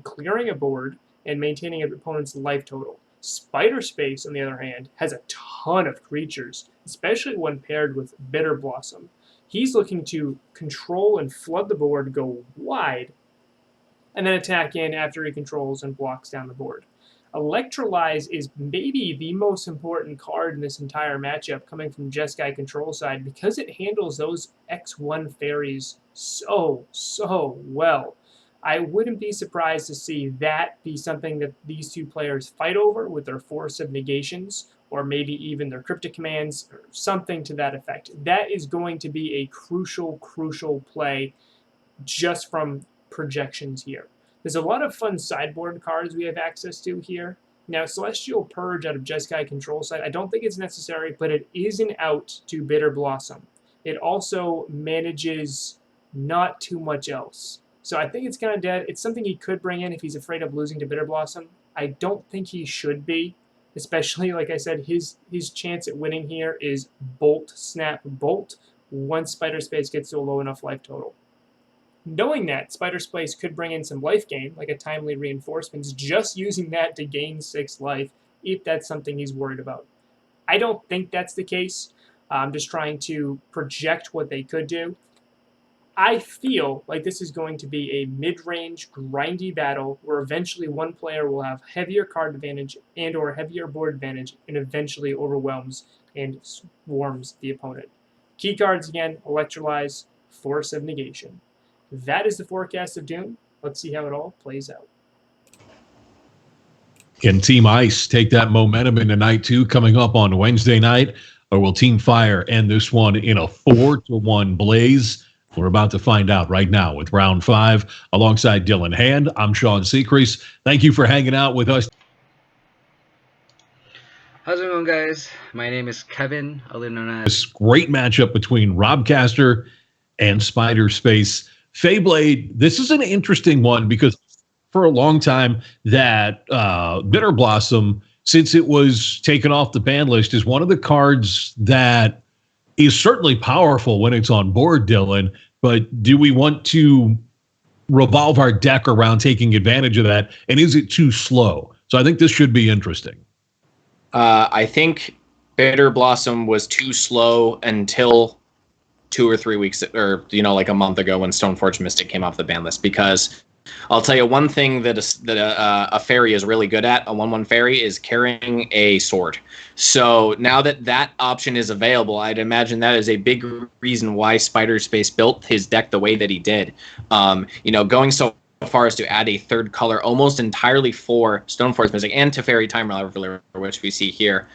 clearing a board and maintaining an opponent's life total. SpiderSpace, on the other hand, has a ton of creatures, especially when paired with Bitter Blossom. He's looking to control and flood the board, go wide, and then attack in after he controls and blocks down the board. Electrolyze is maybe the most important card in this entire matchup coming from Jeskai Control side because it handles those X1 fairies so well. I wouldn't be surprised to see that be something that these two players fight over with their Force of Negations, or maybe even their Cryptic Commands, or something to that effect. That is going to be a crucial play just from projections here. There's a lot of fun sideboard cards we have access to here. Now, Celestial Purge out of Jeskai Control side, I don't think it's necessary, but it is an out to Bitter Blossom. It also manages not too much else. So I think it's kind of dead. It's something he could bring in if he's afraid of losing to Bitter Blossom. I don't think he should be, especially, like I said, his chance at winning here is Bolt, Snap, Bolt once SpiderSpace gets to a low enough life total. Knowing that, SpiderSpace could bring in some life gain, like a Timely Reinforcements, just using that to gain 6 life, if that's something he's worried about. I don't think that's the case. I'm just trying to project what they could do. I feel like this is going to be a mid-range, grindy battle where eventually one player will have heavier card advantage and or heavier board advantage and eventually overwhelms and swarms the opponent. Key cards again, Electrolyze, Force of Negation. That is the Forecast of Doom. Let's see how it all plays out. Can Team Ice take that momentum into night 2 coming up on Wednesday night? Or will Team Fire end this one in a 4-1 blaze? We're about to find out right now with round 5. Alongside Dylan Hand, I'm Sean Seacrease. Thank you for hanging out with us. How's it going, guys? My name is Kevin, otherwise known as... This great matchup between Robcaster and SpiderSpace. FaeBlade, this is an interesting one because for a long time that Bitter Blossom, since it was taken off the ban list, is one of the cards that is certainly powerful when it's on board, Dylan, but do we want to revolve our deck around taking advantage of that, and is it too slow? So I think this should be interesting. I think Bitter Blossom was too slow until 2 or 3 weeks, or like a month ago when Stoneforge Mystic came off the ban list, because I'll tell you one thing that a fairy is really good at, a 1/1 fairy, is carrying a sword. So now that option is available, I'd imagine that is a big reason why SpiderSpace built his deck the way that he did. Going so far as to add a third color almost entirely for Stoneforge Mystic and to Fairy Time Raveler, which we see here.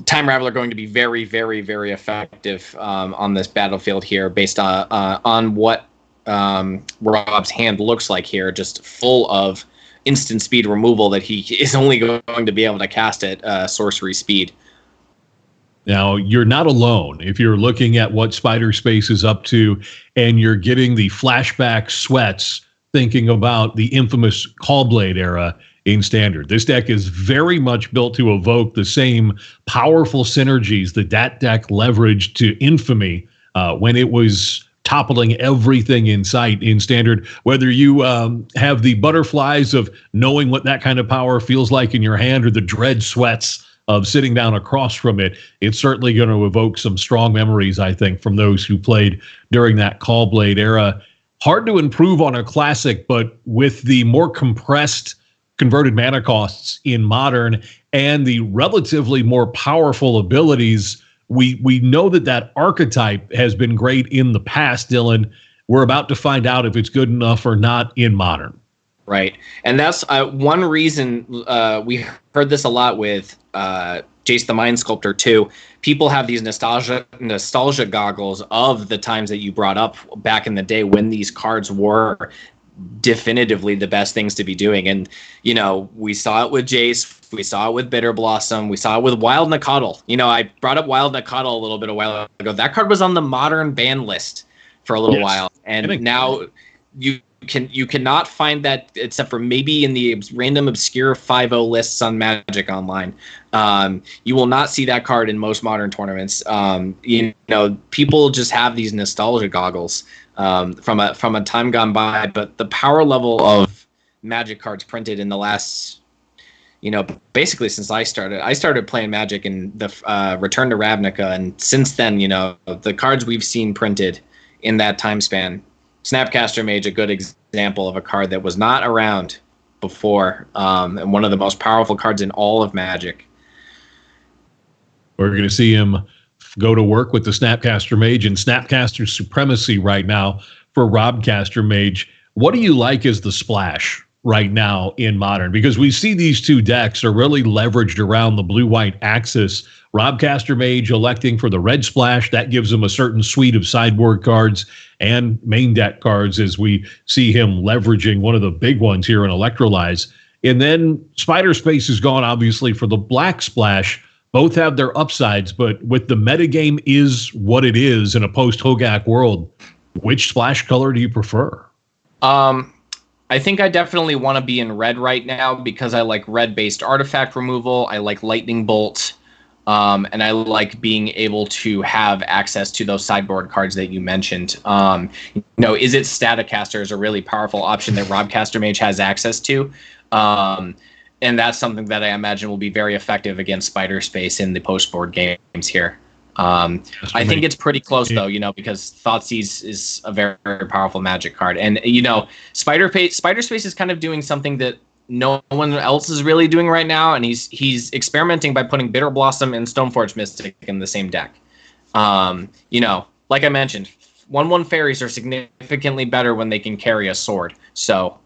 Time Raveler going to be very, very, very effective on this battlefield here, based on what Rob's hand looks like here, just full of instant speed removal that he is only going to be able to cast at sorcery speed. Now, you're not alone. If you're looking at what SpiderSpace is up to and you're getting the flashback sweats thinking about the infamous Callblade era in Standard, this deck is very much built to evoke the same powerful synergies that deck leveraged to infamy when it was toppling everything in sight in Standard. Whether you have the butterflies of knowing what that kind of power feels like in your hand or the dread sweats of sitting down across from it, it's certainly going to evoke some strong memories, I think, from those who played during that Callblade era. Hard to improve on a classic, but with the more compressed converted mana costs in Modern and the relatively more powerful abilities, we know that archetype has been great in the past, Dylan. We're about to find out if it's good enough or not in Modern. Right. And that's one reason we heard this a lot with Jace the Mind Sculptor too. People have these nostalgia goggles of the times that you brought up back in the day when these cards were definitively the best things to be doing. And, we saw it with Jace, we saw it with Bitter Blossom, we saw it with Wild Nacatl. I brought up Wild Nacatl a little bit a while ago. That card was on the modern ban list for a little while. And now you cannot find that except for maybe in the random obscure 5.0 lists on Magic Online. You will not see that card in most modern tournaments. People just have these nostalgia goggles from a time gone by, but the power level of Magic cards printed in the last, basically since I started playing Magic in the Return to Ravnica, and since then, the cards we've seen printed in that time span. Snapcaster Mage, a good example of a card that was not around before, and one of the most powerful cards in all of Magic. We're going to see him go to work with the Snapcaster Mage and Snapcaster Supremacy right now for Robcaster Mage. What do you like as the splash right now in Modern? Because we see these two decks are really leveraged around the blue-white axis. Robcaster Mage electing for the red splash. That gives him a certain suite of sideboard cards and main deck cards as we see him leveraging one of the big ones here in Electrolyze. And then SpiderSpace has gone, obviously, for the black splash. Both have their upsides, but with the metagame is what it is in a post-Hogak world, which splash color do you prefer? I think I definitely want to be in red right now because I like red-based artifact removal. I like Lightning Bolt. And I like being able to have access to those sideboard cards that you mentioned. Is it Staticaster is a really powerful option that Robcaster Mage has access to. And that's something that I imagine will be very effective against SpiderSpace in the post-board games here. I think it's pretty close, though, because Thoughtseize is a very, very powerful Magic card. And, SpiderSpace is kind of doing something that no one else is really doing right now, and he's experimenting by putting Bitter Blossom and Stoneforge Mystic in the same deck. Like I mentioned, 1/1 fairies are significantly better when they can carry a sword. So,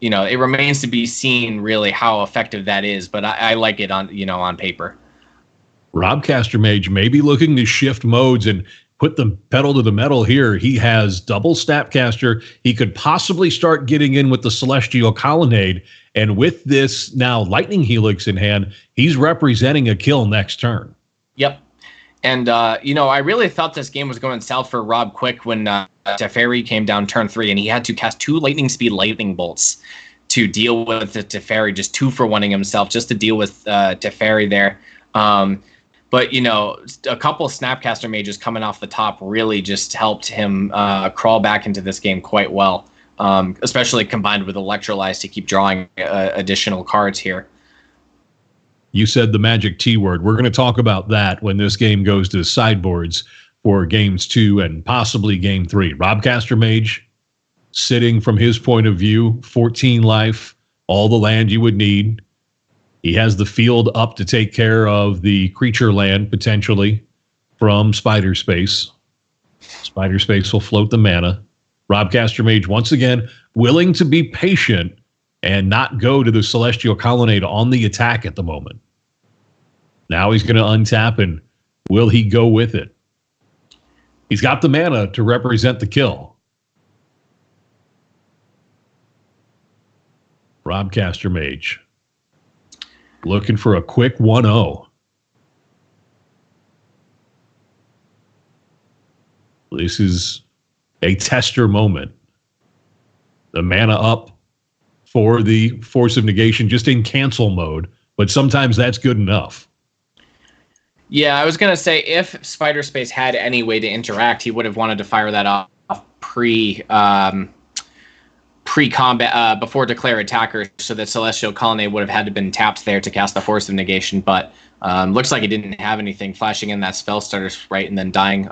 it remains to be seen really how effective that is, but I like it on paper. Robcaster Mage may be looking to shift modes and put the pedal to the metal here. He has double Snapcaster. He could possibly start getting in with the Celestial Colonnade. And with this now Lightning Helix in hand, he's representing a kill next turn. Yep. And, I really thought this game was going south for Rob Quick when Teferi came down turn 3, and he had to cast 2 lightning speed lightning bolts to deal with the Teferi, just 2-for-1ing himself, just to deal with Teferi there. But, a couple of Snapcaster Mages coming off the top really just helped him crawl back into this game quite well, especially combined with Electrolyze to keep drawing additional cards here. You said the magic T word. We're going to talk about that when this game goes to sideboards for games 2 and possibly game 3. Robcaster Mage, sitting from his point of view, 14 life, all the land you would need. He has the field up to take care of the creature land, potentially, from SpiderSpace. SpiderSpace will float the mana. Robcaster Mage, once again, willing to be patient and not go to the Celestial Colonnade on the attack at the moment. Now he's going to untap, and will he go with it? He's got the mana to represent the kill. Robcaster Mage, looking for a quick 1-0. This is a tester moment. The mana up for the Force of Negation just in cancel mode, but sometimes that's good enough. Yeah, I was going to say if SpiderSpace had any way to interact, he would have wanted to fire that off pre-combat, before declare attacker, so that Celestial Colonnade would have had to been tapped there to cast the Force of Negation, but looks like he didn't have anything, flashing in that Spell Starter Sprite and then dying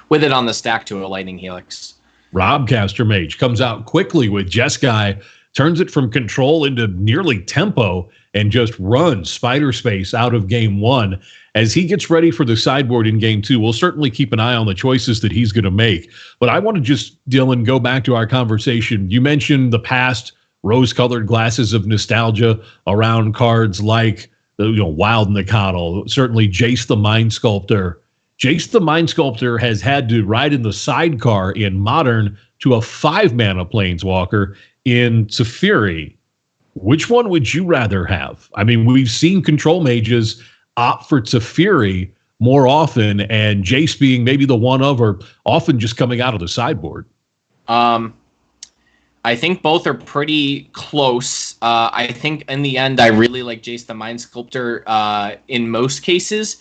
with it on the stack to a Lightning Helix. Robcaster Mage comes out quickly with Jeskai, turns it from control into nearly tempo, and just runs SpiderSpace out of game 1. As he gets ready for the sideboard in game 2, we'll certainly keep an eye on the choices that he's going to make. But I want to just, Dylan, go back to our conversation. You mentioned the past rose-colored glasses of nostalgia around cards like Wild Nikotl, certainly Jace the Mind Sculptor. Jace the Mind Sculptor has had to ride in the sidecar in Modern to a 5-mana Planeswalker in Teferi. Which one would you rather have? I mean, we've seen control mages opt for Teferi more often, and Jace being maybe the one of, or often just coming out of the sideboard. I think both are pretty close. I think in the end, I really like Jace the Mind Sculptor in most cases.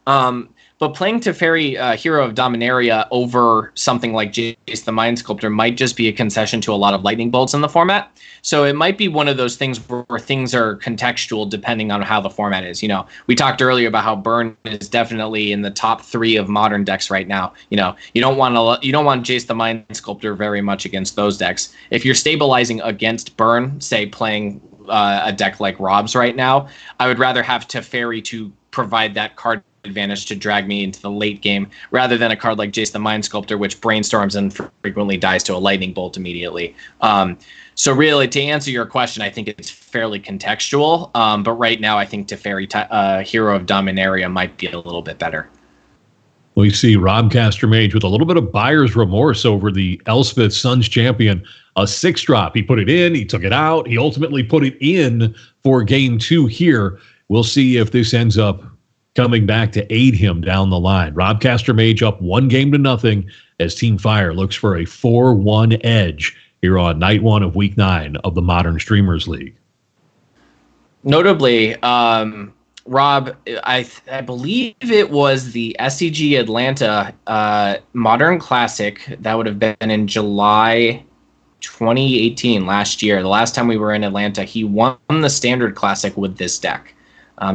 But playing Teferi, Hero of Dominaria, over something like Jace the Mind Sculptor might just be a concession to a lot of lightning bolts in the format. So it might be one of those things where things are contextual depending on how the format is. We talked earlier about how Burn is definitely in the top 3 of modern decks right now. You don't want Jace the Mind Sculptor very much against those decks. If you're stabilizing against Burn, say playing a deck like Rob's right now, I would rather have Teferi to provide that card advantage to drag me into the late game rather than a card like Jace the Mind Sculptor, which brainstorms and frequently dies to a lightning bolt immediately. So really, to answer your question, I think it's fairly contextual. But right now, I think Teferi, Hero of Dominaria, might be a little bit better. We see Rob Castermage with a little bit of buyer's remorse over the Elspeth Suns champion. A 6-drop. He put it in, he took it out, he ultimately put it in for game 2 here. We'll see if this ends up coming back to aid him down the line. Rob Castermage up 1-0 as Team Fire looks for a 4-1 edge here on night 1 of week 9 of the Modern Streamers League. Notably, Rob, I believe it was the SCG Atlanta Modern Classic that would have been in July 2018, last year. The last time we were in Atlanta, he won the Standard Classic with this deck.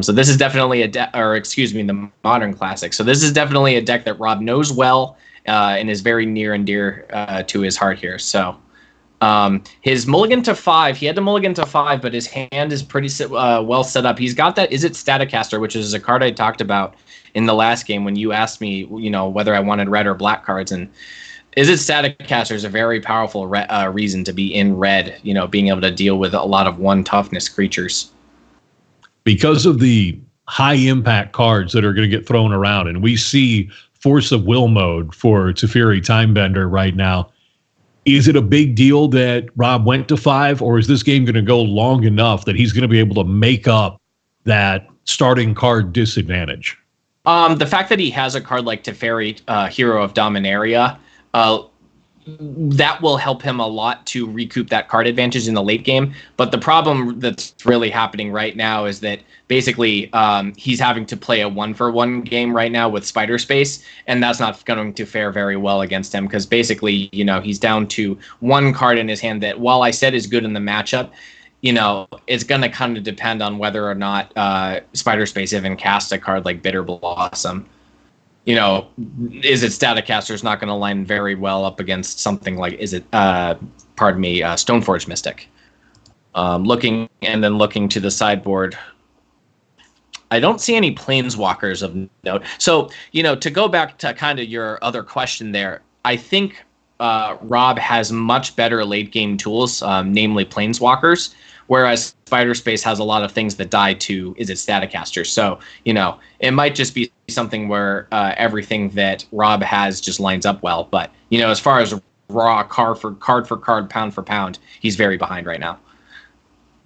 So this is definitely the Modern Classic. So this is definitely a deck that Rob knows well and is very near and dear to his heart here. So his mulligan to 5, he had to mulligan to 5, but his hand is pretty well set up. He's got that Is It Staticaster, which is a card I talked about in the last game when you asked me, whether I wanted red or black cards. And Is It Staticaster is a very powerful reason to be in red, being able to deal with a lot of 1 toughness creatures. Because of the high impact cards that are going to get thrown around, and we see Force of Will mode for Teferi Timebender right now, is it a big deal that Rob went to 5, or is this game going to go long enough that he's going to be able to make up that starting card disadvantage? The fact that he has a card like Teferi, Hero of Dominaria, that will help him a lot to recoup that card advantage in the late game. But the problem that's really happening right now is that basically he's having to play a 1-for-1 game right now with SpiderSpace, and that's not going to fare very well against him because basically, he's down to 1 card in his hand that, while I said is good in the matchup, it's going to kind of depend on whether or not SpiderSpace even casts a card like Bitter Blossom. Is It Staticaster is not going to line very well up against something like Stoneforge Mystic. Looking to the sideboard, I don't see any Planeswalkers of note. So, to go back to kind of your other question there, I think Rob has much better late game tools, namely Planeswalkers, whereas SpiderSpace has a lot of things that die to Is It Staticaster. So, it might just be something where everything that Rob has just lines up well. But, as far as raw card for card, pound for pound, he's very behind right now.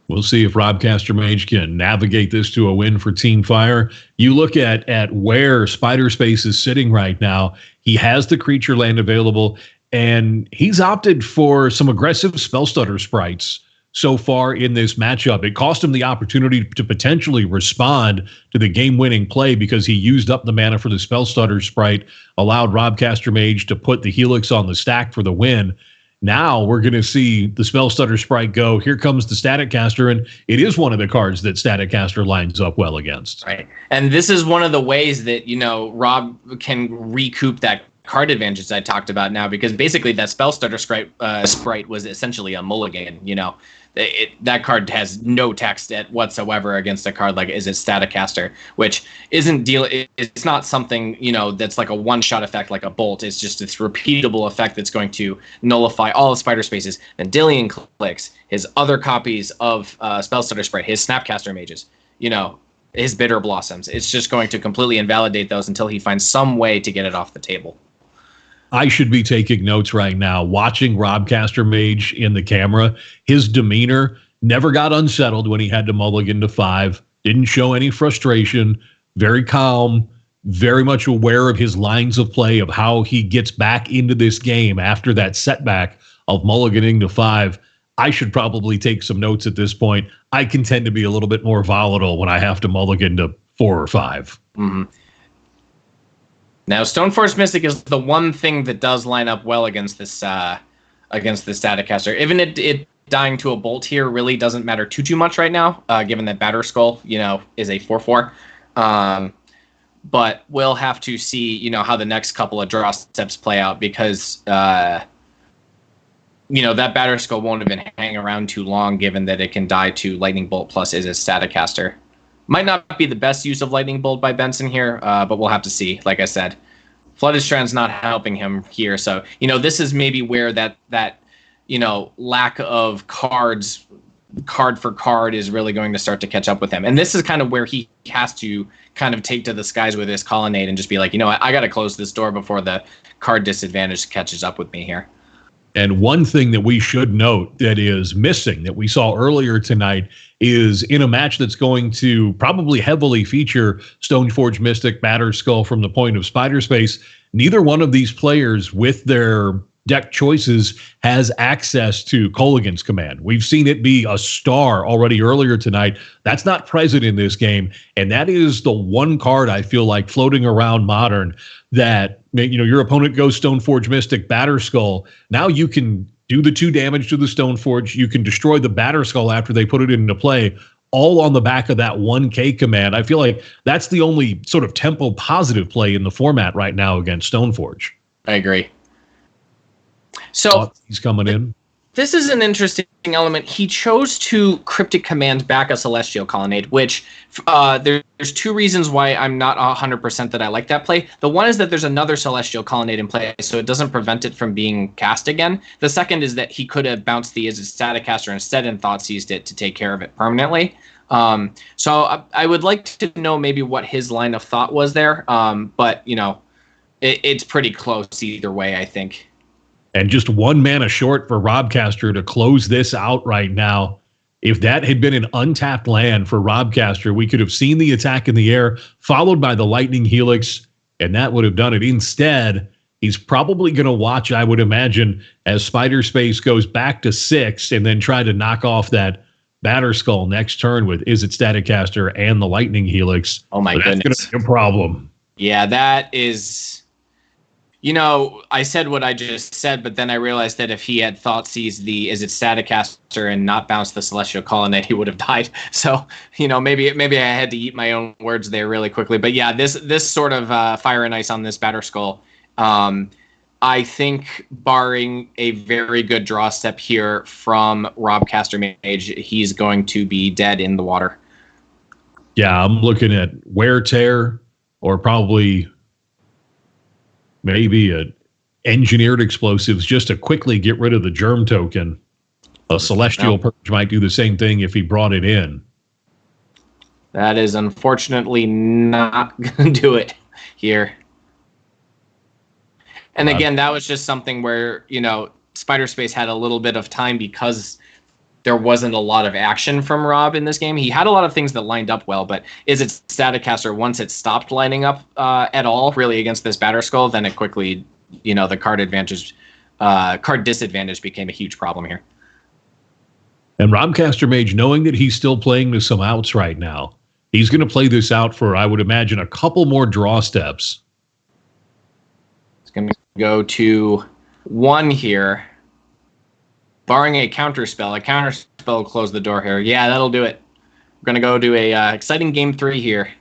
We'll see if Rob Castermage can navigate this to a win for Team Fire. You look at where SpiderSpace is sitting right now. He has the creature land available, and he's opted for some aggressive Spell Stutter sprites so far in this matchup. It cost him the opportunity to potentially respond to the game-winning play because he used up the mana for the Spell Stutter sprite, allowed Rob Castermage to put the Helix on the stack for the win. Now we're going to see the Spell Stutter sprite go. Here comes the Staticaster, and it is one of the cards that Staticaster lines up well against. Right, and this is one of the ways that, Rob can recoup that card advantage I talked about now, because basically that Spell Stutter sprite was essentially a mulligan. That card has no text whatsoever against a card like Is It Staticaster, which it's not something, that's like a one-shot effect like a bolt. It's just this repeatable effect that's going to nullify all of SpiderSpace's Vendilion Clicks, his other copies of Spell Stutter Sprite, his Snapcaster Mages. his Bitter Blossoms. It's just going to completely invalidate those until he finds some way to get it off the table. I should be taking notes right now. Watching Robcaster Mage in the camera, his demeanor never got unsettled when he had to mulligan to 5. Didn't show any frustration. Very calm. Very much aware of his lines of play, of how he gets back into this game after that setback of mulliganing to 5. I should probably take some notes at this point. I can tend to be a little bit more volatile when I have to mulligan to 4 or 5. Mm-hmm. Now, Stoneforge Mystic is the one thing that does line up well against this Staticaster. Even it dying to a bolt here really doesn't matter too much right now, given that Batter Skull, is a 4/4. But we'll have to see, how the next couple of draw steps play out, because that Batter Skull won't even hang around too long, given that it can die to Lightning Bolt plus is a Staticaster. Might not be the best use of Lightning Bolt by Benson here, but we'll have to see. Like I said, Flooded Strand's not helping him here. So, this is maybe where that lack of cards, card for card, is really going to start to catch up with him. And this is kind of where he has to kind of take to the skies with his Colonnade and just be like, I got to close this door before the card disadvantage catches up with me here. And one thing that we should note that is missing, that we saw earlier tonight, is in a match that's going to probably heavily feature Stoneforge Mystic, Batter Skull from the point of SpiderSpace, neither one of these players with their deck choices has access to Kolaghan's Command. We've seen it be a star already earlier tonight. That's not present in this game, and that is the one card I feel like floating around Modern that, your opponent goes Stoneforge Mystic, Batter Skull. Now you can do the 2 damage to the Stoneforge. You can destroy the Batter Skull after they put it into play, all on the back of that 1K command. I feel like that's the only sort of tempo positive play in the format right now against Stoneforge. I agree. So he's coming in. This is an interesting element. He chose to Cryptic Command back a Celestial Colonnade, which there's 2 reasons why I'm not 100% that I like that play. The one is that there's another Celestial Colonnade in play, so it doesn't prevent it from being cast again. The second is that he could have bounced the Izzet Staticaster instead and thought seized it to take care of it permanently. So I would like to know maybe what his line of thought was there. But, it's pretty close either way, I think. And just 1 mana short for Robcaster to close this out right now. If that had been an untapped land for Robcaster, we could have seen the attack in the air, followed by the Lightning Helix, and that would have done it. Instead, he's probably going to watch, I would imagine, as SpiderSpace goes back to 6 and then try to knock off that Batter Skull next turn with Izzet Staticaster and the Lightning Helix. Oh my goodness. That's going to be a problem. Yeah, that is... I said what I just said, but then I realized that if he had thought seized the Izzet Staticaster and not bounced the Celestial Colonnade, he would have died. So, maybe I had to eat my own words there really quickly. But yeah, this sort of fire and ice on this Batter Skull, I think, barring a very good draw step here from Robcaster Mage, he's going to be dead in the water. Yeah, I'm looking at Wear Tear, or probably maybe a engineered explosives just to quickly get rid of the germ token. A Celestial Purge might do the same thing if he brought it in. That is unfortunately not going to do it here. And again, that was just something where, SpiderSpace had a little bit of time because there wasn't a lot of action from Rob in this game. He had a lot of things that lined up well, but Izzet Staticaster, once it stopped lining up at all, really, against this Batter Skull, then it quickly, the card disadvantage became a huge problem here. And Robcaster Mage, knowing that he's still playing with some outs right now, he's going to play this out for, I would imagine, a couple more draw steps. It's going to go to 1 here. Barring a counterspell will close the door here. Yeah, that'll do it. We're going to go to a exciting game 3 here.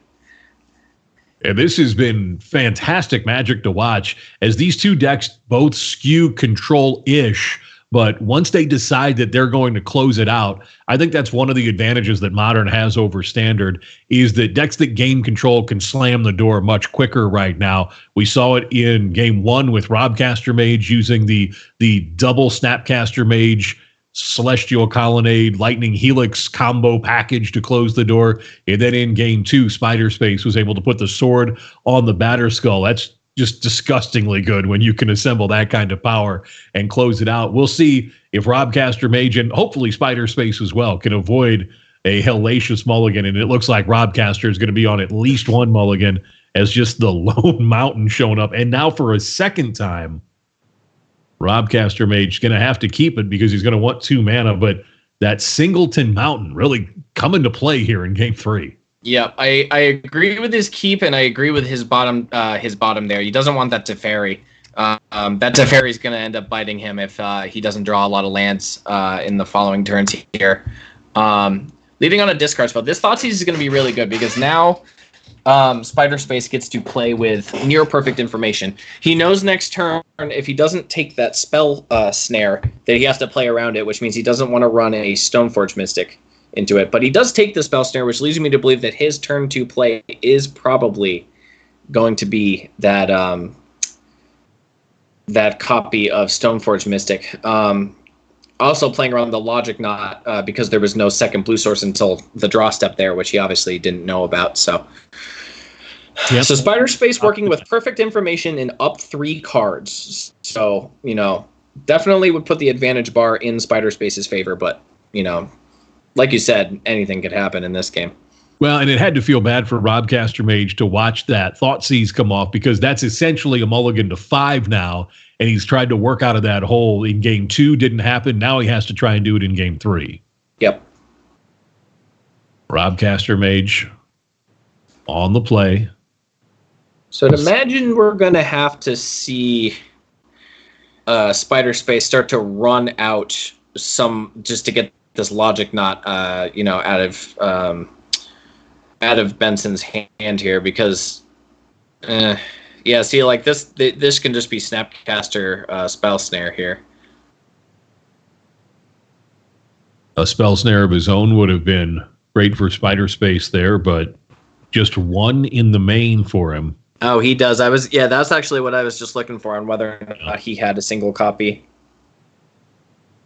And this has been fantastic Magic to watch, as these 2 decks both skew control-ish, but once they decide that they're going to close it out, I think that's one of the advantages that Modern has over Standard, is that decks that gain control can slam the door much quicker right now. We saw it in Game 1 with Robcaster Mage using the double Snapcaster Mage Celestial Colonnade, Lightning Helix combo package to close the door. And then in game 2, SpiderSpace was able to put the sword on the Batterskull. That's just disgustingly good when you can assemble that kind of power and close it out. We'll see if Robcaster Mage and hopefully SpiderSpace as well can avoid a hellacious mulligan. And it looks like Robcaster is going to be on at least one mulligan as just the lone mountain showing up. And now for a second time, Robcaster Mage is going to have to keep it because he's going to want 2 mana. But that Singleton Mountain really come into play here in game 3. Yeah, I agree with his keep, and I agree with his bottom there. He doesn't want that Teferi. That Teferi is going to end up biting him if he doesn't draw a lot of lands in the following turns here. Leading on a discard spell, this Thoughtseize is going to be really good because now SpiderSpace gets to play with near perfect information. He knows next turn if he doesn't take that spell snare that he has to play around it, which means he doesn't want to run a Stoneforge Mystic into it. But he does take the spell snare, which leads me to believe that his turn 2 play is probably going to be that that copy of Stoneforge Mystic. Also playing around the Logic Knot because there was no second blue source until the draw step there, which he obviously didn't know about. So, yep. So SpiderSpace working with perfect information in up 3 cards. So, definitely would put the advantage bar in SpiderSpace's favor, but, like you said, anything could happen in this game. Well, and it had to feel bad for Robcaster Mage to watch that Thoughtseize come off because that's essentially a mulligan to 5 now, and he's tried to work out of that hole in game 2. Didn't happen. Now he has to try and do it in game 3. Yep. Robcaster Mage on the play. So I'd imagine we're going to have to see SpiderSpace start to run out some just to get this Logic Knot, out of Benson's hand here because, see, like this can just be Snapcaster Spell Snare here. A Spell Snare of his own would have been great for SpiderSpace there, but just 1 in the main for him. Oh, he does. That's actually what I was just looking for on whether or not he had a single copy.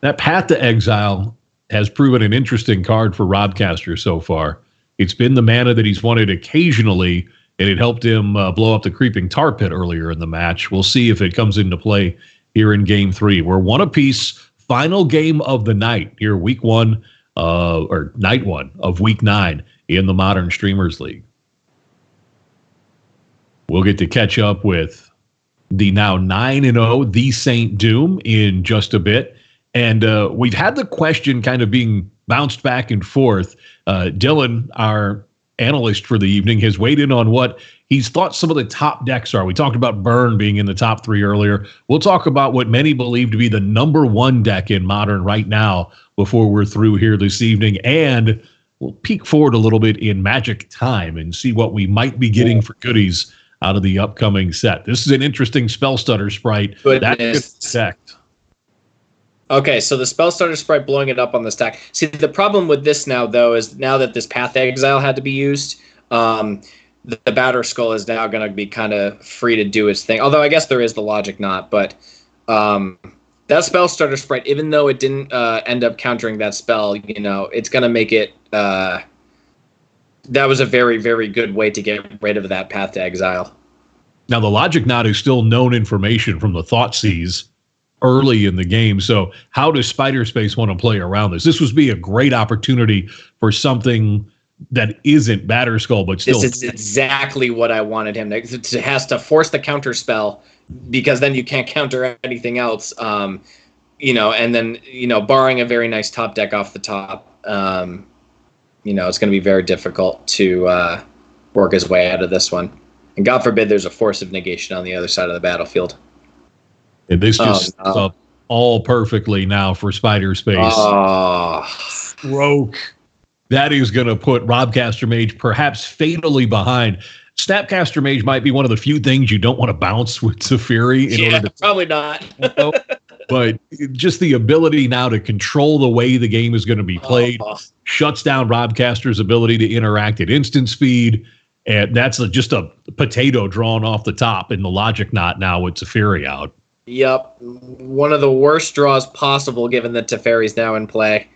That Path to Exile has proven an interesting card for Robcaster so far. It's been the mana that he's wanted occasionally, and it helped him blow up the Creeping Tar Pit earlier in the match. We'll see if it comes into play here in Game 3. We're 1 apiece, final game of the night here, Week 1, or Night 1 of Week 9 in the Modern Streamers League. We'll get to catch up with the now 9-0 TheSaintDoom in just a bit. And we've had the question kind of being bounced back and forth. Dylan, our analyst for the evening, has weighed in on what he's thought some of the top decks are. We talked about Burn being in the top 3 earlier. We'll talk about what many believe to be the number 1 deck in Modern right now before we're through here this evening. And we'll peek forward a little bit in Magic Time and see what we might be getting for goodies out of the upcoming set. This is an interesting Spell Stutter sprite. That's decked. Okay, so the Spell Starter sprite blowing it up on the stack. See, the problem with this now, though, is now that this Path Exile had to be used, the Batterskull is now going to be kind of free to do its thing. Although I guess there is the Logic Knot, but that Spell Starter sprite, even though it didn't end up countering that spell, it's going to make it... that was a very, very good way to get rid of that Path to Exile. Now, the Logic Knot is still known information from the Thoughtseize early in the game. So how does SpiderSpace want to play around this? This would be a great opportunity for something that isn't Batterskull, but still. This is exactly what I wanted him to. It has to force the counter spell because then you can't counter anything else. And then, barring a very nice top deck off the top, it's going to be very difficult to work his way out of this one. And God forbid there's a Force of Negation on the other side of the battlefield. And this just sets up all perfectly now for SpiderSpace. Stroke. That is going to put Robcaster Mage perhaps fatally behind. Snapcaster Mage might be one of the few things you don't want to bounce with Teferi. Probably not. But just the ability now to control the way the game is going to be played shuts down Robcaster's ability to interact at instant speed. And that's just a potato drawn off the top in the Logic Knot now with Teferi out. Yep. One of the worst draws possible, given that Teferi's now in play.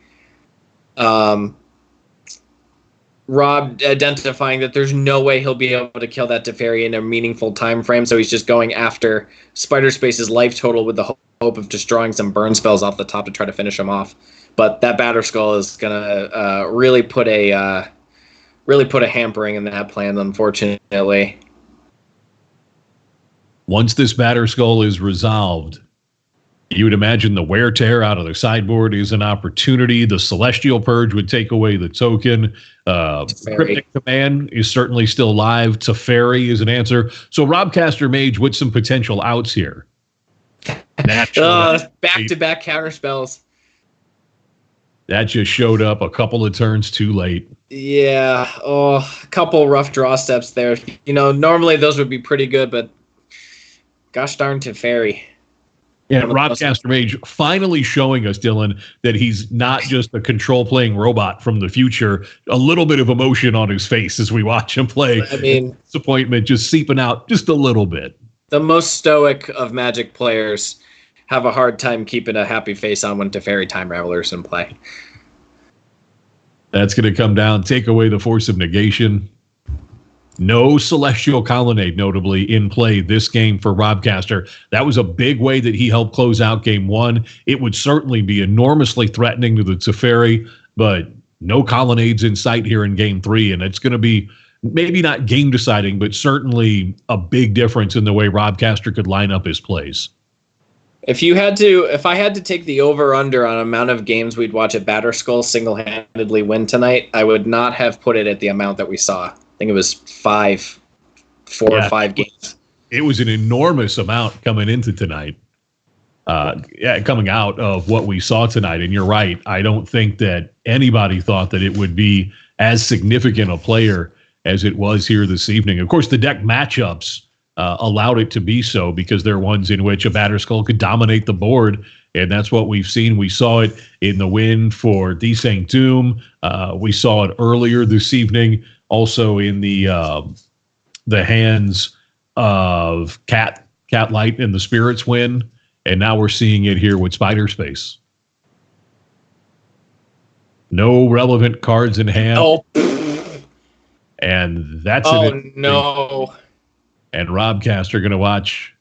Rob identifying that there's no way he'll be able to kill that Teferi in a meaningful time frame, so he's just going after SpiderSpace's life total with the hope of just drawing some burn spells off the top to try to finish him off. But that Batterskull is gonna really put a hampering in that plan, unfortunately. Once this Batterskull is resolved, you would imagine the Wear Tear out of the sideboard is an opportunity. The Celestial Purge would take away the token. Cryptic Command is certainly still live. Teferi is an answer. So Robcaster Mage with some potential outs here. Back-to-back counter spells. That just showed up a couple of turns too late. Yeah, a couple rough draw steps there. Normally those would be pretty good, but gosh darn Teferi. Yeah, Robcaster Mage finally showing us, Dylan, that he's not just a control-playing robot from the future. A little bit of emotion on his face as we watch him play. I mean, disappointment just seeping out just a little bit. The most stoic of Magic players have a hard time keeping a happy face on when Teferi Time Raveler's in play. That's going to come down, take away the Force of Negation. No Celestial Colonnade, notably, in play this game for Robcaster. That was a big way that he helped close out Game 1. It would certainly be enormously threatening to the Teferi, but no Colonnades in sight here in Game 3, and it's going to be maybe not game-deciding, but certainly a big difference in the way Robcaster could line up his plays. If I had to take the over-under on amount of games we'd watch a Batterskull single-handedly win tonight, I would not have put it at the amount that we saw. I think it was 4 or 5 games. It was an enormous amount coming into tonight. Coming out of what we saw tonight. And you're right. I don't think that anybody thought that it would be as significant a player as it was here this evening. Of course, the deck matchups allowed it to be so because they're ones in which a Batterskull could dominate the board. And that's what we've seen. We saw it in the win for TheSaintDoom. We saw it earlier this evening. Also in the hands of Cat Light and the Spirits win, and now we're seeing it here with SpiderSpace. No relevant cards in hand. And that's no. And Robcaster going to watch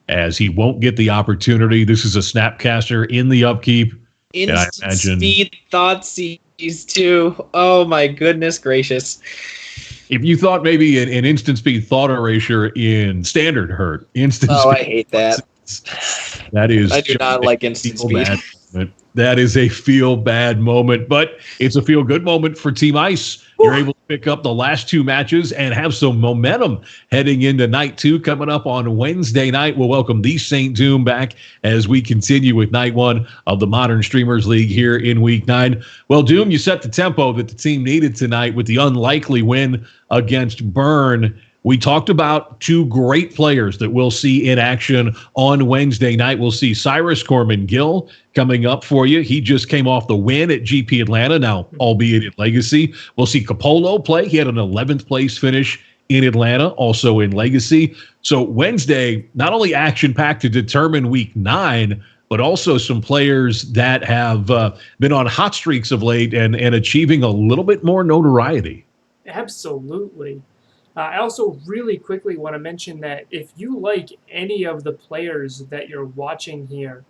as he won't get the opportunity. This is a Snapcaster in the upkeep. Instant speed Thoughtseize too. Oh my goodness gracious. If you thought maybe an instant speed thought erasure in standard hurt, I hate that. That is, I do not like instant speed. That is a feel bad moment, but it's a feel good moment for Team Ice. You're able to pick up the last 2 matches and have some momentum heading into night 2 coming up on Wednesday night. We'll welcome TheSaintDoom back as we continue with night 1 of the Modern Streamers League here in week 9. Well, Doom, you set the tempo that the team needed tonight with the unlikely win against Burn. We talked about 2 great players that we'll see in action on Wednesday night. We'll see Cyrus Corman Gill coming up for you. He just came off the win at GP Atlanta, now albeit in Legacy. We'll see Capolo play. He had an 11th place finish in Atlanta, also in Legacy. So Wednesday, not only action-packed to determine week 9, but also some players that have been on hot streaks of late and achieving a little bit more notoriety. Absolutely. I also really quickly want to mention that if you like any of the players that you're watching here,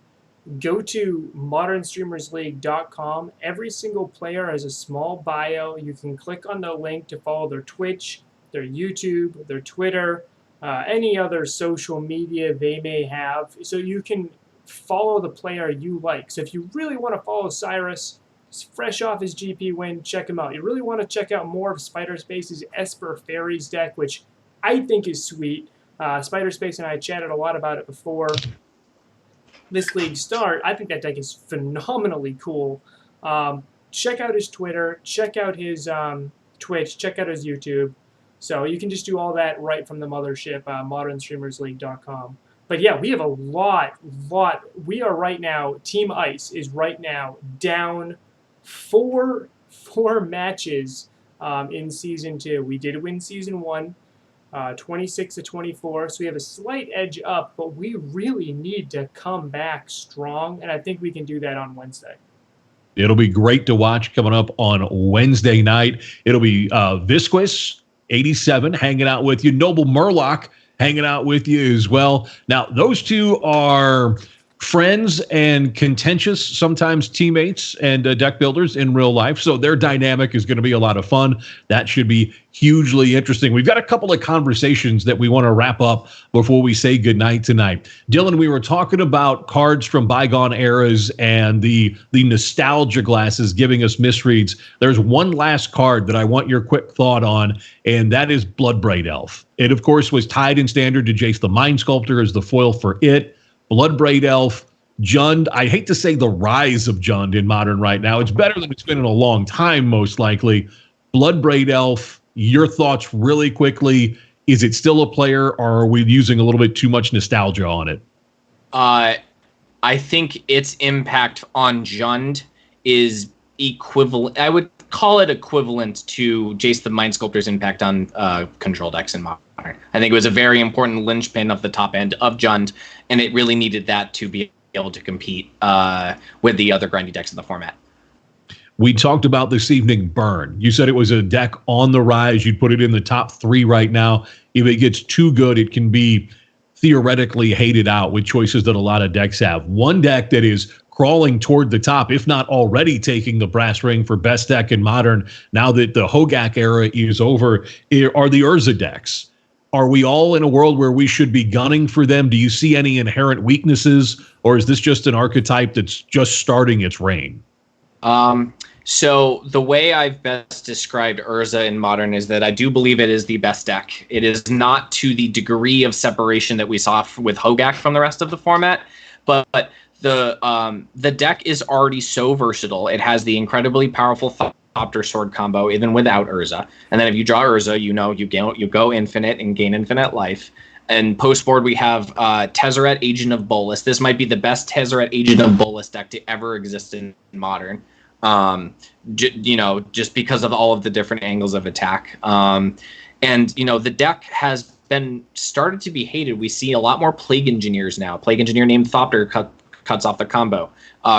go to ModernStreamersLeague.com. Every single player has a small bio. You can click on the link to follow their Twitch, their YouTube, their Twitter, any other social media they may have. So you can follow the player you like. So if you really want to follow Cyrus, fresh off his GP win, check him out. You really want to check out more of SpiderSpace's Esper Fairies deck, which I think is sweet. SpiderSpace and I chatted a lot about it before this league start. I think that deck is phenomenally cool. Check out his Twitter, check out his Twitch, check out his YouTube. So you can just do all that right from the mothership, ModernStreamersLeague.com. But yeah, we have a lot. We are right now, Team Ice is right now down four matches in Season 2. We did win Season 1. 26 to 24. So we have a slight edge up, but we really need to come back strong, and I think we can do that on Wednesday. It'll be great to watch coming up on Wednesday night. It'll be Visquis, 87, hanging out with you. Noble Murloc hanging out with you as well. Now, those two are friends and contentious, sometimes teammates and deck builders in real life. So their dynamic is going to be a lot of fun. That should be hugely interesting. We've got a couple of conversations that we want to wrap up before we say goodnight tonight. Dylan, we were talking about cards from bygone eras and the nostalgia glasses giving us misreads. There's one last card that I want your quick thought on, and that is Bloodbraid Elf. It, of course, was tied in standard to Jace the Mind Sculptor as the foil for it. Bloodbraid Elf, Jund. I hate to say the rise of Jund in Modern right now. It's better than it's been in a long time, most likely. Bloodbraid Elf, your thoughts really quickly. Is it still a player, or are we using a little bit too much nostalgia on it? I think its impact on Jund is equivalent. I would call it equivalent to Jace the Mind Sculptor's impact on control decks in Modern. I think it was a very important linchpin of the top end of Jund, and it really needed that to be able to compete with the other grindy decks in the format. We talked about this evening Burn. You said it was a deck on the rise. You'd put it in the top 3 right now. If it gets too good, it can be theoretically hated out with choices that a lot of decks have. One deck that is crawling toward the top, if not already taking the brass ring for best deck in Modern, now that the Hogak era is over, are the Urza decks. Are we all in a world where we should be gunning for them? Do you see any inherent weaknesses, or is this just an archetype that's just starting its reign? So the way I've best described Urza in Modern is that I do believe it is the best deck. It is not to the degree of separation that we saw with Hogak from the rest of the format, but the deck is already so versatile. It has the incredibly powerful Thopter Sword combo, even without Urza. And then if you draw Urza, you go infinite and gain infinite life. And post board, we have Tezzeret, Agent of Bolus. This might be the best Tezzeret, Agent of Bolus deck to ever exist in Modern. Just because of all of the different angles of attack. And the deck has been started to be hated. We see a lot more Plague Engineers now. Plague Engineer named Thopter cuts off the combo.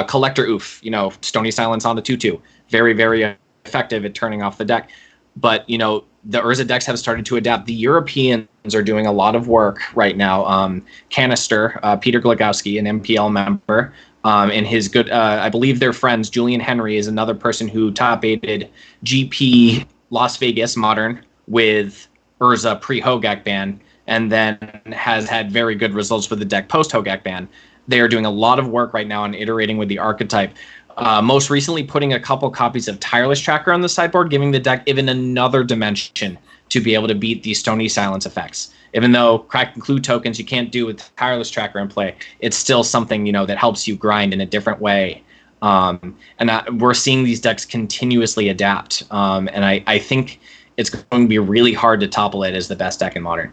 Collector Oof, Stony Silence on the 2/2. Very, very effective at turning off the deck. But, the Urza decks have started to adapt. The Europeans are doing a lot of work right now. Canister, Peter Glagowski, an MPL member, and his good, I believe they're friends. Julian Henry is another person who top-aided GP Las Vegas Modern with Urza pre-Hogak ban, and then has had very good results with the deck post-Hogak ban. They are doing a lot of work right now on iterating with the archetype. Most recently putting a couple copies of Tireless Tracker on the sideboard, giving the deck even another dimension to be able to beat these Stony Silence effects. Even though Crack and Clue tokens you can't do with Tireless Tracker in play, it's still something, that helps you grind in a different way. We're seeing these decks continuously adapt. And I think it's going to be really hard to topple it as the best deck in Modern.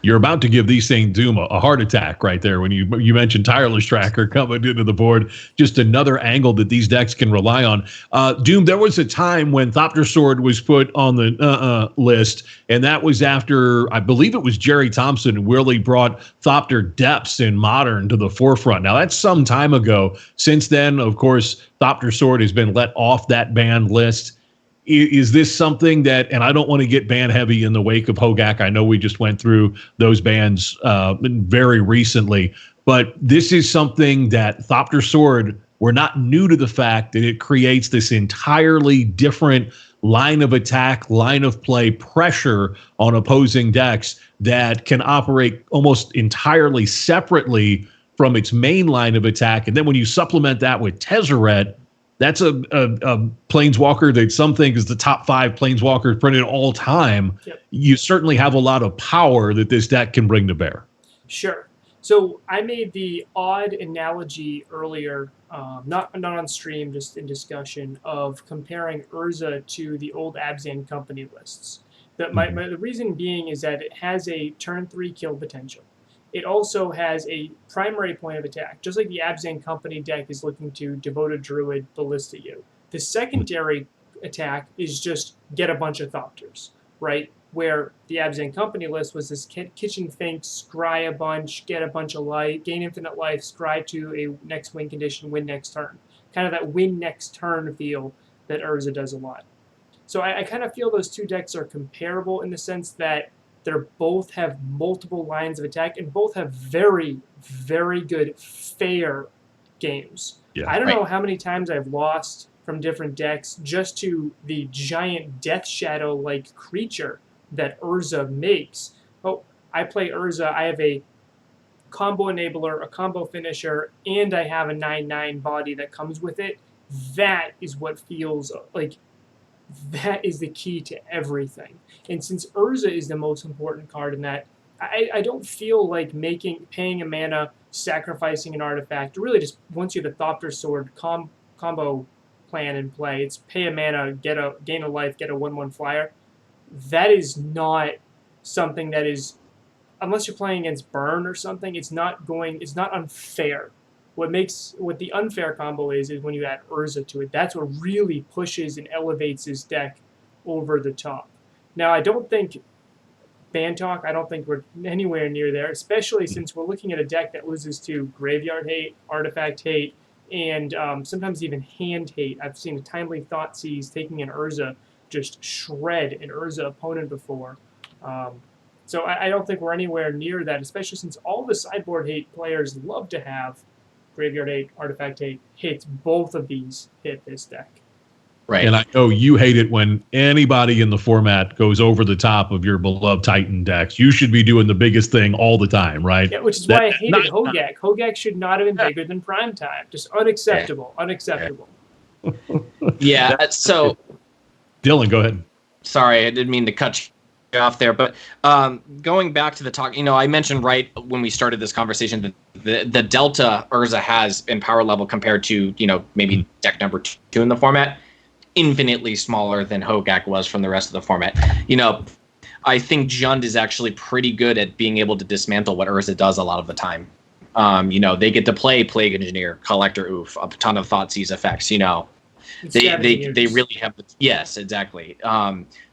You're about to give TheSaintDoom a heart attack right there when you mentioned Tireless Tracker coming into the board. Just another angle that these decks can rely on. Doom, there was a time when Thopter Sword was put on the list, and that was after, I believe it was Jerry Thompson really brought Thopter Depths in Modern to the forefront. Now, that's some time ago. Since then, of course, Thopter Sword has been let off that banned list. Is this something that, and I don't want to get ban heavy in the wake of Hogak. I know we just went through those bans very recently, but this is something that Thopter Sword, we're not new to the fact that it creates this entirely different line of attack, line of play, pressure on opposing decks that can operate almost entirely separately from its main line of attack. And then when you supplement that with Tezzeret, that's a Planeswalker that some think is the top 5 Planeswalkers printed all time. Yep. You certainly have a lot of power that this deck can bring to bear. Sure. So I made the odd analogy earlier, not on stream, just in discussion, of comparing Urza to the old Abzan Company lists. The reason being is that it has a turn 3 kill potential. It also has a primary point of attack, just like the Abzan Company deck is looking to Devoted Druid Ballista you. The secondary attack is just get a bunch of Thopters, right? where the Abs and Company list was this kitchen think, scry a bunch, get a bunch of life, gain infinite life, scry to a next win condition, win next turn. Kind of that win next turn feel that Urza does a lot. So I kind of feel those two decks are comparable in the sense that they both have multiple lines of attack and both have very, very good fair games. Yeah, I don't know how many times I've lost from different decks just to the giant Death Shadow-like creature that Urza makes. Oh, I play Urza. I have a combo enabler, a combo finisher, and I have a 9/9 body that comes with it. That is what feels like that is the key to everything. And since Urza is the most important card in that, I don't feel like paying a mana, sacrificing an artifact, really just once you have the Thopter Sword combo plan in play, it's pay a mana, gain a life, get a 1/1 flyer. That is not something that is, unless you're playing against Burn or something, it's not unfair. What the unfair combo is when you add Urza to it. That's what really pushes and elevates his deck over the top. Now, I don't think we're anywhere near there, especially since we're looking at a deck that loses to Graveyard Hate, Artifact Hate, and sometimes even Hand Hate. I've seen a Timely Thoughtseize taking an Urza just shred an Urza opponent before. So I don't think we're anywhere near that, especially since all the sideboard hate players love to have Graveyard Hate, Artifact Hate hits. Both of these hit this deck. Right. And I know you hate it when anybody in the format goes over the top of your beloved Titan decks. You should be doing the biggest thing all the time, right? Yeah, which is why I hated Hogak. Hogak should not have been bigger than Prime Time. Just unacceptable. Yeah. Unacceptable. Yeah, so... Dylan, go ahead. Sorry, I didn't mean to cut you off there, but going back to the talk, I mentioned right when we started this conversation that the delta Urza has in power level compared to, maybe deck number 2 in the format, infinitely smaller than Hogak was from the rest of the format. I think Jund is actually pretty good at being able to dismantle what Urza does a lot of the time. They get to play Plague Engineer, Collector Oof, a ton of Thoughtseize effects, They really have yes, exactly.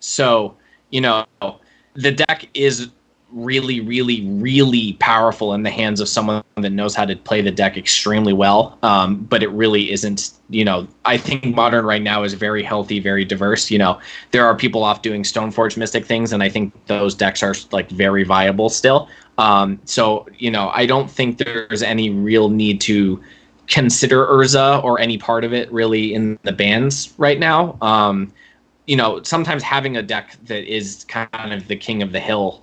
So the deck is really, really, really powerful in the hands of someone that knows how to play the deck extremely well. But it really isn't. I think Modern right now is very healthy, very diverse. There are people off doing Stoneforge Mystic things, and I think those decks are very viable still. So I don't think there's any real need to consider Urza or any part of it really in the bans right now. Sometimes having a deck that is kind of the king of the hill,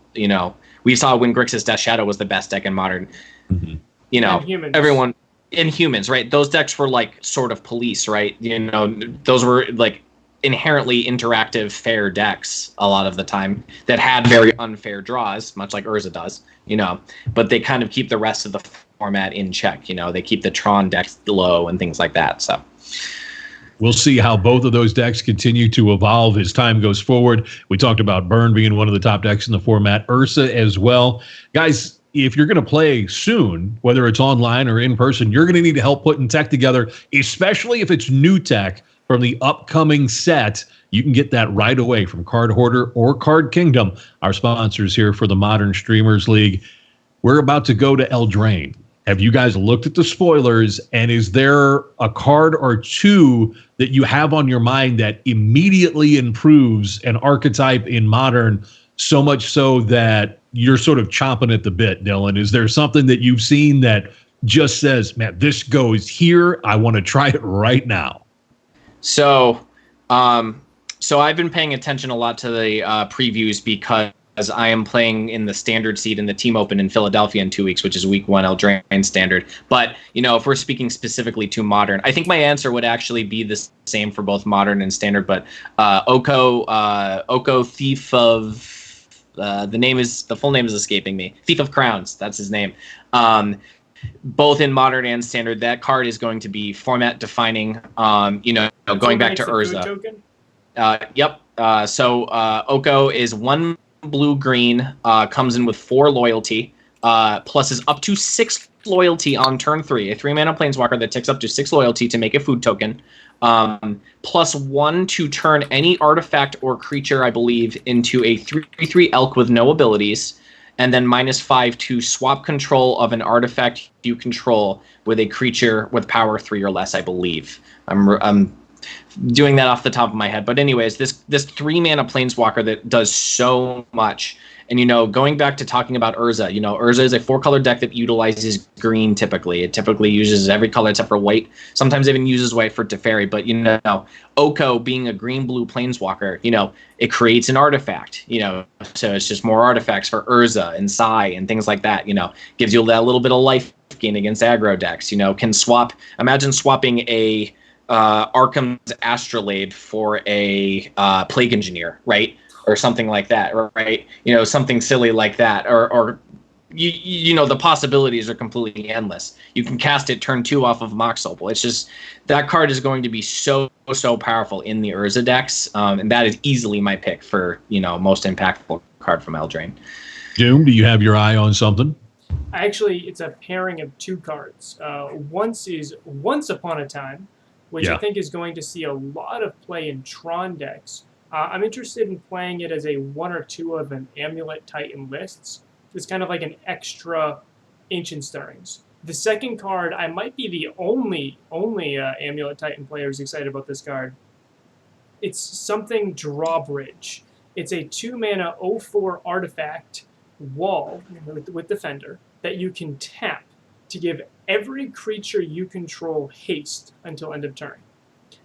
we saw when Grixis Death Shadow was the best deck in Modern. Mm-hmm. Everyone in humans, right? Those decks were sort of police, right? Those were inherently interactive, fair decks a lot of the time that had very unfair draws, much like Urza does, but they kind of keep the rest of the format in check. They keep the Tron decks low and things like that. So we'll see how both of those decks continue to evolve as time goes forward. We talked about Burn being one of the top decks in the format, Urza as well. Guys, if you're going to play soon, whether it's online or in person, you're going to need help putting tech together, especially if it's new tech from the upcoming set. You can get that right away from Card Hoarder or Card Kingdom, our sponsors here for the Modern Streamers League. We're about to go to Eldraine. Have you guys looked at the spoilers, and is there a card or two that you have on your mind that immediately improves an archetype in Modern, so much so that you're sort of chomping at the bit, Dylan? Is there something that you've seen that just says, man, this goes here, I want to try it right now? So I've been paying attention a lot to the previews because I am playing in the standard seed in the Team Open in Philadelphia in 2 weeks, which is week 1 Eldraine standard. But, if we're speaking specifically to Modern, I think my answer would actually be the same for both Modern and standard. But Oko Thief of the full name is escaping me. Thief of Crowns, that's his name. Both in Modern and standard, that card is going to be format defining. Going back to Urza. Yep. So Oko is 1 blue-green, comes in with 4 loyalty, pluses up to 6 loyalty on turn 3. A 3-mana planeswalker that takes up to 6 loyalty to make a food token. +1 to turn any artifact or creature, I believe, into a 3/3 elk with no abilities. And then -5 to swap control of an artifact you control with a creature with power 3 or less, I believe. I'm doing that off the top of my head. But anyways, this 3-mana planeswalker that does so much. And, going back to talking about Urza, Urza is a 4-color deck that utilizes green typically. It typically uses every color except for white. Sometimes even uses white for Teferi. But, Oko being a green-blue planeswalker, it creates an artifact, So it's just more artifacts for Urza and Sai and things like that, Gives you that little bit of life gain against aggro decks, can swap. Imagine swapping a Arkham's Astrolabe for a Plague Engineer, right? Or something like that, right? Something silly like that, or the possibilities are completely endless. You can cast it turn 2 off of Mox Opal. It's just that card is going to be so powerful in the Urza decks, and that is easily my pick for most impactful card from Eldraine. Doom, do you have your eye on something? Actually, it's a pairing of 2 cards. Once is Once Upon a Time, which I think is going to see a lot of play in Tron decks. I'm interested in playing it as a 1 or 2 of an Amulet Titan lists. It's kind of like an extra Ancient Stirrings. The second card, I might be the only Amulet Titan player who's excited about this card. It's something Drawbridge. It's a 2-mana 0/4 artifact wall with Defender that you can tap to give every creature you control haste until end of turn.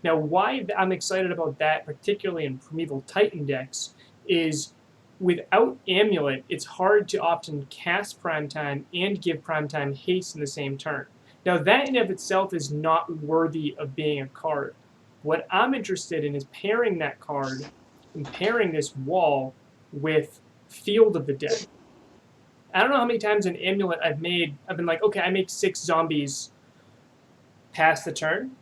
Now, why I'm excited about that, particularly in Primeval Titan decks, is without Amulet, it's hard to often cast Primetime and give Primetime haste in the same turn. Now, that in of itself is not worthy of being a card. What I'm interested in is pairing that card and pairing this wall with Field of the Dead. I don't know how many times in Amulet I've been like, okay, I make 6 zombies past the turn.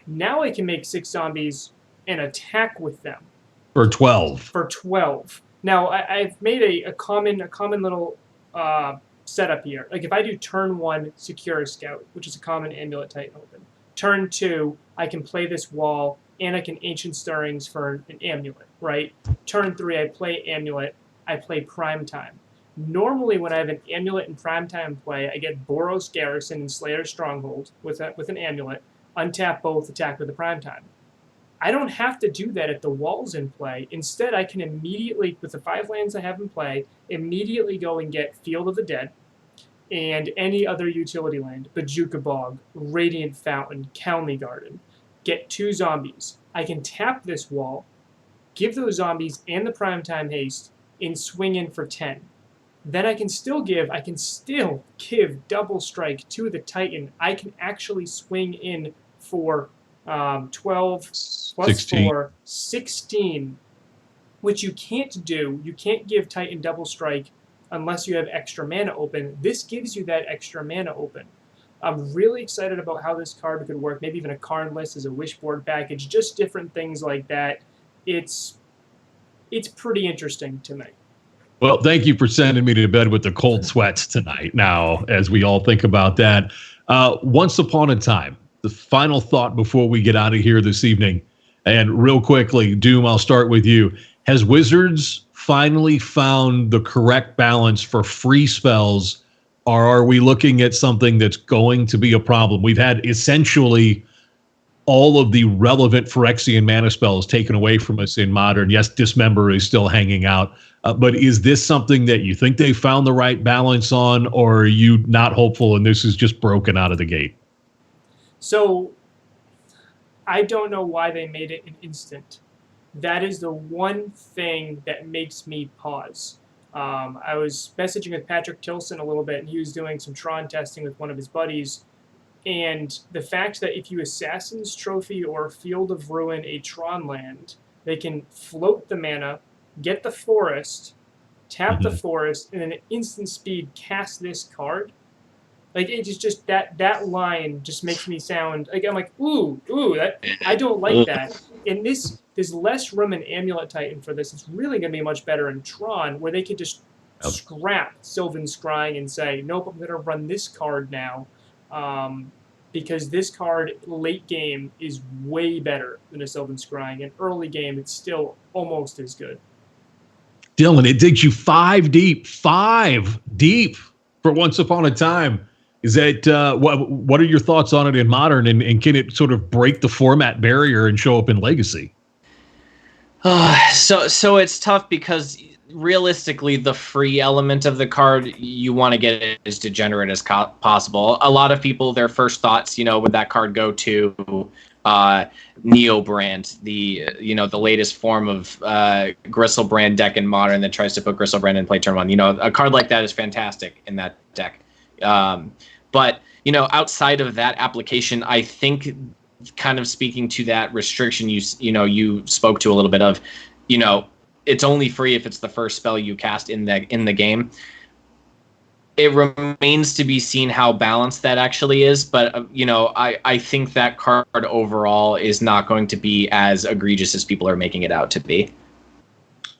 Now I can make 6 zombies and attack with them. For 12. For 12. Now, I've made a common little setup here. Like if I do turn 1, Secure a Scout, which is a common Amulet Titan open. Turn 2, I can play this wall, and I can Ancient Stirrings for an Amulet, right? Turn 3, I play Amulet, I play Primetime. Normally, when I have an Amulet and Primetime play, I get Boros Garrison and Slayer's Stronghold with an Amulet. Untap both, attack with the Primetime. I don't have to do that if the wall's in play. Instead, I can immediately, with the 5 lands I have in play, immediately go and get Field of the Dead and any other utility land, Bajuka Bog, Radiant Fountain, Cownley Garden. Get 2 zombies. I can tap this wall, give those zombies and the Primetime haste, and swing in for 10. Then I can still give Double Strike to the Titan. I can actually swing in for 12 plus 16. 4, 16, which you can't do. You can't give Titan Double Strike unless you have extra mana open. This gives you that extra mana open. I'm really excited about how this card could work. Maybe even a Karn list as a Wishboard package, just different things like that. It's pretty interesting to me. Well, thank you for sending me to bed with the cold sweats tonight. Now, as we all think about that, Once Upon a Time, the final thought before we get out of here this evening. And real quickly, Doom, I'll start with you. Has Wizards finally found the correct balance for free spells, or are we looking at something that's going to be a problem? We've had essentially all of the relevant Phyrexian mana spells taken away from us in Modern. Yes, Dismember is still hanging out. But is this something that you think they found the right balance on, or are you not hopeful and this is just broken out of the gate? So I don't know why they made it an instant. That is the one thing that makes me pause. I was messaging with Patrick Tilson a little bit, and he was doing some Tron testing with one of his buddies. And the fact that if you Assassin's Trophy or Field of Ruin a Tron land, they can float the mana, get the forest, tap the forest, and then at instant speed cast this card. Like, it is just that line just makes me sound like I'm like, ooh, that I don't like that. And there's less room in Amulet Titan for this. It's really going to be much better in Tron, where they could just scrap Sylvan Scrying and say, nope, I'm going to run this card now, because this card late game is way better than a Sylvan Scrying, and early game it's still almost as good. Dylan, it digs you 5 deep for Once Upon a Time. Is that what are your thoughts on it in Modern, and can it sort of break the format barrier and show up in Legacy? So it's tough because realistically, the free element of the card, you want to get it as degenerate as possible. A lot of people, their first thoughts, would that card go to Neo Brand, the latest form of Gristlebrand deck in Modern that tries to put Gristlebrand in play turn 1. A card like that is fantastic in that deck. But outside of that application, I think, kind of speaking to that restriction you spoke to a little bit of, it's only free if it's the first spell you cast in the game. It remains to be seen how balanced that actually is, but I think that card overall is not going to be as egregious as people are making it out to be.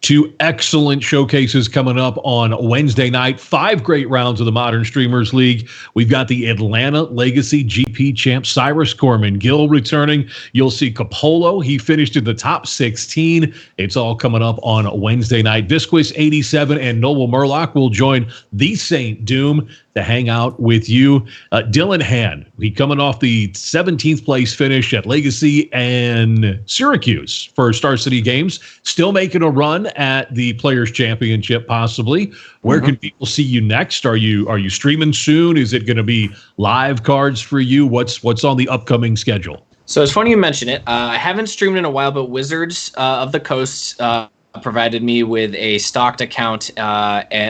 2 excellent showcases coming up on Wednesday night. 5 great rounds of the Modern Streamers League. We've got the Atlanta Legacy GP champ Cyrus Corman Gill returning. You'll see Capolo. He finished in the top 16. It's all coming up on Wednesday night. Visquis87 and Noble Murloc will join TheSaintDoom to hang out with you. Dylan Hand, he coming off the 17th place finish at Legacy and Syracuse for Star City Games. Still making a run at the Players Championship, possibly. Where can people see you next? Are you streaming soon? Is it going to be live cards for you? What's on the upcoming schedule? So it's funny you mention it. I haven't streamed in a while, but Wizards of the Coast provided me with a stocked account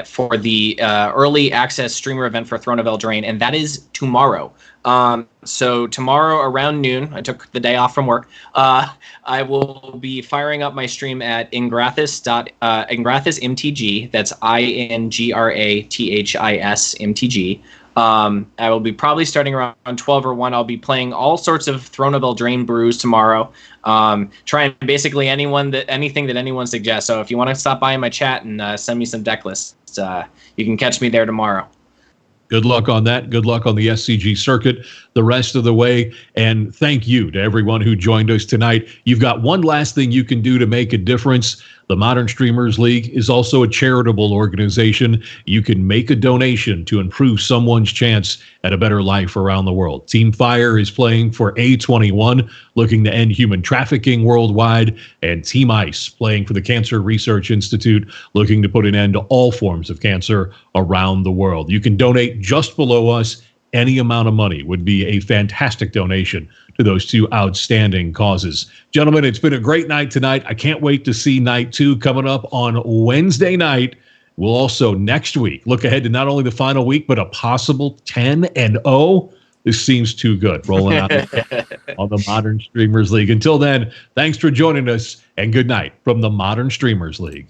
for the early access streamer event for Throne of Eldraine, and that is tomorrow. So tomorrow around noon, I took the day off from work. I will be firing up my stream at Ingrathis MTG. That's INGRATHIS MTG. I will be probably starting around 12 or 1. I'll be playing all sorts of Throne of Eldraine brews tomorrow. Trying basically anything that anyone suggests. So if you want to stop by in my chat and send me some deck lists, you can catch me there tomorrow. Good luck on that. Good luck on the SCG circuit the rest of the way. And thank you to everyone who joined us tonight. You've got one last thing you can do to make a difference. The Modern Streamers League is also a charitable organization. You can make a donation to improve someone's chance at a better life around the world. Team Fire is playing for A21, looking to end human trafficking worldwide, and Team Ice playing for the Cancer Research Institute, looking to put an end to all forms of cancer around the world. You can donate just below us. Any amount of money would be a fantastic donation to those 2 outstanding causes. Gentlemen, it's been a great night tonight. I can't wait to see night 2 coming up on Wednesday night. We'll also next week look ahead to not only the final week, but a possible 10-0. This seems too good rolling out on the Modern Streamers League. Until then, thanks for joining us, and good night from the Modern Streamers League.